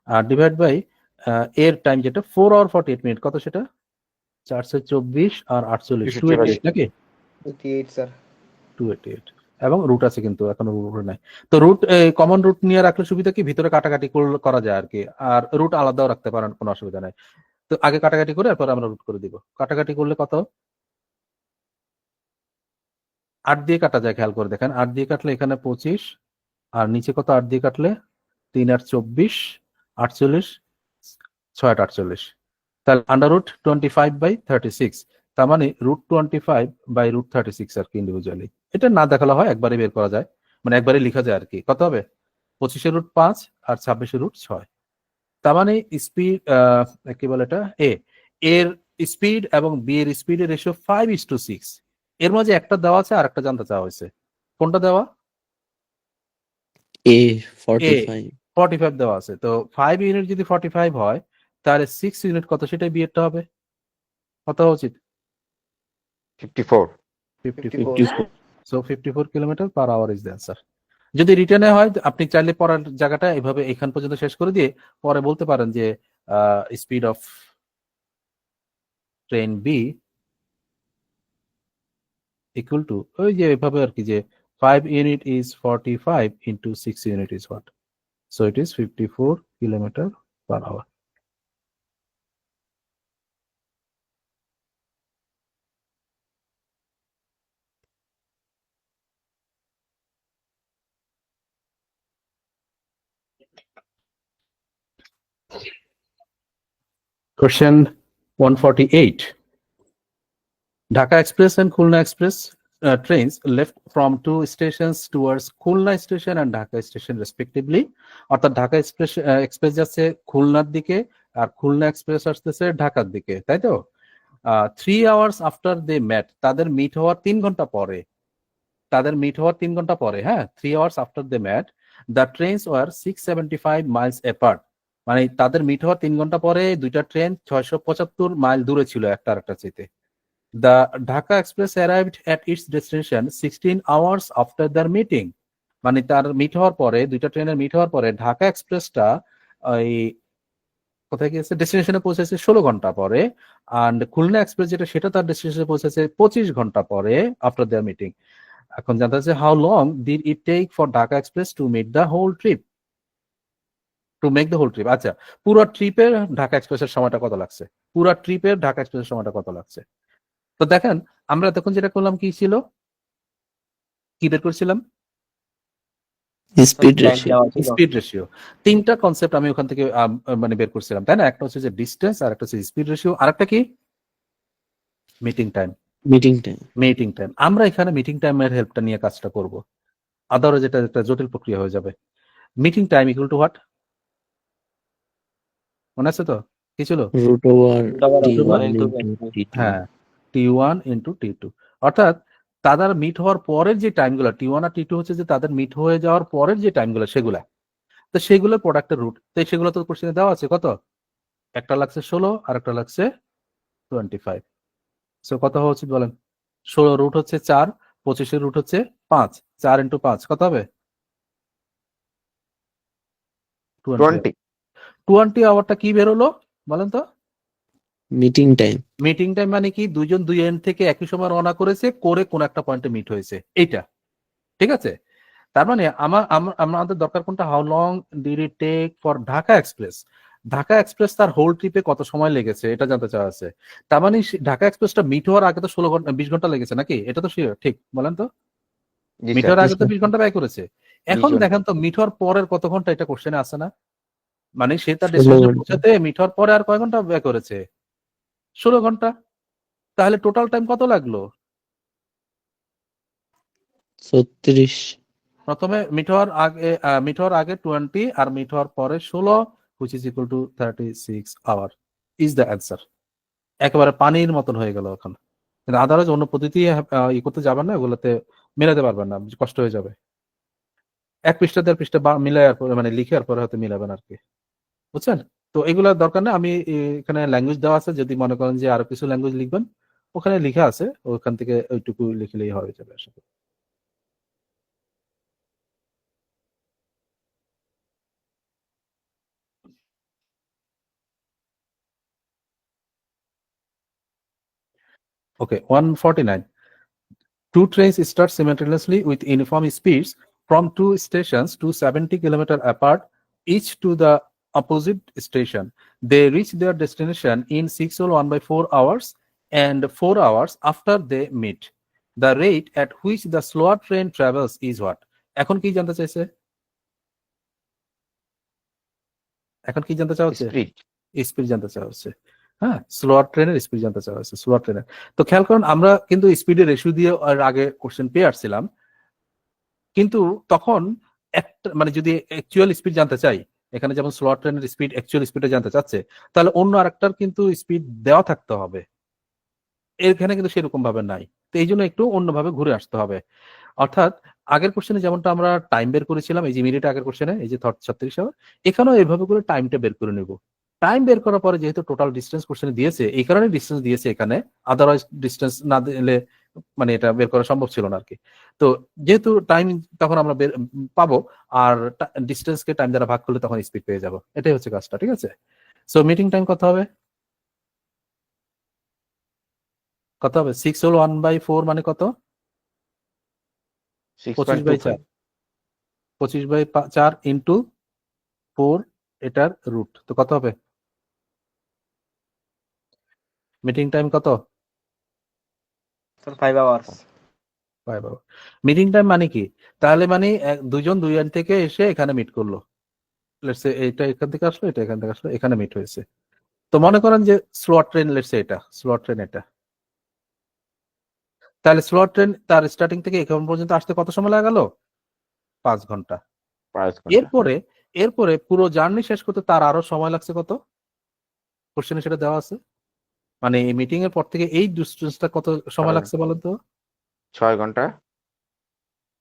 আর ডিভাইড বাই এর টাইম যেটা 4 hour 48 মিনিট, কত সেটা? 424 আর 48 288 নাকি? 88 স্যার। 288 এবং রুট আছে কিন্তু এখনো রুট নাই। তো রুট কমন রুট নিয়ে রাখলে সুবিধা কি, ভিতরে কাটাকাটি করা যায় আর কি, আর রুট আলাদাও রাখতে পারেন, কোনো অসুবিধা নাই। তো আগে কাটাকাটি করে এরপর আমরা রুট করে দিব। কাটাকাটি করলে কত? 8 দিয়ে কাটা যায়, খেয়াল করে দেখেন। 8 দিয়ে কাটলে এখানে 25 আর নিচে কত? 8 দিয়ে কাটলে 3 আর 24 48 6 আর 48, তাহলে আন্ডার রুট 25/36, তার মানে রুট 25/36 আর কি ইন্ডিভিজুয়ালি। এটা না দেখালে হয়, একবারে বের করা যায়, মানে একবারে লেখা যায় আর কি। কত হবে? 25 রুট 5 আর 26 রুট 6। তার মানে স্পিড কি বলে এটা, এর স্পিড এবং বি এর স্পিডের রেশিও 5:6। এর মাঝে একটা দেওয়া আছে আর একটা জানতে চাওয়া হয়েছে। কোনটা দেওয়া? এ 45 45 দেওয়া আছে। তো 5 ইউনিট যদি 45 হয় তাহলে 6 ইউনিট কত, সেটাই বি এরটা হবে। কত হওয়া উচিত? 54 54। So 54 kilometre per hour is the answer. যদি রিটার্নে হয় আপনি চাইলে পড়ার জায়গাটা এভাবে এখান পর্যন্ত শেষ করে দিয়ে পরে বলতে পারেন যে speed of train B equal to ওই যে এভাবে আর কি, যে 5 unit is 45 into 6 unit is what, so it is 54 kilometre per hour. Question 148. Dhaka Express and Khulna Express trains left from two stations towards Khulna Station and Dhaka Station respectively. অর্থাৎ ঢাকা এক্সপ্রেস যাচ্ছে খুলনার দিকে আর খুলনা এক্সপ্রেস আসতেছে ঢাকার দিকে, তাই তো? 3 hours after they met, তাদের মিট হওয়ার 3 ঘন্টা পরে, হ্যাঁ, 3 hours after they met, the trains were 675 miles apart. মানে তাদের মিট হওয়ার 3 ঘন্টা পরে দুইটা ট্রেন 675 মাইল দূরে ছিল একটা আরেকটার চাইতে। The Dhaka Express arrived at its destination 16 hours after their meeting. মানে তার মিট হওয়ার পরে, দুইটা ট্রেনের মিট হওয়ার পরে ঢাকা এক্সপ্রেসটা ওই কোথায় গিয়েছে, ডেস্টিনেশনে পৌঁছেছে 16 ঘন্টা পরে, and খুলনা এক্সপ্রেস যেটা সেটা তার ডেস্টিনেশনে পৌঁছেছে 25 ঘন্টা পরে আফটার দেয়ার মিটিং। এখন জানতে চাচ্ছে how long did it take for Dhaka express to make the whole trip, আচ্ছা, পুরো ট্রিপের ঢাকা এক্সপ্রেসের সময়টা কত লাগছে? কত লাগছে? তো দেখেন আমরা তখন যেটা করলাম কি ছিল, কি বের করছিলাম? Speed ratio speed ratio. তিনটা কনসেপ্ট আমি ওখান থেকে মানে বের করছিলাম, তাই না? একটা হচ্ছে যে ডিস্টেন্স, আর একটা হচ্ছে স্পিড রেশিও, আর একটা কি মিটিং টাইম। আমরা এখানে মিটিং টাইমের হেল্পটা নিয়ে কাজটা করব, আদারওয়াইজ যেটা একটা জটিল প্রক্রিয়া হয়ে যাবে। Meeting time equal to what, মনে আছে তো? কি ছিল? Root over T1 T1 into into T2 হ্যাঁ, T1 ইন্টু T2। অর্থাৎ তাদের মিট হওয়ার পরের যে টাইমগুলো, T1 আর T2 হচ্ছে যে তাদের মিট হয়ে যাওয়ার পরের যে টাইমগুলো সেগুলা, তো সেগুলো প্রোডাক্টের রুট, তো সেগুলো তো কোশ্চেনে দেওয়া আছে। কত? একটা লাগছে 16 আর একটা লাগছে 25। সো কত হওয়া উচিত বলেন? 16 রুট হচ্ছে 4, 25 রুট হচ্ছে 5, 4 ইন্টু 5 কত হবে? 20। 20 আওয়ারটা কি বেরোলো বলেন তো? Meeting time. মিটিং টাইম মানে কি? দুইজন দুই এন্ড থেকে একই সময় রওনা করেছে, করে কোন একটা পয়েন্টে মিট হয়েছে, এইটা। ঠিক আছে, তার মানে আমাদের দরকার কোনটা? How long did it take for Dhaka express. Dhaka express তার হোল ট্রিপে কত সময় লেগেছে এটা জানতে চাওয়া আছে। তার মানে ঢাকা এক্সপ্রেসটা মিট হওয়ার আগে তো 16 ঘন্টা 20 ঘন্টা লেগেছে নাকি? এটা তো শিওর, ঠিক বলেন তো? জি মিট স্যার। হওয়ার আগে তো 20 ঘন্টা ব্যয় করেছে। এখন 20 ঘন্টা। দেখেন তো মিট হওয়ার পরের কত ঘন্টা, এটা কোশ্চেনে আছে না? মানে সে তার 16 ডেস্টিনেশনে ঘন্টা। পৌঁছাতে মিট হওয়ার পরে আর কয় ঘন্টা ব্যয় করেছে? 16 ঘন্টা। তাহলে টোটাল টাইম কত লাগলো? 36। প্রথমে মিট হওয়ার আগে 20 আর মিট হওয়ার পরে 16, which is equal to 36 hour is the answer. একেবারে পানির মতন হয়ে গেল এখন। কিন্তু আদারওয়াইজ অন্য পদ্ধতি ই করতে যাবেন না, ওগুলোতে মেলাতে পারবেন না, কষ্ট হয়ে যাবে। এক পৃষ্ঠা দেড় পৃষ্ঠা মিলাই আর পরে মানে লিখে আর পরে হয়তো মিলাবেন আর কি, বুঝছেন? তো এগুলোর দরকার নেই। আমি এখানে ল্যাঙ্গুয়েজ দেওয়া আছে, যদি মনে করেন যে আরো কিছু ল্যাঙ্গুয়েজ লিখবেন ওখানে লিখা আছে, ওখান থেকে ওইটুকু লিখলেই হয়ে যাবে আশা করি। Okay, 149. Two trains start simultaneously with uniform speeds from two stations to 70 km apart, each to the opposite station. They reach their destination in 6:01/4 hours and 4 hours after they meet. The rate at which the slower train travels is what? এখন কি জানতে চাইছে? এখন কি জানতে চাওয়া হচ্ছে? স্পিড। স্পিড জানতে চাওয়া হচ্ছে। হ্যাঁ, স্লোয়ার ট্রেনের স্পিড জানতে চাওয়া হচ্ছে, স্লোয়ার ট্রেনের। তো খেয়াল করুন, আমরা কিন্তু স্পিডের রেশিও দিয়ে আর আগে কোশ্চেন পেয়ে আসছিলাম, কিন্তু তখন একটা মানে যদি অ্যাকচুয়াল স্পিড জানতে চাই, এখানে যেমন স্লোয়ার ট্রেনের স্পিড অ্যাকচুয়াল স্পিডে জানতে চাচ্ছে, তাহলে অন্য আরেকটার কিন্তু স্পিড দেওয়া থাকতে হবে। এখানে কিন্তু সেরকম ভাবে নাই, তো এই জন্য একটু অন্যভাবে ঘুরে আসতে হবে। অর্থাৎ আগের কোশ্চেনে যেমনটা আমরা টাইম বের করেছিলাম, এই যে মিনিট আগের কোশ্চেনে এই যে 36 আওয়ার, এখানেও এইভাবে করে টাইমটা বের করে নেব। টাইম বের করার পরে যেহেতু টোটাল ডিস্টেন্স কোশ্চেনে দিয়েছে, এই কারণে ডিস্টেন্স দিয়েছে এখানে, আদারওয়াইজ ডিস্টেন্স না দিলে মানে এটা বের করা সম্ভব ছিল না আর কি। তো যেহেতু টাইম তখন আমরা পাবো, আর ডিস্টেন্সকে টাইম দ্বারা ভাগ করলে তখন স্পিড পেয়ে যাব, এটাই হচ্ছে কাজটা। ঠিক আছে, সো মিটিং টাইম কত হবে? কত হবে? 6:1/4 মানে কত? 25/4। 25/4 ইন্টু 4, এটার রুট, তো কত হবে? মিটিং টাইম কত? 5 আওয়ার্স। মিটিং টাইম মানে কি? তাহলে মানে দুজন দুই এন্ড থেকে এসে এখানে মিট করলো, লেটস সে এটা এখান থেকে আসলো, এটা এখান থেকে আসলো, এখানে মিট হয়েছে। তো মনে করেন যে স্লোয়ার ট্রেন, লেটস সে এটা স্লোয়ার ট্রেন, এটা তাহলে স্লোয়ার ট্রেন তার স্টার্টিং থেকে এখন পর্যন্ত আসতে কত সময় লাগালো? 5 ঘন্টা। 5 ঘন্টা। এরপরে পুরো জার্নি শেষ করতে তার আরো সময় লাগছে কত? কোশ্চেনে সেটা দেওয়া আছে। মানে এই মিটিং এর পর থেকে এই ডিস্টেন্সটা কত সময় লাগছে বলেন তো? 6 ঘন্টা।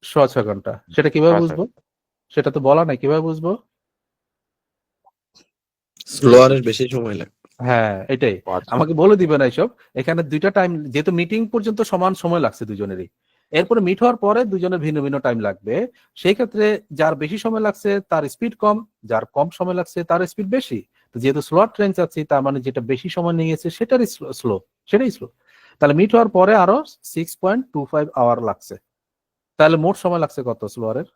6 ঘন্টা। সেটা কিভাবে বুঝবো? সেটা তো বলা নাই, কিভাবে বুঝবো? স্লোয়ারের বেশি সময় লাগে। হ্যাঁ, এটাই আমাকে বলে দিবে না এইসব। এখানে দুইটা টাইম, যেহেতু মিটিং পর্যন্ত সমান সময় লাগছে দুজনেরই, এরপরে মিট হওয়ার পরে দুজনের ভিন্ন ভিন্ন টাইম লাগবে। সেই ক্ষেত্রে যার বেশি সময় লাগছে তার স্পিড কম, যার কম সময় লাগছে তার স্পিড বেশি। তো যেহেতু স্লোয়ার ট্রেন চাচ্ছি, তার মানে যেটা বেশি সময় নিয়েছে সেটারই স্লো, সেটাই স্লো। তাহলে মিট হওয়ার পরে আরো 6.25 আওয়ার লাগছে। তাহলে মোট সময় লাগছে কত স্লোয়ারের?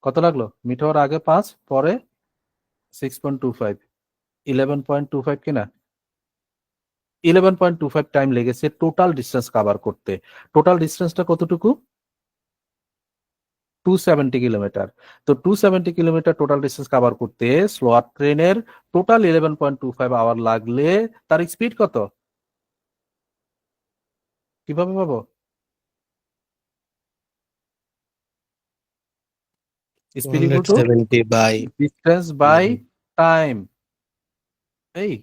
কত লাগলো? মিট হওয়ার আগে 5, পরে 6.25, 11.25 কিনা? 11.25 টাইম লেগেছে টোটাল ডিস্টেন্স কভার করতে। টোটাল ডিস্টেন্সটা কতটুকু? 270 কিলোমিটার। তো 270 কিলোমিটার টোটাল ডিস্টেন্স কভার করতে স্লোয়ার ট্রেনের টোটাল 11.25 আওয়ার লাগলে তার স্পিড কত? কিভাবে পাবো? Speed equal to 170 by distance by time. এই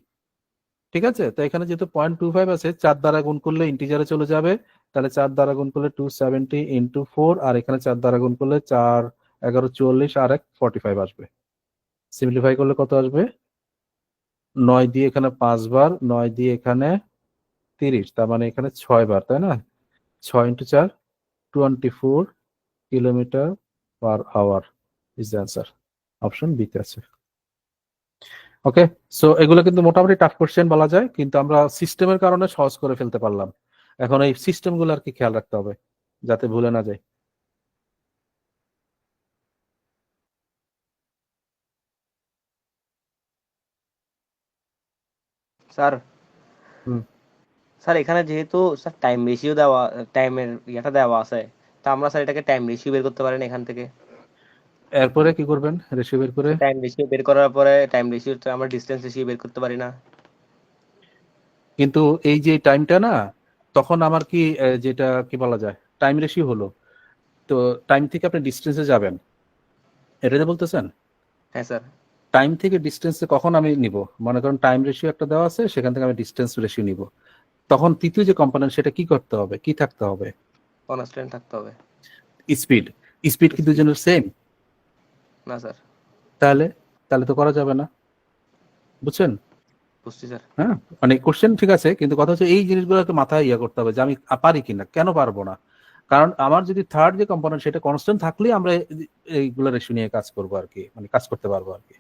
ঠিক আছে, তো এখানে যেহেতু 0.25 আছে, 4 দ্বারা গুণ করলে ইন্টিজারে চলে যাবে, তাহলে 4 দ্বারা গুণ করলে 270 ইন্টু 4, আর এখানে 4 দ্বারা গুণ করলে 4 11:44 আর এক 45 আসবে। সিম্পলিফাই করলে কত আসবে? 9 দিয়ে এখানে 5 বার, 9 দিয়ে এখানে 30, তার মানে এখানে 6 বার, তাই না? 6 × 4 24 kilometre per hour is the answer. Option B তে আছে। ওকে, সো এগুলো কিন্তু মোটামুটি টাফ কোশ্চেন বলা যায়, কিন্তু আমরা সিস্টেমের কারণে সহজ করে ফেলতে পারলাম। এখন এই সিস্টেমগুলো আর কি খেয়াল রাখতে হবে যাতে ভুলে না যায়। স্যার হুম। স্যার এখানে যেহেতু স্যার টাইম রেশিও দেওয়া, টাইমের ইয়েটা দেওয়া আছে, তা আমরা স্যার এটাকে টাইম রেশিও বের করতে পারেন এখান থেকে। এরপরে কি করবেন? রেশিও বের করে টাইম রেশিও বের করার পরে টাইম রেশিও আমরা ডিসটেন্স রেশিও বের করতে পারি না? কিন্তু এই যে টাইমটা না, তখন আমার কি যেটা কি বলা যায়, টাইম রেশিও হলো, তো টাইম থেকে আপনি ডিস্টেন্সে যাবেন, এটা যে বলতেছেন? হ্যাঁ স্যার। টাইম থেকে ডিস্টেন্সে কখন আমি নিব? মনে করেন টাইম রেশিও একটা দেওয়া আছে, সেখান থেকে আমি ডিস্টেন্স রেশিও নিব, তখন তৃতীয় যে কম্পোনেন্ট সেটা কি করতে হবে, কি থাকতে হবে? কনস্ট্যান্ট থাকতে হবে। স্পিড। স্পিড কি দুজনের সেম? না স্যার। তাহলে তাহলে তো করা যাবে না, বুঝছেন? বুঝছি স্যার। হ্যাঁ, মানে কোশ্চেন ঠিক আছে, কিন্তু কথা হচ্ছে এই জিনিসগুলোকে মাথায় ইয়ে করতে হবে যে আমি পারি কিনা, কেন পারবো না। কারণ আমার যদি থার্ড যে কম্পোনেন্ট সেটা কনস্ট্যান্ট থাকলেই আমরা এইগুলো রেশিও নিয়ে কাজ করবো আর কি, মানে কাজ করতে পারবো আর কি।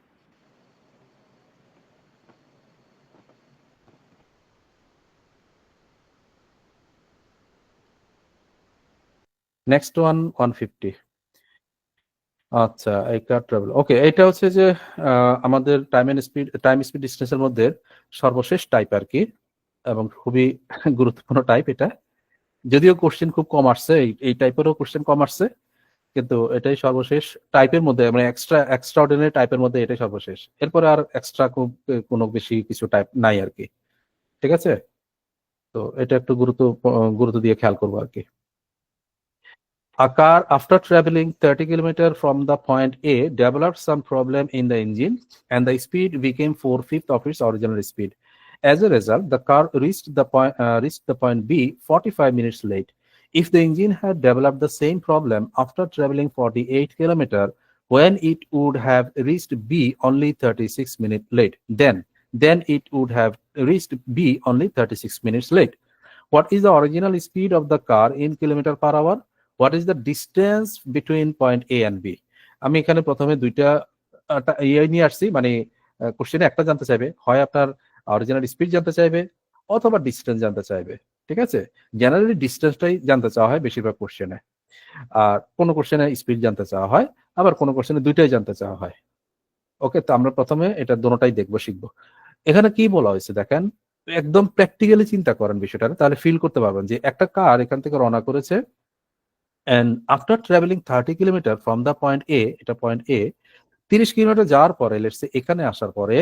Next one 150। আচ্ছা, এই কার ট্রাভেল, ওকে, এটা হচ্ছে যে আমাদের টাইম স্পিড ডিস্টেন্সের মধ্যে সর্বশেষ টাইপ আর কি, এবং খুবই গুরুত্বপূর্ণ টাইপ এটা। যদিও কোশ্চেন খুব কম আসছে, এই টাইপেরও কোশ্চেন কম আসছে, কিন্তু এটাই সর্বশেষ টাইপের মধ্যে, মানে এক্সট্রা অর্ডিনারি টাইপের মধ্যে এটাই সর্বশেষ। এরপরে আর এক্সট্রা খুব কোনো বেশি কিছু টাইপ নাই আর কি, ঠিক আছে? তো এটা একটু গুরুত্ব দিয়ে খেয়াল করবো আর কি। A car, after traveling 30 kilometers from the point A, developed some problem in the engine and the speed became 4/5 of its original speed. As a result, the car reached the point B 45 minutes late. If the engine had developed the same problem after traveling 48 kilometers, when it would have reached B only 36 minutes late, then it would have reached B only 36 minutes late. What is the original speed of the car in kilometer per hour? What is the distance between point A and B? আমি এখানে প্রথমে দুইটা ইয়ে নিয়ে আসছি, মানে কোশ্চেনে একটা জানতে চাইবে, হয় আপনার অরিজিনাল স্পিড জানতে চাইবে অথবা ডিস্টেন্স জানতে চাইবে, ঠিক আছে? জেনারেলি ডিস্টেন্সটাই জানতে চাওয়া হয় বেশিরভাগ কোশ্চেনে, আর কোনো কোশ্চেনে স্পিড জানতে চাওয়া হয়, আবার কোনো কোশ্চেনে দুইটাই জানতে চাওয়া হয়। ওকে, তো আমরা প্রথমে এটা দোনোটাই দেখবো, শিখবো। এখানে কি বলা হয়েছে দেখেন, একদম প্র্যাকটিক্যালি চিন্তা করেন বিষয়টা, তাহলে ফিল করতে পারবেন যে একটা কার এখান থেকে রওনা করেছে, and after traveling 30 kilometre from the point A, এটা পয়েন্ট A, 30 কিলোমিটার যাওয়ার পরে, লেটস সে এখানে আসার পরে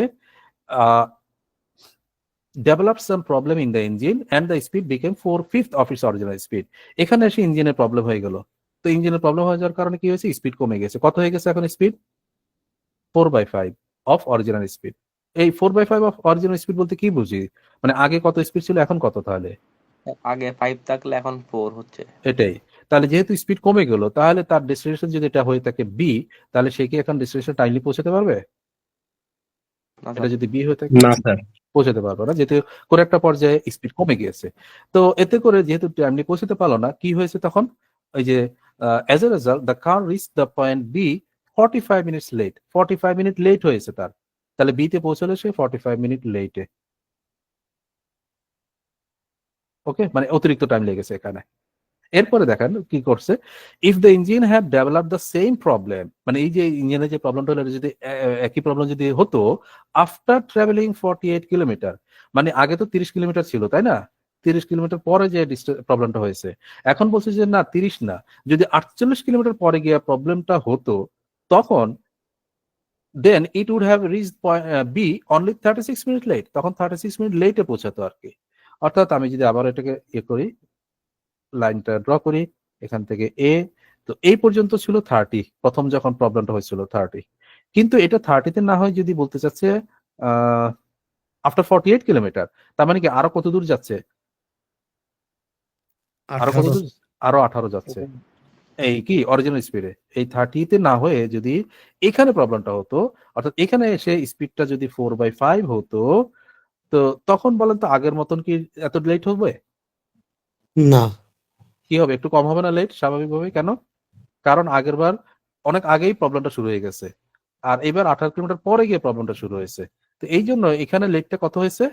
developed some problem in the engine and the speed became 4/5 of its original speed. এখানে এসে ইঞ্জিনের প্রবলেম হয়ে গেল, তো ইঞ্জিনের প্রবলেম হয়ে যাওয়ার কারণে কি হয়েছে, স্পিড কমে গেছে। কত হয়ে গেছে এখন স্পিড? 4/5 of original speed. এই 4/5 অফ অরিজিনাল স্পিড বলতে কি বুঝি, মানে আগে কত স্পিড ছিল এখন কত? তাহলে আগে 5 থাকলে এখন 4 হচ্ছে। এটাই, তাহলে যেহেতু স্পিড কমে গেল, তাহলে তার ডেস্টিনেশন যদি এটা হয়ে থাকে বি, তাহলে সে কি এখন ডেস্টিনেশন টাইমলি পৌঁছাতে পারবে? না এটা স্যার। যদি বি হয়ে থাকে না স্যার, পৌঁছাতে পারবে না, যেহেতু করে একটা পর্যায়ে স্পিড কমে গিয়েছে। তো এতে করে যেহেতু টাইমলি পৌঁছাতে পারলো না, কি হয়েছে তখন? ওই যে as a result the car reach the point B 45 minutes late, 45 minute late হয়েছে তার, তাহলে বি তে পৌঁছালো সে 45 মিনিট লেটে। ওকে, মানে অতিরিক্ত টাইম লেগেছে এখানে। এরপরে দেখেন কি করছে, if the engine have develop the same problem, মানে এই যে ইঞ্জিনের যে প্রবলেমটা হলো, যদি একই প্রবলেম যদি হতো আফটার ট্রাভেলিং 48 কিলোমিটার, মানে আগে তো 30 কিলোমিটার ছিল তাই না, 30 কিলোমিটার পরে যে প্রবলেমটা হয়েছে, এখন বলছে যে না 30 না, যদি 48 কিলোমিটার পরে গিয়ে প্রবলেমটা হতো, তখন then it would have reach be only 36 minute late, তখন 36 মিনিট লেটে পৌঁছাতো আর কি। অর্থাৎ আমি যদি আবার এটাকে ইয়ে করি, লাইনটা ড্র করি এখান থেকে এ, তো এই পর্যন্ত ছিল 30 প্রথম যখন প্রবলেমটা হয়েছিল 30, কিন্তু এটা 30তে না হয় যদি বলতে চাচ্ছে আফটার 48 কিলোমিটার, তার মানে কি আরো কত দূর যাচ্ছে, আরো কত দূর, আরো 18 যাচ্ছে। এই কি অরিজিনাল স্পিডে এই 30 না হয়ে যদি এখানে প্রবলেমটা হতো, অর্থাৎ এখানে এসে স্পিডটা যদি 4/5 হতো, তো তখন বলেন তো আগের মতন কি এত লেট হবে? না, কি হবে, একটু কম হবে না লেট স্বাভাবিকভাবে? কেন? কারণ আগের বার অনেক আগেই প্রবলেমটা শুরু হয়ে গেছে, আর এবার 18 কিলোমিটার পরে গিয়ে প্রবলেমটা শুরু হয়েছে। তো এই জন্য এখানে লেটটা কত হয়েছে?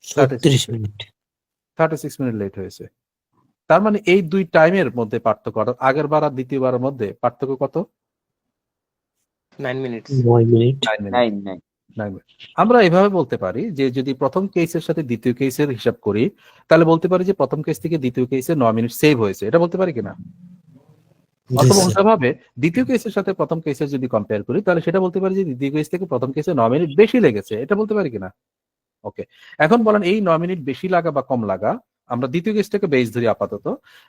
36 মিনিট। 36 মিনিট লেট হয়েছে। তার মানে এই দুই টাইমের মধ্যে পার্থক্য, অর্থাৎ আগের বার আর দ্বিতীয়বারের মধ্যে পার্থক্য কত? 9 মিনিটস। 9 মিনিট। 9 মিনিট। 9 মিনিট। আমরা এভাবে বলতে পারি যে যদি প্রথম কেসের সাথে দ্বিতীয় কেসের হিসাব করি, তাহলে বলতে পারি যে প্রথম কেস থেকে দ্বিতীয় কেসে 9 মিনিট সেভ হয়েছে, এটা বলতে পারি কিনা? জি অথবা স্যার। উল্টাভাবে দ্বিতীয় কেসের সাথে প্রথম কেসের যদি কম্পেয়ার করি, তাহলে সেটা বলতে পারি যে দ্বিতীয় কেস থেকে প্রথম কেসে 9 মিনিট বেশি লেগেছে, এটা বলতে পারি কিনা? ওকে, এখন বলেন এই 9 মিনিট বেশি লাগা বা কম লাগা, আমরা দ্বিতীয় কেসটাকে বেস ধরি আপাতত।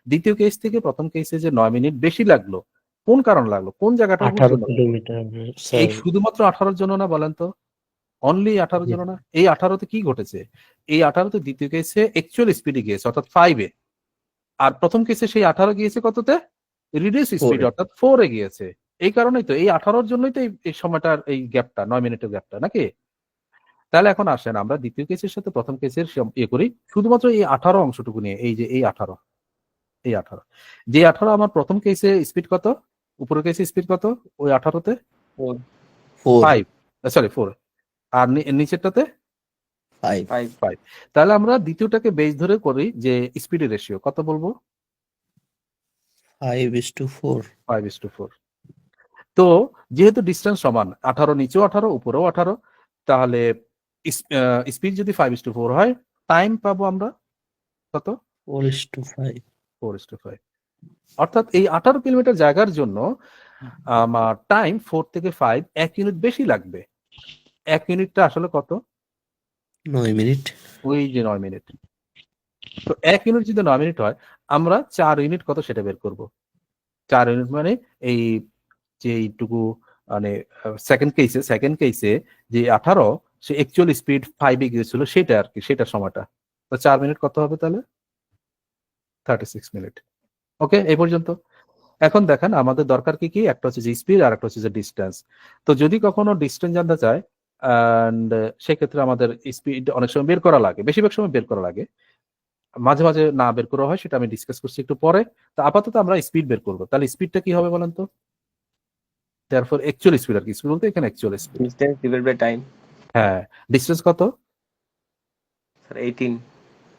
দ্বিতীয় কেস থেকে প্রথম কেসে যে 9 মিনিট বেশি লাগলো, কোন কারণ লাগলো, কোন জায়গাটার উপর 18 জন্য? কিলোমিটার এই স্যার। শুধুমাত্র 18 জন্য না, বলেন তো, অনলি 18 জি। জন্য না। এই 18তে কি ঘটেছে? এই 18তে দ্বিতীয় কেসে অ্যাকচুয়াল স্পিডে গিয়েছে, অর্থাৎ 5-এ, আর প্রথম কেসে সেই 18 গিয়েছে কততে? রিডিউস স্পিড, 4-এ। অর্থাৎ 4-এ গিয়েছে। এই কারণেই তো এই 18-র জন্যই তো এই সময়টার এই গ্যাপটা, 9 মিনিটের গ্যাপটা, নাকি? তাহলে এখন আসেন আমরা দ্বিতীয় কেসের সাথে প্রথম কেসের ইয়ে করি শুধুমাত্র এই 18 অংশটুকু নিয়ে। এই যে এই 18, এই 18, যে 18 আমার প্রথম কেসে স্পিড কত, উপরের কেসে স্পিড কত ওই 18তে? 4 5, সরি 4, আর নিচেরটাতে 5 5 5। তাহলে আমরা দ্বিতীয়টাকে বেস ধরে করি যে স্পিডের রেশিও কত বলবো? 5:4। 5:4। তো যেহেতু ডিস্টেন্স সমান, 18 নিচেও 18 উপরেও 18, তাহলে স্পিড যদি 5:4 হয়, টাইম পাবো আমরা কত? 4:5। 4:5। অর্থাৎ এই 18 কিলোমিটার জায়গার জন্য আমার টাইম 4 থেকে 5 1 ইউনিট বেশি লাগবে। 1 ইউনিটটা আসলে কত? 9 মিনিট। ওই যে 9 মিনিট। তো 1 ইউনিট যদি 9 মিনিট হয়, আমরা 4 ইউনিট কত সেটা বের করব। 4 ইউনিট মানে এই যে এইটুকু, মানে সেকেন্ড কেসে যে 18 সে অ্যাকচুয়াল স্পিড 5 এ গিয়েছিল সেটা আর কি, সেটা সময়টা। তো 4 মিনিট কত হবে তাহলে? 36 মিনিট। ওকে, এই পর্যন্ত। এখন দেখেন আমাদের দরকার কি কি, একটা হচ্ছে যে স্পিড আর একটা হচ্ছে যে ডিস্টেন্স। তো যদি কখনো ডিস্টেন্স জানতে চায়, এন্ড সেক্ষেত্রে আমাদের স্পিড অনেক সময় বের করা লাগে, বেশিরভাগ সময় বের করা লাগে, মাঝে মাঝে না বের করা হয়, সেটা আমি ডিসকাস করছি একটু পরে। তো আপাতত আমরা স্পিড বের করবো। তাহলে স্পিডটা কি হবে বলেন তো? তারপর অ্যাকচুয়াল স্পিড, আর কি স্পিড বলতে এখানে actual speed. Distance divide by time হ্যাঁ, ডিস্টেন্স কত? স্যার 18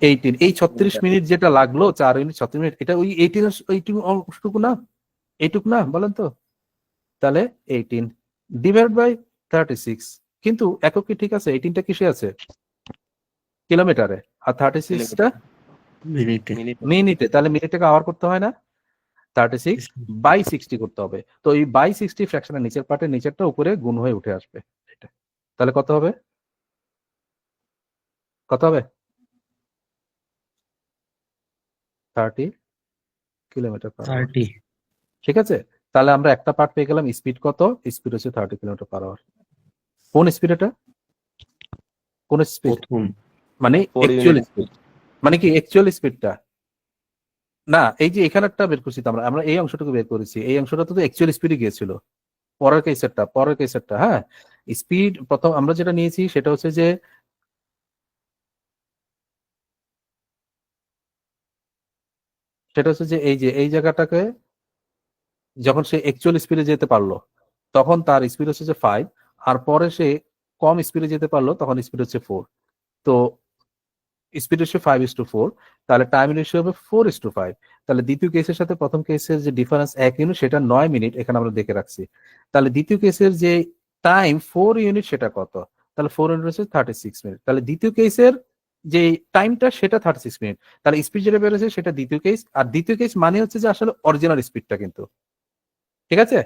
18। এই 36 মিনিট যেটা লাগলো, 4 ইউনিট 36 মিনিট, এটা ওই 18 এইটুকু অংশটুকু না, এইটুকু না বলেন তো? তাহলে 18 ডিভাইড বাই 36, কিন্তু একক কি ঠিক আছে? 18টা কিসে আছে? কিলোমিটারে, আর 36টা মিনিটে। মিনিট। মিনিটে। তাহলে মিনিটটাকে আওয়ার করতে হয় না, 36 বাই 60 করতে হবে। তো এই বাই 60 ফ্র্যাকশনের নিচের পার্টের নিচেরটা উপরে গুণ হয়ে উঠে আসবে এটা। তাহলে কত হবে? কত হবে? 30 কিলোমিটার পার আওয়ার। 30। ঠিক আছে, তাহলে আমরা একটা পার্ট পেয়ে গেলাম। স্পিড কত? স্পিড হচ্ছে 30 কিলোমিটার পার আওয়ার। কোন স্পিড এটা? কোন স্পিড? প্রথম। মানে 4 অ্যাকচুয়াল ইউনিট। স্পিড, মানে কি অ্যাকচুয়াল স্পিডটা না, এই যে এখানেরটা বের করছি তো আমরা, আমরা এই অংশটুকু বের করেছি, এই অংশটা তো অ্যাকচুয়াল স্পিডে গিয়েছিল। পরের কেসেরটা, হ্যাঁ, স্পিড প্রথম আমরা যেটা নিয়েছি সেটা হচ্ছে যে এই যে এই জায়গাটাকে যখন সে অ্যাকচুয়াল স্পিডে যেতে পারলো, তখন তার স্পিড হচ্ছে যে 5, আর পরে সে কম স্পিডে যেতে পারলো, তখন স্পিড হচ্ছে 4। তো স্পিড রেশিও 5:4, তাহলে টাইম রেশিও হবে 4:5। তাহলে দ্বিতীয় কেসের সাথে প্রথম কেসের যে ডিফারেন্স 1 ইউনিট, সেটা 9 মিনিট এখানে আমরা দেখে রাখছি। তাহলে দ্বিতীয় কেসের যে টাইম 4 ইউনিট সেটা কত? তাহলে 4 ইউনিট হচ্ছে 36 মিনিট। তাহলে দ্বিতীয় কেসের যে টাইমটা সেটা 36 মিনিট। তাহলে স্পিড যেটা বেড়েছে সেটা দ্বিতীয় কেস, আর দ্বিতীয় কেস মানে হচ্ছে যে আসলে অরিজিনাল স্পিডটা কিন্তু। ঠিক আছে,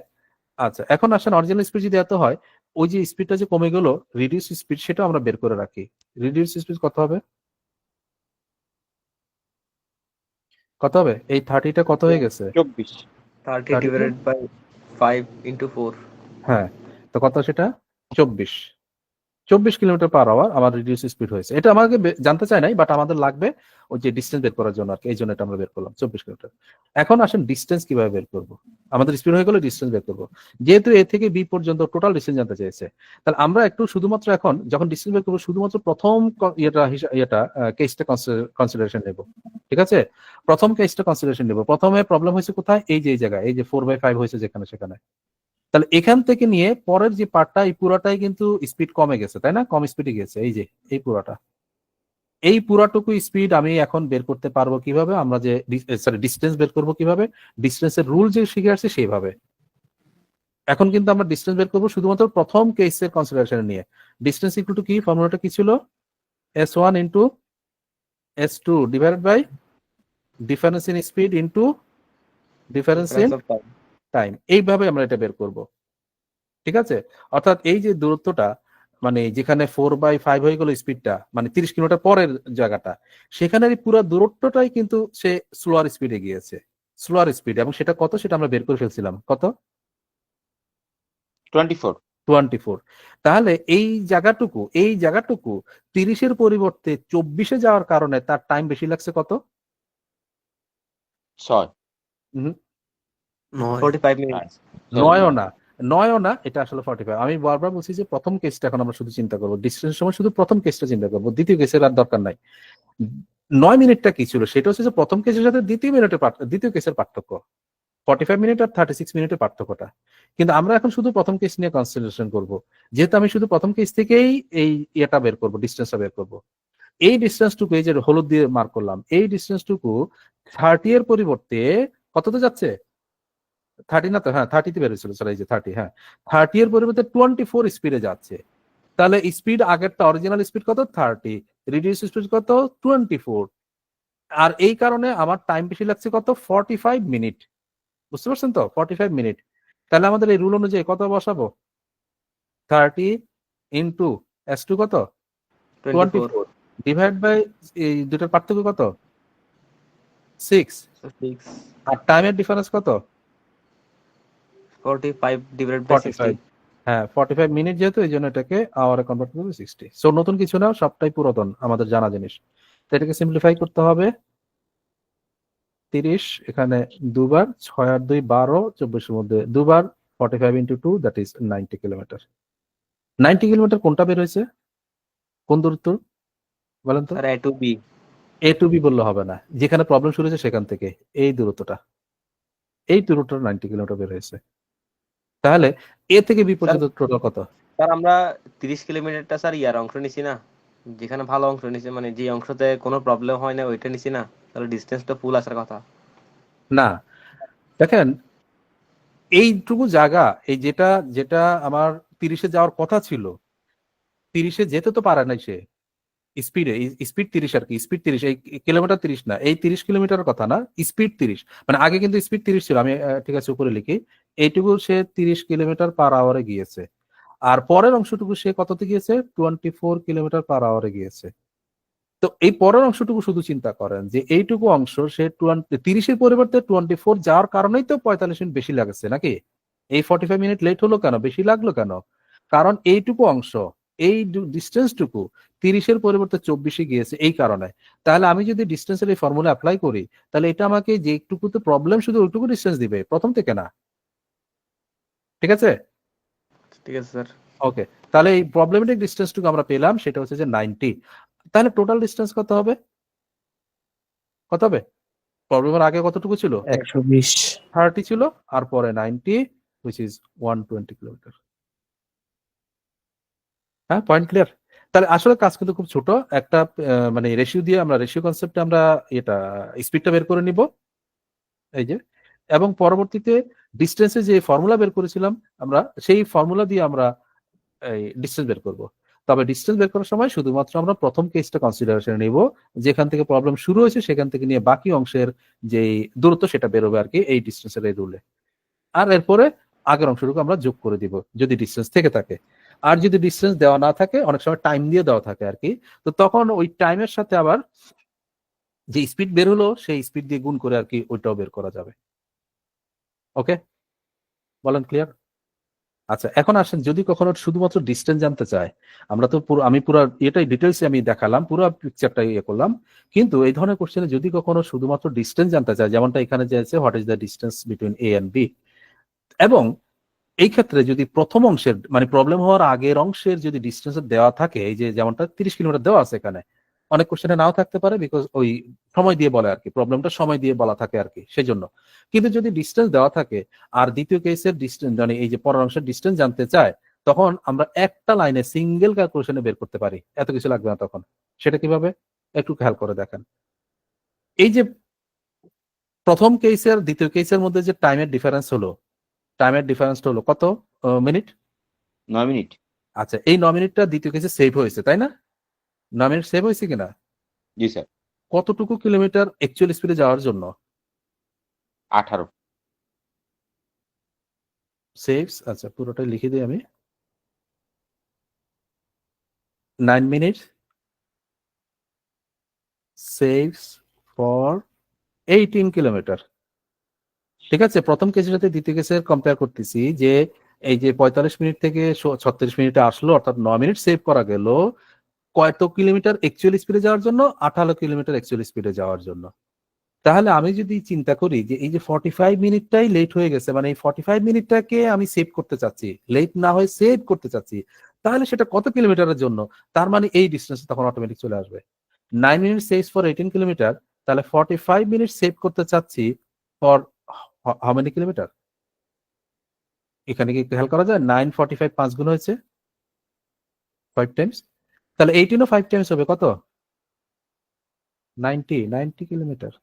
আচ্ছা এখন আসেন অরিজিনাল স্পিড যদি এত হয়, ওই যে স্পিডটা যে কমে গেল রিডিউস স্পিড, সেটা আমরা বের করে রাখি। রিডিউস স্পিড কত হবে? কত হবে? এই 30টা কত হয়ে গেছে? 24। 30 ডিভাইডেড বাই 5 ইনটু 4 হ্যাঁ, তো কত সেটা? 24। 24 কিলোমিটার/আওয়ার আমার রিডিউস স্পিড হয়েছে। এটা আমাকে জানতে চাই নাই, বাট আমাদের লাগবে ওই যে ডিস্টেন্স বের করার জন্য আর কি, এই জন্য এটা আমরা বের করলাম 24 কিলোমিটার। এখন আসেন ডিস্টেন্স কিভাবে বের করব। আমাদের স্পিড হয়ে গেলে ডিস্টেন্স বের করব। যেহেতু এ থেকে বি পর্যন্ত টোটাল ডিস্টেন্স জানতে চেয়েছে, তাহলে আমরা একটু শুধুমাত্র এখন যখন ডিস্টেন্স বের করবো শুধুমাত্র প্রথম কেসটা কনসিডারেশন নেব। ঠিক আছে, প্রথম কেসটা কনসিডারেশন নেব। প্রথমে প্রবলেম হয়েছে কোথায়? এই যে এই জায়গায়, এই যে 4/5 হয়েছে যেখানে সেখানে। তাহলে এখান থেকে নিয়ে পরের যে পার্টটা, এই পুরাটাই কিন্তু স্পিড কমে গেছে, তাই না? কম স্পিডে গেছে। এই যে এই পুরাটা, এই পুরাটুকু স্পিড আমি এখন বের করতে পারবো কিভাবে? আমরা যে ডিস্টেন্স বের করবো কিভাবে? ডিস্টেন্সের রুল যে শিখে আসছে সেইভাবে। এখন কিন্তু আমরা ডিস্টেন্স বের করবো শুধুমাত্র প্রথম কেসের কনসিডারেশন নিয়ে। ডিস্টেন্স ইকুয়াল টু কি? ফর্মুলাটা কি ছিল? s1 into s2 divided by difference in speed into difference in Difference of time. Time. এইভাবে আমরা এটা বের করব। ঠিক আছে, অর্থাৎ এই যে দূরত্বটা, মানে যেখানে 4/5 হয়ে গেল স্পিডটা, মানে 30 কিলোমিটার পরের জায়গাটা, সেখানের এই পুরো দূরত্বটাই কিন্তু সে স্লোয়ার স্পিডে গিয়েছে, স্লোয়ার স্পিড। এবং সেটা কত সেটা আমরা বের করে ফেলছিলাম, কত? 24 24। তাহলে এই জায়গাটুকু 30-এর পরিবর্তে 24-এ যাওয়ার কারণে তার টাইম বেশি লাগছে কত? 6 9 45 minutes. নয়ও না, এটা আসলে 45। আমি বারবার বলছি যে প্রথম কেসটা এখন আমরা শুধু চিন্তা করবো, ডিস্টেন্সের সময় শুধু প্রথম কেসটা চিন্তা করবো, দ্বিতীয় কেসের আর দরকার নাই। 9 মিনিটটা কি ছিল? সেটা হচ্ছে যে প্রথম কেসের সাথে দ্বিতীয় কেসের পার্থক্য, 45 মিনিট আর 36 মিনিটের পার্থক্যটা। কিন্তু আমরা এখন শুধু প্রথম কেস নিয়ে কনসিডারেশন করব, যেহেতু আমি শুধু প্রথম কেস থেকেই এই ইয়েটা বের করবো, ডিস্টেন্সটা বের করবো। এই ডিস্টেন্সটুকু, এই যে হলুদ দিয়ে মার্ক করলাম, এই ডিস্টেন্সটুকু 30 এর পরিবর্তে কততে যাচ্ছে? 30 না তো, হ্যাঁ 30তে বের হয়েছিল, এই যে 30, হ্যাঁ 30 এর পরিবর্তে 24 স্পিডে যাচ্ছে। তাহলে স্পিড আগেরটা অরিজিনাল স্পিড কত? 30, রিডিউস স্পিড কত? 24। আর এই কারণে আমার টাইম বেশি লাগছে কত? 45 মিনিট। বুঝতে পারছেন তো? 45 মিনিট। তাহলে আমাদের এই রুল অনুযায়ী কত বসাবো? 30 ইন্টু s2 কত? 24. 24 ডিভাইড বাই এই দুটার পার্থক্য কত? 6। So 6. আর টাইমের ডিফারেন্স কত? 45 divided by 60. 45। হ্যাঁ 45 মিনিট, যেহেতু এই জন্য এটাকে আওয়ারে কনভার্ট করবে 60। সো নতুন কিছু না, সবটাই পুরাতন আমাদের জানা জিনিস। তো এটাকে সিম্পলিফাই করতে হবে। 30 এখানে দুবার, 6 আর 2 12, 24-এর মধ্যে দুবার, 45 into 2 that is 90 kilometre. 90 kilometre কোনটা বের হয়েছে? কোন দূরত্ব বলেন তো? Sir, A to B. A to B বললে হবে না, যেখানে প্রবলেম শুরু হয়েছে সেখান থেকে এই দূরত্বটা 90 কিলোমিটার বের হয়েছে। তাহলে এ থেকে বি পর্যন্ত টোটাল কত? স্যার আমরা 30 কিলোমিটারটা স্যার ইয়ার অংশ নিছি না, যেখানে ভালো অংশ নিছি, মানে যে অংশতে কোনো প্রবলেম হয় না ওইটা নিছি না, তাহলে ডিসটেন্সটা ফুল আসার কথা না, দেখেন এইটুকু জায়গা, এই যেটা যেটা আমার 30-এ যাওয়ার কথা ছিল, 30-এ যেতে তো পারে নাই সে স্পিডে, স্পিড 30 আর কি, স্পিড 30, এই কিলোমিটার 30 না, এই 30 কিলোমিটার কথা না, স্পিড 30। মানে আগে কিন্তু স্পিড 30 ছিল, আমি ঠিক আছে উপরে লিখি, এইটুকু সে 30 কিলোমিটার/আওয়ারে গিয়েছে। আর পরের অংশটুকু সে কততে গিয়েছে? 24 কিলোমিটার/আওয়ারে গিয়েছে। তো এই পরের অংশটুকু শুধু চিন্তা করেন যে এইটুকু অংশ সে 30-এর পরিবর্তে 24 যাওয়ার কারণেই তো 45 মিনিট বেশি লাগছে নাকি? এই 45 মিনিট লেট হলো কেন, বেশি লাগলো কেন? কারণ এইটুকু অংশ, এই ডিস্টেন্সটুকু 30-এর পরিবর্তে 24-এ গিয়েছে এই কারণে। তাহলে আমি যদি ডিস্টেন্সের এই ফর্মুলা অ্যাপ্লাই করি, তাহলে এটা আমাকে যেটুকুতে প্রবলেম শুধু ওইটুকু ডিস্টেন্স দিবে, প্রথম থেকে না। ঠিক আছে? ঠিক আছে স্যার। ওকে, তাহলে এই প্রবলেমেটিক ডিস্টেন্সটুকু আমরা পেলাম, সেটা হচ্ছে যে 90। তাহলে টোটাল ডিস্টেন্স কত হবে? কত হবে? প্রবলেমের আগে কতটুকু ছিল? 120 30 ছিল, আর পরে 90 which is 120 কিলোমিটার। হ্যাঁ, পয়েন্ট ক্লিয়ার? তাহলে আসলে কাজ কিন্তু খুব ছোট একটা, মানে রেশিও দিয়ে আমরা, রেশিও কনসেপ্টে আমরা এটা স্পিডটা বের করে নিব এই যে, এবং পরবর্তীতে ডিস্টেন্সে যে ফর্মুলা বের করেছিলাম আমরা, সেই ফর্মুলা দিয়ে আমরা এই ডিস্টেন্স বের করব। তবে ডিস্টেন্স বের করার সময় শুধুমাত্র আমরা প্রথম কেসটা কনসিডারেশনে নিব, যেখান থেকে প্রবলেম শুরু হয়েছে সেখান থেকে নিয়ে বাকি অংশের যে দূরত্ব সেটা বেরোবে আর কি, এই ডিস্টেন্সের এই রুলে। আর এরপরে আগের অংশটুকু আমরা যোগ করে দিব যদি ডিস্টেন্স থেকে থাকে। আর যদি ডিস্টেন্স দেওয়া না থাকে, অনেক সময় টাইম দিয়ে দেওয়া থাকে আর কি, তো তখন ওই টাইমের সাথে আবার যে স্পিড বের হলো সেই স্পিড দিয়ে গুণ করে আর কি ওইটাও বের করা যাবে। ওকে, বলেন ক্লিয়ার? আচ্ছা, এখন আসেন যদি কখনো শুধুমাত্র ডিস্টেন্স জানতে চায়, আমরা তো আমি পুরো এটাই ডিটেলসে আমি দেখালাম, পুরো পিকচারটা ইয়ে করলাম, কিন্তু এই ধরনের কোশ্চেনে যদি কখনো শুধুমাত্র ডিস্টেন্স জানতে চায়, যেমনটা এখানে যে আছে what is the distance between A and B, এবং এই ক্ষেত্রে যদি প্রথম অংশের মানে প্রবলেম হওয়ার আগের অংশের যদি ডিস্টেন্স যেমনটা 30 কিলোমিটার দেওয়া আছে, এখানে অনেক কোশ্চেনে নাও থাকতে পারে, বিকজ ওই সময় দিয়ে বলে আর কি, প্রবলেমটা সময় দিয়ে বলা থাকে আর কি, সেজন্য। কিন্তু যদি ডিস্টেন্স দেওয়া থাকে আর দ্বিতীয় কেসের ডিস্টেন্স মানে এই যে পরের অংশের ডিস্টেন্স জানতে চায়, তখন আমরা একটা লাইনে সিঙ্গেল ক্যালকুলেশনে বের করতে পারি, এত কিছু লাগবে না তখন। সেটা কিভাবে একটু খেয়াল করে দেখেন। এই যে প্রথম কেসের দ্বিতীয় কেসের মধ্যে যে টাইমের ডিফারেন্সটা হলো কত মিনিট? 9 মিনিট। আচ্ছা, এই 9 মিনিটটা দ্বিতীয় কেসে সেভ হয়েছে, তাই না? 9 মিনিট সেভ হয়েছে কিনা? জি স্যার। কতটুকু কিলোমিটার অ্যাকচুয়াল স্পিডে যাওয়ার জন্য 18। সেভস? আচ্ছা, পুরোটাই লিখে দিই আমি। 9 মিনিট সেভস ফর 18 কিলোমিটার। ঠিক আছে, প্রথম কেসের সাথে দ্বিতীয় কেসের কম্পেয়ার করতেছি, যে এই যে 45 মিনিট থেকে 36 মিনিটে আসলো, অর্থাৎ 9 মিনিট সেভ করা গেল কত কিলোমিটার অ্যাকচুয়াল স্পিডে যাওয়ার জন্য? 18 কিলোমিটার অ্যাকচুয়াল স্পিডে যাওয়ার জন্য। তাহলে আমি যদি চিন্তা করি যে এই যে 45 মিনিটটাই লেট হয়ে গেছে, মানে এই 45 মিনিটটাকে আমি সেভ করতে চাচ্ছি, লেট না হয়ে সেভ করতে চাচ্ছি, তাহলে সেটা কত কিলোমিটারের জন্য? তার মানে এই ডিস্টেন্স তখন অটোমেটিক চলে আসবে। 9 মিনিট সেভস ফর 18 কিলোমিটার, তাহলে 45 মিনিট সেভ করতে চাচ্ছি ফর হাউ মেনি কিলোমিটার? এখানে কি খেয়াল করা যায়? 9 45 5 গুণ হয়েছে 5 টাইমস, তাহলে 18 ও 5 টাইমস হবে কত? 90 কিলোমিটার।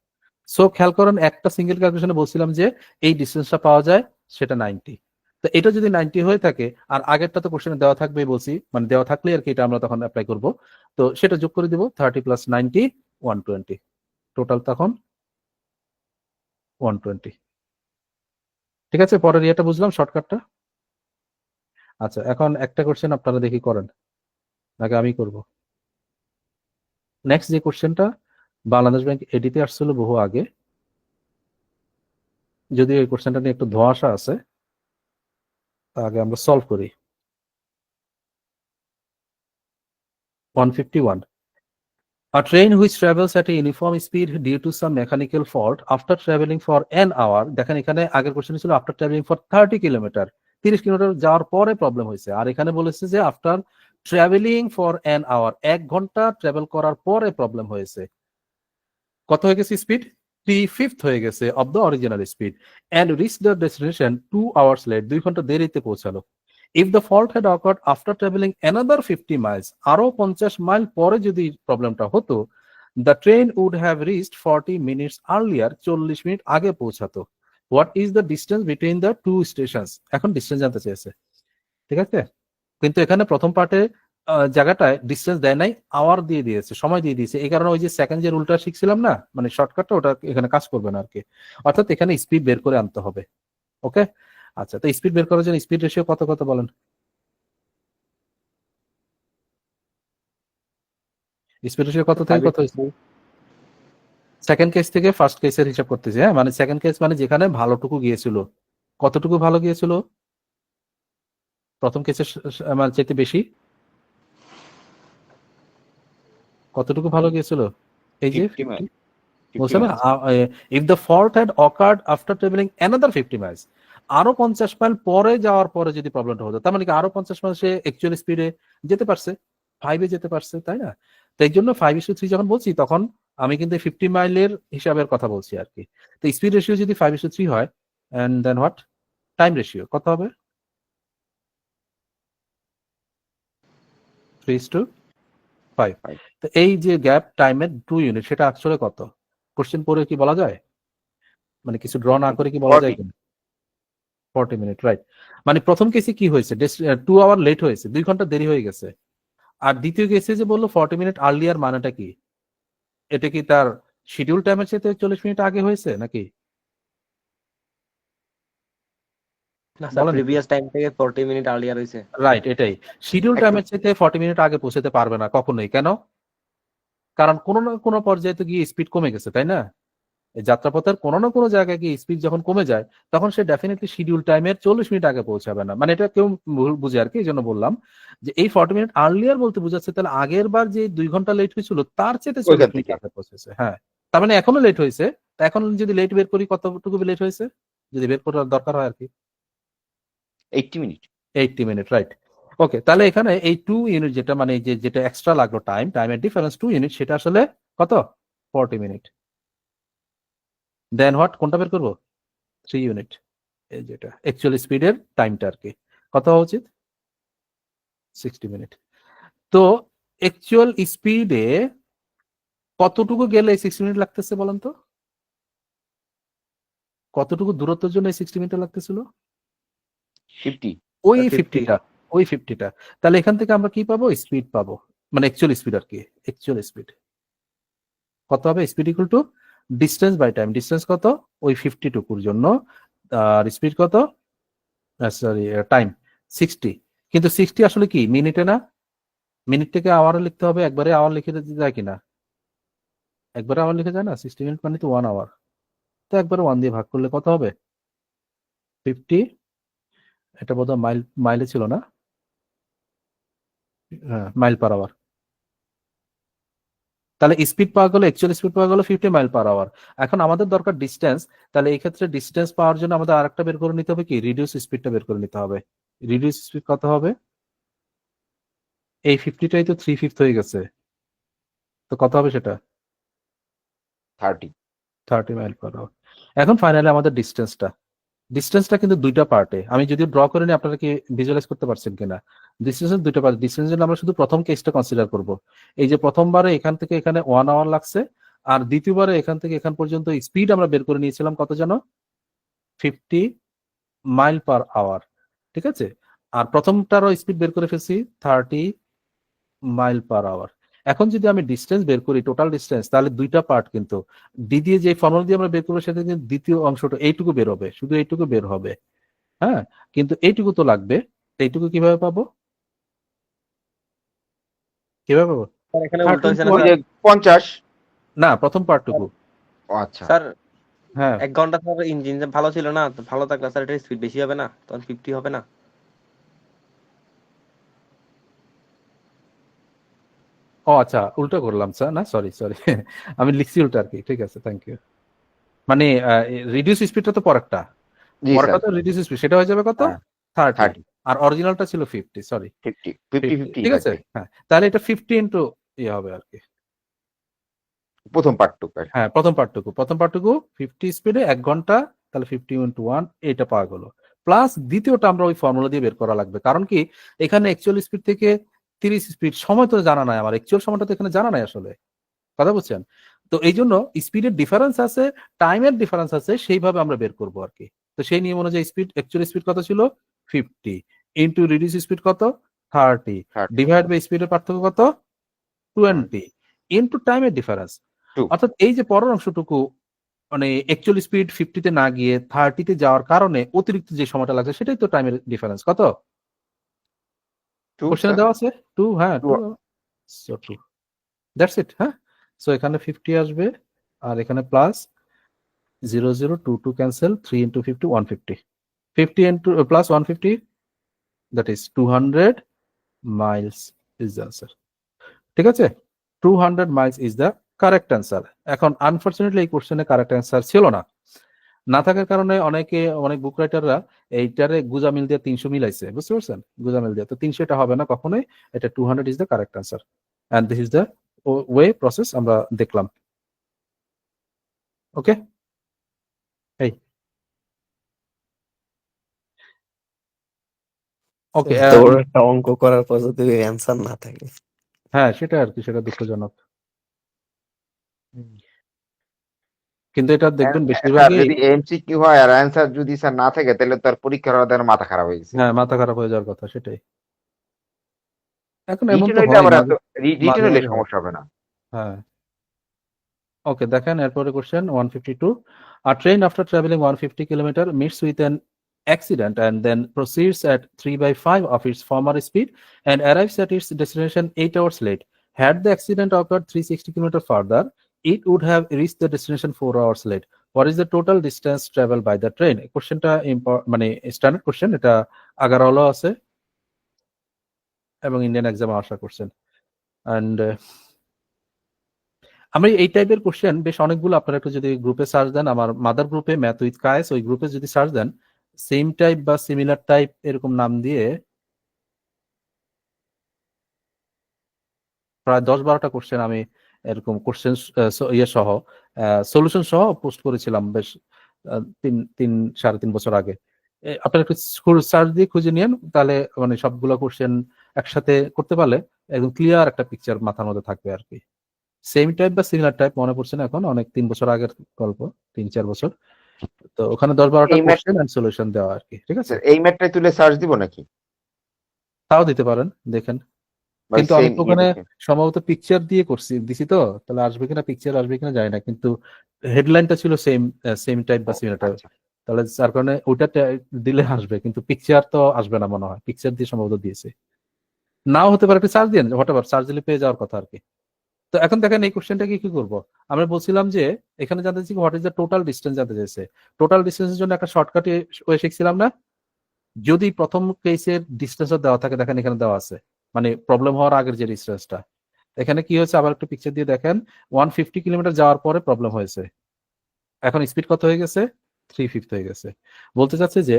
সো খেয়াল করেন, একটা সিঙ্গেল ক্যালকুলেশনে বলছিলাম যে এই ডিস্টেন্সটা পাওয়া যায়, সেটা 90। তো এটা যদি 90 হয়ে থাকে, আর আগেরটা তো কোশ্চেনে দেওয়া থাকবে বলছি, মানে দেওয়া থাকলে আর কি এটা আমরা তখন অ্যাপ্লাই করব, তো সেটা যোগ করে দিব 30 প্লাস 90 120, টোটাল তখন 120। ঠিক আছে, পরের ইয়েটা বুঝলাম, শর্টকাটটা। আচ্ছা, এখন একটা কোশ্চেন আপনারা দেখি করেন নাকি আমি করব। নেক্সট যে কোশ্চেনটা বাংলাদেশ ব্যাংক এডিতে আসছিল বহু আগে, যদিও এই কোশ্চেনটা নিয়ে একটু ধোঁয়াশা আছে, আগে আমরা সলভ করি। 151. A train which travels at a uniform speed due to some mechanical fault after traveling for an hour, দেখেন এখানে আগের কোশ্চেন ছিল after travelling for 30 kilometre, 30 kilometre যাওয়ার পরে প্রবলেম হয়েছে, আর এখানে বলেছে যে after travelling for an hour, 1 ঘন্টা ট্রাভেল করার পরে প্রবলেম হয়েছে। কত হয়ে গেছে স্পিড? 3/5 হয়ে গেছে of the original speed, and reach the destination 2 hours late, 2 ঘন্টা দেরিতে পৌঁছালো। If the fault had occurred after traveling another 50 miles, আরো 50 মাইল পরে যদি প্রবলেমটা হতো, the train would have reached 40 minutes earlier, 40 minute আগে পৌঁছাতো। What is the distance between the two stations? এখন ডিসটেন্স জানতে চেয়েছে, ঠিক আছে, কিন্তু এখানে প্রথম পার্টে জায়গাটায় ডিসটেন্স দেয় নাই, আওয়ার দিয়ে দিয়েছে, সময় দিয়ে দিয়েছে। এই কারণে ওই যে সেকেন্ড যে রুলটা শিখছিলাম না, মানে শর্টকাটটা, ওটা এখানে কাজ করবে না আর কি, অর্থাৎ এখানে স্পিড বের করে আনতে হবে। ওকে, আচ্ছা, তো স্পিড বের করার জন্য স্পিড রেশিও কত কত বলেন? স্পিড রেশিও কত থেকে কত হয়েছে? সেকেন্ড কেস থেকে ফার্স্ট কেসের হিসাব করতেছি, হ্যাঁ, মানে সেকেন্ড কেস মানে যেখানে ভালোটুকু গিয়েছিল, কতটুকু ভালো গিয়েছিল? প্রথম কেসের মানে চাইতে বেশি কতটুকু ভালো গিয়েছিল? এই যে 50 miles। বলছে না, if the fault had occurred after travelling another 50 Miles, আরো 50 মাইল পরে যাওয়ার পরে যদি প্রবলেমটা হতো, তার মানে কি আরো 50 মাইল সে অ্যাকচুয়াল স্পিডে যেতে পারছে, 5-এ যেতে পারছে, তাই না? তো এই জন্য 5:3 যখন বলছি, তখন আমি কিন্তু 50 মাইলের হিসাবের কথা বলছি আর কি। তো স্পিড রেশিও যদি 5:3 হয়, and then what time ratio কত হবে? 3:5। তো এই যে গ্যাপ টাইমের 2 ইউনিট, সেটা আসলে কত? কোশ্চেন পড়ে কি বলা যায়, মানে কিছু ড্র না করে কি বলা যায় কিনা? 40 মিনিট, রাইট। মানে প্রথম কেসে কি হয়েছে, 2 আওয়ার লেট হয়েছে, 2 ঘন্টা দেরি হয়ে গেছে। আর দ্বিতীয় কেসে যে বললো 40 মিনিট আর্লিয়ার, মানেটা কি? এটা কি তার শিডিউল টাইমের সাথে 40 মিনিট আগে হয়েছে নাকি? না স্যার, বলেন। প্রিভিয়াস টাইম থেকে 40 মিনিট আর্লিয়ার হইছে। রাইট, এটাই। শিডিউল টাইমের সাথে 40 মিনিট আগে পৌঁছাতে পারবে না কখনোই। কেন? কারণ কোনো না কোনো পর্যায়ে তো গিয়ে স্পিড কমে গেছে, তাই না? এই যাত্রাপথের কোনো না কোনো জায়গায় গিয়ে স্পিড যখন কমে যায় তখন সে ডেফিনেটলি শিডিউল টাইমের 40 মিনিট আগে পৌঁছাবে না। মানে এটা কেউ ভুল বুঝে আর কি, এই জন্য বললাম যে এই 40 মিনিট আর্লিয়ার বলতে বোঝাচ্ছে তাহলে আগের বার যে 2 ঘন্টা লেট হয়েছিল তার চেয়ে 40 ওইখান মিনিট থেকে। আগে পৌঁছেছে। হ্যাঁ, তার মানে এখনো লেট হয়েছে। তা এখন যদি লেট বের করি কতটুকু লেট হয়েছে, যদি বের করার দরকার হয় আর কি, 80 মিনিট। 80 minute, right. ওকে, তাহলে এখানে এই 2 ইউনিট যেটা মানে যেটা এক্সট্রা লাগলো টাইমের ডিফারেন্স 2 ইউনিট, সেটা আসলে কত? 40 মিনিট। দেন হোয়াট, কোনটা বের করবো? 3 ইউনিট, এই যেটা অ্যাকচুয়াল স্পিডের টাইমটা আর কি, কত হওয়া উচিত? 60 মিনিট। তো অ্যাকচুয়াল স্পিডে কতটুকু গেলে এই 60 মিনিট লাগতেছে বলেন তো? কতটুকু দূরত্বের জন্য এই 60 মিনিট লাগতেছিল? 50। ওই 50 50টা, ওই 50টা। তাহলে এখান থেকে আমরা কি পাবো? স্পিড পাবো, মানে অ্যাকচুয়াল স্পিড আর কি। অ্যাকচুয়াল স্পিড কত হবে? Speed equal to distance by time. Distance কত? ওই 50 টুকুর জন্য। আর স্পিড কত? Sorry, time 60। কিন্তু 60 আসলে কি মিনিটে না? মিনিট থেকে আওয়ারে লিখতে হবে। একবারে আওয়ার লিখে দিতে যায় কিনা? একবারে আওয়ার লিখে যায় না? 60 মিনিট মানে তো 1 আওয়ার। তো একবারে 1 দিয়ে ভাগ করলে কত হবে? 50। এটা বোধহয় মাইলে ছিল না? হ্যাঁ, মাইল পার আওয়ার। তাহলে স্পিড পাওয়া গেল, অ্যাকচুয়াল স্পিড পাওয়া গেল 50 মাইল পার আওয়ার। এখন আমাদের দরকার ডিস্টেন্স। তাহলে এই ক্ষেত্রে ডিস্টেন্স পাওয়ার জন্য আমাদের আরেকটা বের করে নিতে হবে কি? রিডিউস স্পিডটা বের করে নিতে হবে। রিডিউস স্পিড কত হবে? এই 50টাই তো 3/5 হয়ে গেছে, তো কত হবে সেটা? 30 মাইল পার আওয়ার। এখন ফাইনালি আমাদের ডিস্টেন্সটা কিন্তু দুইটা পার্টে। আমি যদি ড্র করে নিই, আপনারা কি ভিজুয়ালাইজ করতে পারছেন কিনা? ডিস্টেন্সের দুইটা পার্ট। ডিস্টেন্সের জন্য আমরা শুধু প্রথম কেসটা কনসিডার করব। এই যে প্রথমবারে এখান থেকে এখানে 1 আওয়ার লাগছে, আর দ্বিতীয়বারে এখান থেকে এখান পর্যন্ত স্পিড আমরা বের করে নিয়েছিলাম কত যেন? 50 মাইল পার আওয়ার, ঠিক আছে? আর প্রথমটারও স্পিড বের করে ফেলছি 30 মাইল পার আওয়ার। এখন যদি আমি ডিস্টেন্স বের করি, টোটাল ডিস্টেন্স, তাহলে দুইটা পার্ট কিন্তু ডি দিয়ে যে ফর্মুলা দিয়ে আমরা বের করবো সেটা কিন্তু দ্বিতীয় অংশটা এইটুকু বের হবে, শুধু এইটুকু বের হবে। হ্যাঁ, কিন্তু এইটুকু তো লাগবে। এইটুকু কিভাবে পাবো? কিভাবে পাবো? স্যার এখানে উল্টো হয়েছে না ওই স্যার? যে 50। না, প্রথম পার্টটুকু। ও আচ্ছা। স্যার হ্যাঁ, 1 ঘন্টা স্যার ইঞ্জিন ভালো ছিল না, তো ভালো থাকলে স্যার এটা স্পিড বেশি হবে না? তখন 50 হবে না? ও আচ্ছা, উল্টো করলাম স্যার, না সরি আমি লিখছি উল্টো আর কি। ঠিক আছে, থ্যাংক ইউ। মানে রিডিউস স্পিডটা তো পরেরটা, জি পরেরটা স্যার। তো রিডিউস স্পিড, সেটা হয়ে যাবে কত? হ্যাঁ, 30। 30। আর অরিজিনালটা ছিল 50, সরি 50 ঠিক আছে। থাকবে। হ্যাঁ, তাহলে এটা 50 ইন্টু ইয়ে হবে আর কি। প্রথম পার্টটুকু। হ্যাঁ, প্রথম পার্টটুকু 50 স্পিডে 1 ঘন্টা, তাহলে 50 ইন্টু 1, এটা পাওয়া গেল। প্লাস দ্বিতীয়টা আমরা ওই ফর্মুলা দিয়ে বের করা লাগবে, কারণ কি এখানে অ্যাকচুয়াল স্পিড থেকে 30 স্পিড সময় তো জানা নাই, আমার অ্যাকচুয়াল সময়টা তো এখানে জানা নাই আসলে, কথা বুঝছেন? তো এই জন্য স্পিডের ডিফারেন্স আছে, টাইমের ডিফারেন্স আছে, সেইভাবে আমরা বের করবো আর কি। তো সেই নিয়ম অনুযায়ী স্পিড, অ্যাকচুয়াল স্পিড কত ছিল? 50 ইন্টু রিডিউস স্পিড কত? 30 ডিভাইড বাই স্পিডের পার্থক্য কত? 20 ইন্টু টাইমের ডিফারেন্স। 2। অর্থাৎ এই যে পরের অংশটুকু, মানে অ্যাকচুয়াল স্পিড 50 তে না গিয়ে 30 তে যাওয়ার কারণে অতিরিক্ত যে সময়টা লাগছে সেটাই তো টাইমের ডিফারেন্স। কত? কোশ্চেনে দেওয়া আছে 2। হ্যাঁ, 2। So 2, that's it. হ্যাঁ, সো এখানে 50 আসবে, আর এখানে plus 0 0 2 2 cancel, 3 into 50 150, 50 into plus 150, that is 200 Miles is the answer. ঠিক আছে, 200 Miles is the correct answer. এখন আনফরচুনেটলি এই কোশ্চেনে কারেক্ট অ্যান্সার ছিল না থাকার কারণে অনেক বুক রাইটাররা এইটারে গুজামিল দিয়ে 300 মিলাইছে, বুঝতে পারছেন? গুজামিল দিয়ে তো 300 এটা হবে না কখনোই, এটা 200 is the correct answer, and this is the way process আমরা দেখলাম। ওকে, এই ওকে, এত বড় একটা অঙ্ক করার পর যদি অ্যান্সার না থাকে। হ্যাঁ সেটা আর কি, সেটা দুঃখজনক। কিন্তু এটা দেখবেন স্যার বেশিরভাগই, যদি এমসিকিউ হয় আর অ্যান্সার যদি স্যার না থাকে তাহলে তার পরীক্ষার হওয়ার দ্বারা মাথা খারাপ হয়ে গেছে। হ্যাঁ, মাথা খারাপ হয়ে যাওয়ার কথা, সেটাই। এখন এমন রিটেন তো হইলে হয় আবার মাঝে রিটেন হইলে মাঝে হয়। সমস্যা হবে না। হ্যাঁ, ওকে, দেখেন এরপরে question 152। A train after traveling 150 kilometer meets with an accident and then proceeds at 3/5 of its former speed and arrives at its destination 8 hours late. Had the accident occurred 360 kilometers further, it would have reached the destination 4 hours late. What is the total distance traveled by the train? কোশ্চেনটা মানে স্ট্যান্ডার্ড কোশ্চেন, এটা আগারওয়ালা আছে এবং ইন্ডিয়ান এক্সামে আসা কোশ্চেন। অ্যান্ড আমি এই টাইপের কোশ্চেন বেশ অনেকগুলো, আপনারা একটু যদি গ্রুপে সার্চ দেন, আমার মাদার গ্রুপে ম্যাথ উইথ কায়েস, ওই গ্রুপে যদি সার্চ দেন সেম টাইপ বা সিমিলার টাইপ এরকম নাম দিয়ে প্রায় 10-12টা কোশ্চেন আমি এরকম কোশ্চেন ইয়ে সহ সলিউশন সহ পোস্ট করেছিলাম বেশ 3-3.5 বছর আগে। আপনারা একটু সার্চ দিয়ে খুঁজে নিন, তাহলে মানে সবগুলো কোশ্চেন একসাথে করতে পারলে একদম ক্লিয়ার একটা পিকচার মাথার মধ্যে থাকবে আর কি। সেম টাইপ বা সিমিলার টাইপ মনে পড়ছে না এখন, অনেক 3 বছর আগের গল্প, 3-4 বছর। তো ওখানে 10-12টা এই ম্যাথ কোশ্চেন এন্ড সলিউশন দেওয়া আর কি, ঠিক আছে? এই ম্যাথটাই তুলে সার্চ দিব নাকি, তাও দিতে পারেন, দেখেন। বা কিন্তু আমি সেম তো ওখানে সম্ভবত পিকচার দিয়ে দিছি তো, তাহলে আসবে কিনা পিকচার আসবে কিনা জানি না, কিন্তু হেডলাইনটা ছিল সেম টাইপ বা সিমিলার টাইপ, তাহলে যার কারণে ওটা দিলে আসবে, কিন্তু পিকচার তো আসবে না মনে হয়, পিকচার দিয়ে সম্ভবত দিয়েছে, নাও হতে পারে। একটা সার্চ দিন, হোয়াটএভার, সার্চ দিলে পেয়ে যাওয়ার কথা আর কি। তো এখন দেখেন এই কোশ্চেনটাকে কি করব, আমরা বলছিলাম যে এখানে জানতে চাইছি what is the total distance জানতে চাইছে। টোটাল ডিস্টেন্সের জন্য একটা শর্টকাট ওয়ে শিখছিলাম না, যদি প্রথম কেসের ডিস্টেন্সটা দেওয়া থাকে, দেখেন এখানে দেওয়া আছে, মানে প্রবলেম হওয়ার আগের যে ডিস্টেন্সটা, এখানে কি হয়েছে আবার একটু পিকচার দিয়ে দেখেন, 150 কিলোমিটার যাওয়ার পরে প্রবলেম হয়েছে, এখন স্পিড কত হয়ে গেছে, 350 হয়ে গেছে। বলতে চাচ্ছে যে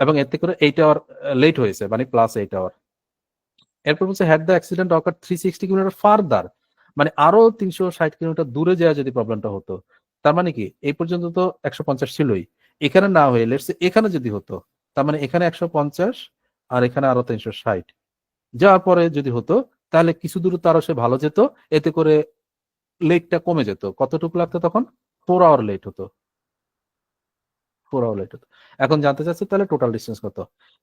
এবং এতে করে 8 আওয়ার লেট হয়েছে, মানে প্লাস 8 আওয়ার। এরপর বলছে had the accident ochre 360 kilometre further, মানে আরো 360 কিলোমিটার দূরে যাওয়া যদি প্রবলেমটা হতো, তার মানে কি এই পর্যন্ত তো 150 ছিলই, এখানে না হয়ে লেটস এখানে যদি হতো, তার মানে এখানে 150 আর এখানে আরো 360 যাওয়ার পরে যদি হতো, তাহলে কিছু দূর তো আরো সে ভালো যেত, এতে করে লেটটা কমে যেত। কতটুকু লাগতো তখন, 4 আওয়ার লেট হতো, 4 আওয়ার লেট হতো। এখন জানতে চাচ্ছে তাহলে টোটাল ডিস্টেন্স কত।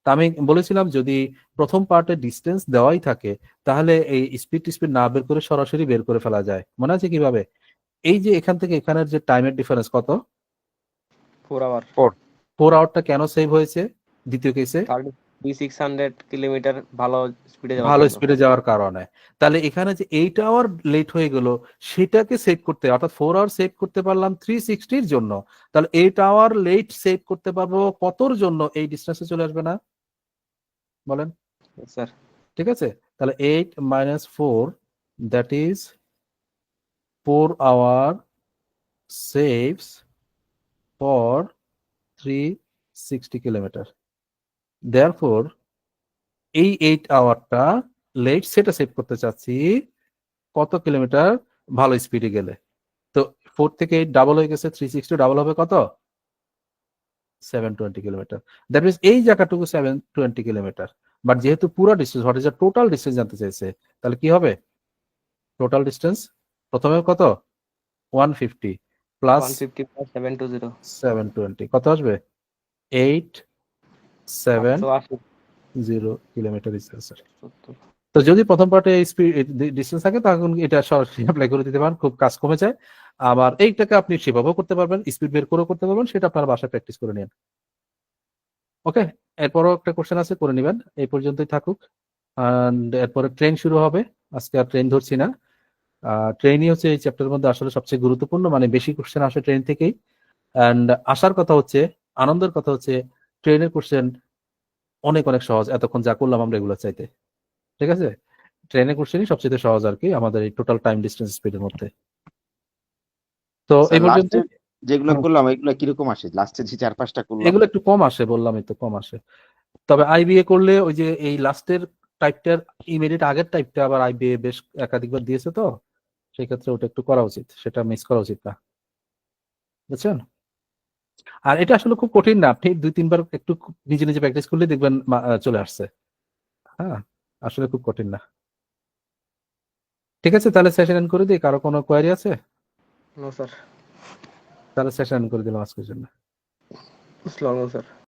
তা আমি বলেছিলাম যদি প্রথম পার্টে ডিস্টেন্স দেওয়াই থাকে, তাহলে এই স্পিড না বের করে সরাসরি বের করে ফেলা যায়। মনে আছে কিভাবে, এই যে এখান থেকে এখানের যে টাইমের ডিফারেন্স কত, 4 আওয়ার, 4 আওয়ারটা কেন সেভ হয়েছে দ্বিতীয় কেসে, 3600 কিলোমিটার ভালো স্পিডে যাওয়ার ভালো জন্য। স্পিডে যাওয়ার কারণে। তাহলে এখানে যে 8 আওয়ার লেট হয়ে গেল, সেটাকে সেভ করতে, অর্থাৎ 4 আওয়ার সেভ করতে পারলাম 360 জন্য, তাহলে 8 আওয়ার লেট সেভ করতে পারবো কতর জন্য, এই ডিস্টেন্সে চলে আসবে না, বলেন? স্যার ঠিক আছে, তাহলে 8 minus 4 that is 4 hour saves for 360 kilometre. therefore এই 8 আওয়ারটা লেট সেটা সেভ করতে চাচ্ছি কত কিলোমিটার ভালো স্পিডে গেলে। তো 4 থেকে 8 ডাবল হয়ে গেছে, 360 ডাবল হবে কত, 720 কিলোমিটার। দ্যাট মিনস এই জায়গাটুকু 720 কিলোমিটার, বাট যেহেতু পুরো distance, what is the total distance জানতে চাইছে, তাহলে কি হবে, টোটাল ডিস্টেন্স প্রথমে কত, 150 প্লাস 150 প্লাস 720 720 কত আসবে, 870 880 কিলোমিটার ইজ আনসার। 70। তো যদি প্রথম পার্টে স্পিড ডিস্টেন্স থাকে, তখন এটা সরাসরি অ্যাপ্লাই করে দিতে পারেন, খুব কাজ কমে যায়। আবার এইটাকে আপনি সেভাবেও করতে পারবেন, স্পিড বের করেও করতে পারবেন, সেটা আপনার বাসায় প্র্যাকটিস করে নিন। ওকে, এরপরও একটা কোশ্চেন আছে, করে নেবেন, এই পর্যন্তই থাকুক। অ্যান্ড এরপরে ট্রেন শুরু হবে, আজকে আর ট্রেন ধরছি না। ট্রেনই হচ্ছে এই চ্যাপ্টারের মধ্যে আসলে সবচেয়ে গুরুত্বপূর্ণ, মানে বেশি কোশ্চেন আসে ট্রেন থেকেই। অ্যান্ড আসার কথা হচ্ছে, আনন্দের কথা হচ্ছে, ট্রেনের কোশ্চেন অনেক অনেক সহজ, এতক্ষণ যা করলাম আমরা এগুলো চাইতে। ঠিক আছে, ট্রেনের কোশ্চেনই সবচেয়ে সহজ আর কি আমাদের এই টোটাল টাইম ডিস্টেন্স স্পিডের মধ্যে। তো এই পর্যন্ত যেগুলো করলাম এগুলো কিরকম আসে, লাস্টে যে 4-5টা করলাম এগুলো একটু কম আসে, বললামই তো কম আসে। তবে আইবিএ করলে ওই যে এই লাস্টের টাইপটার ইমিডিয়েট আগের টাইপটা আবার আইবিএ বেশ একাধিকবার দিয়েছে, তো সেই ক্ষেত্রে ওটা একটু করা উচিত, সেটা মিস করা উচিত না, বুঝছেন? আর এটা আসলে খুব কঠিন না, আপনি 2-3 বার একটু নিজে নিজে প্র্যাকটিস করলে দেখবেন চলে আসছে। হ্যাঁ, আসলে খুব কঠিন না। ঠিক আছে, তাহলে সেশন এন্ড করে দিই। কারো কোনো কোয়ারি আছে? No sir. তাহলে সেশন এন্ড করে দিলাম আজকের জন্য। আসসালামু আলাইকুম স্যার।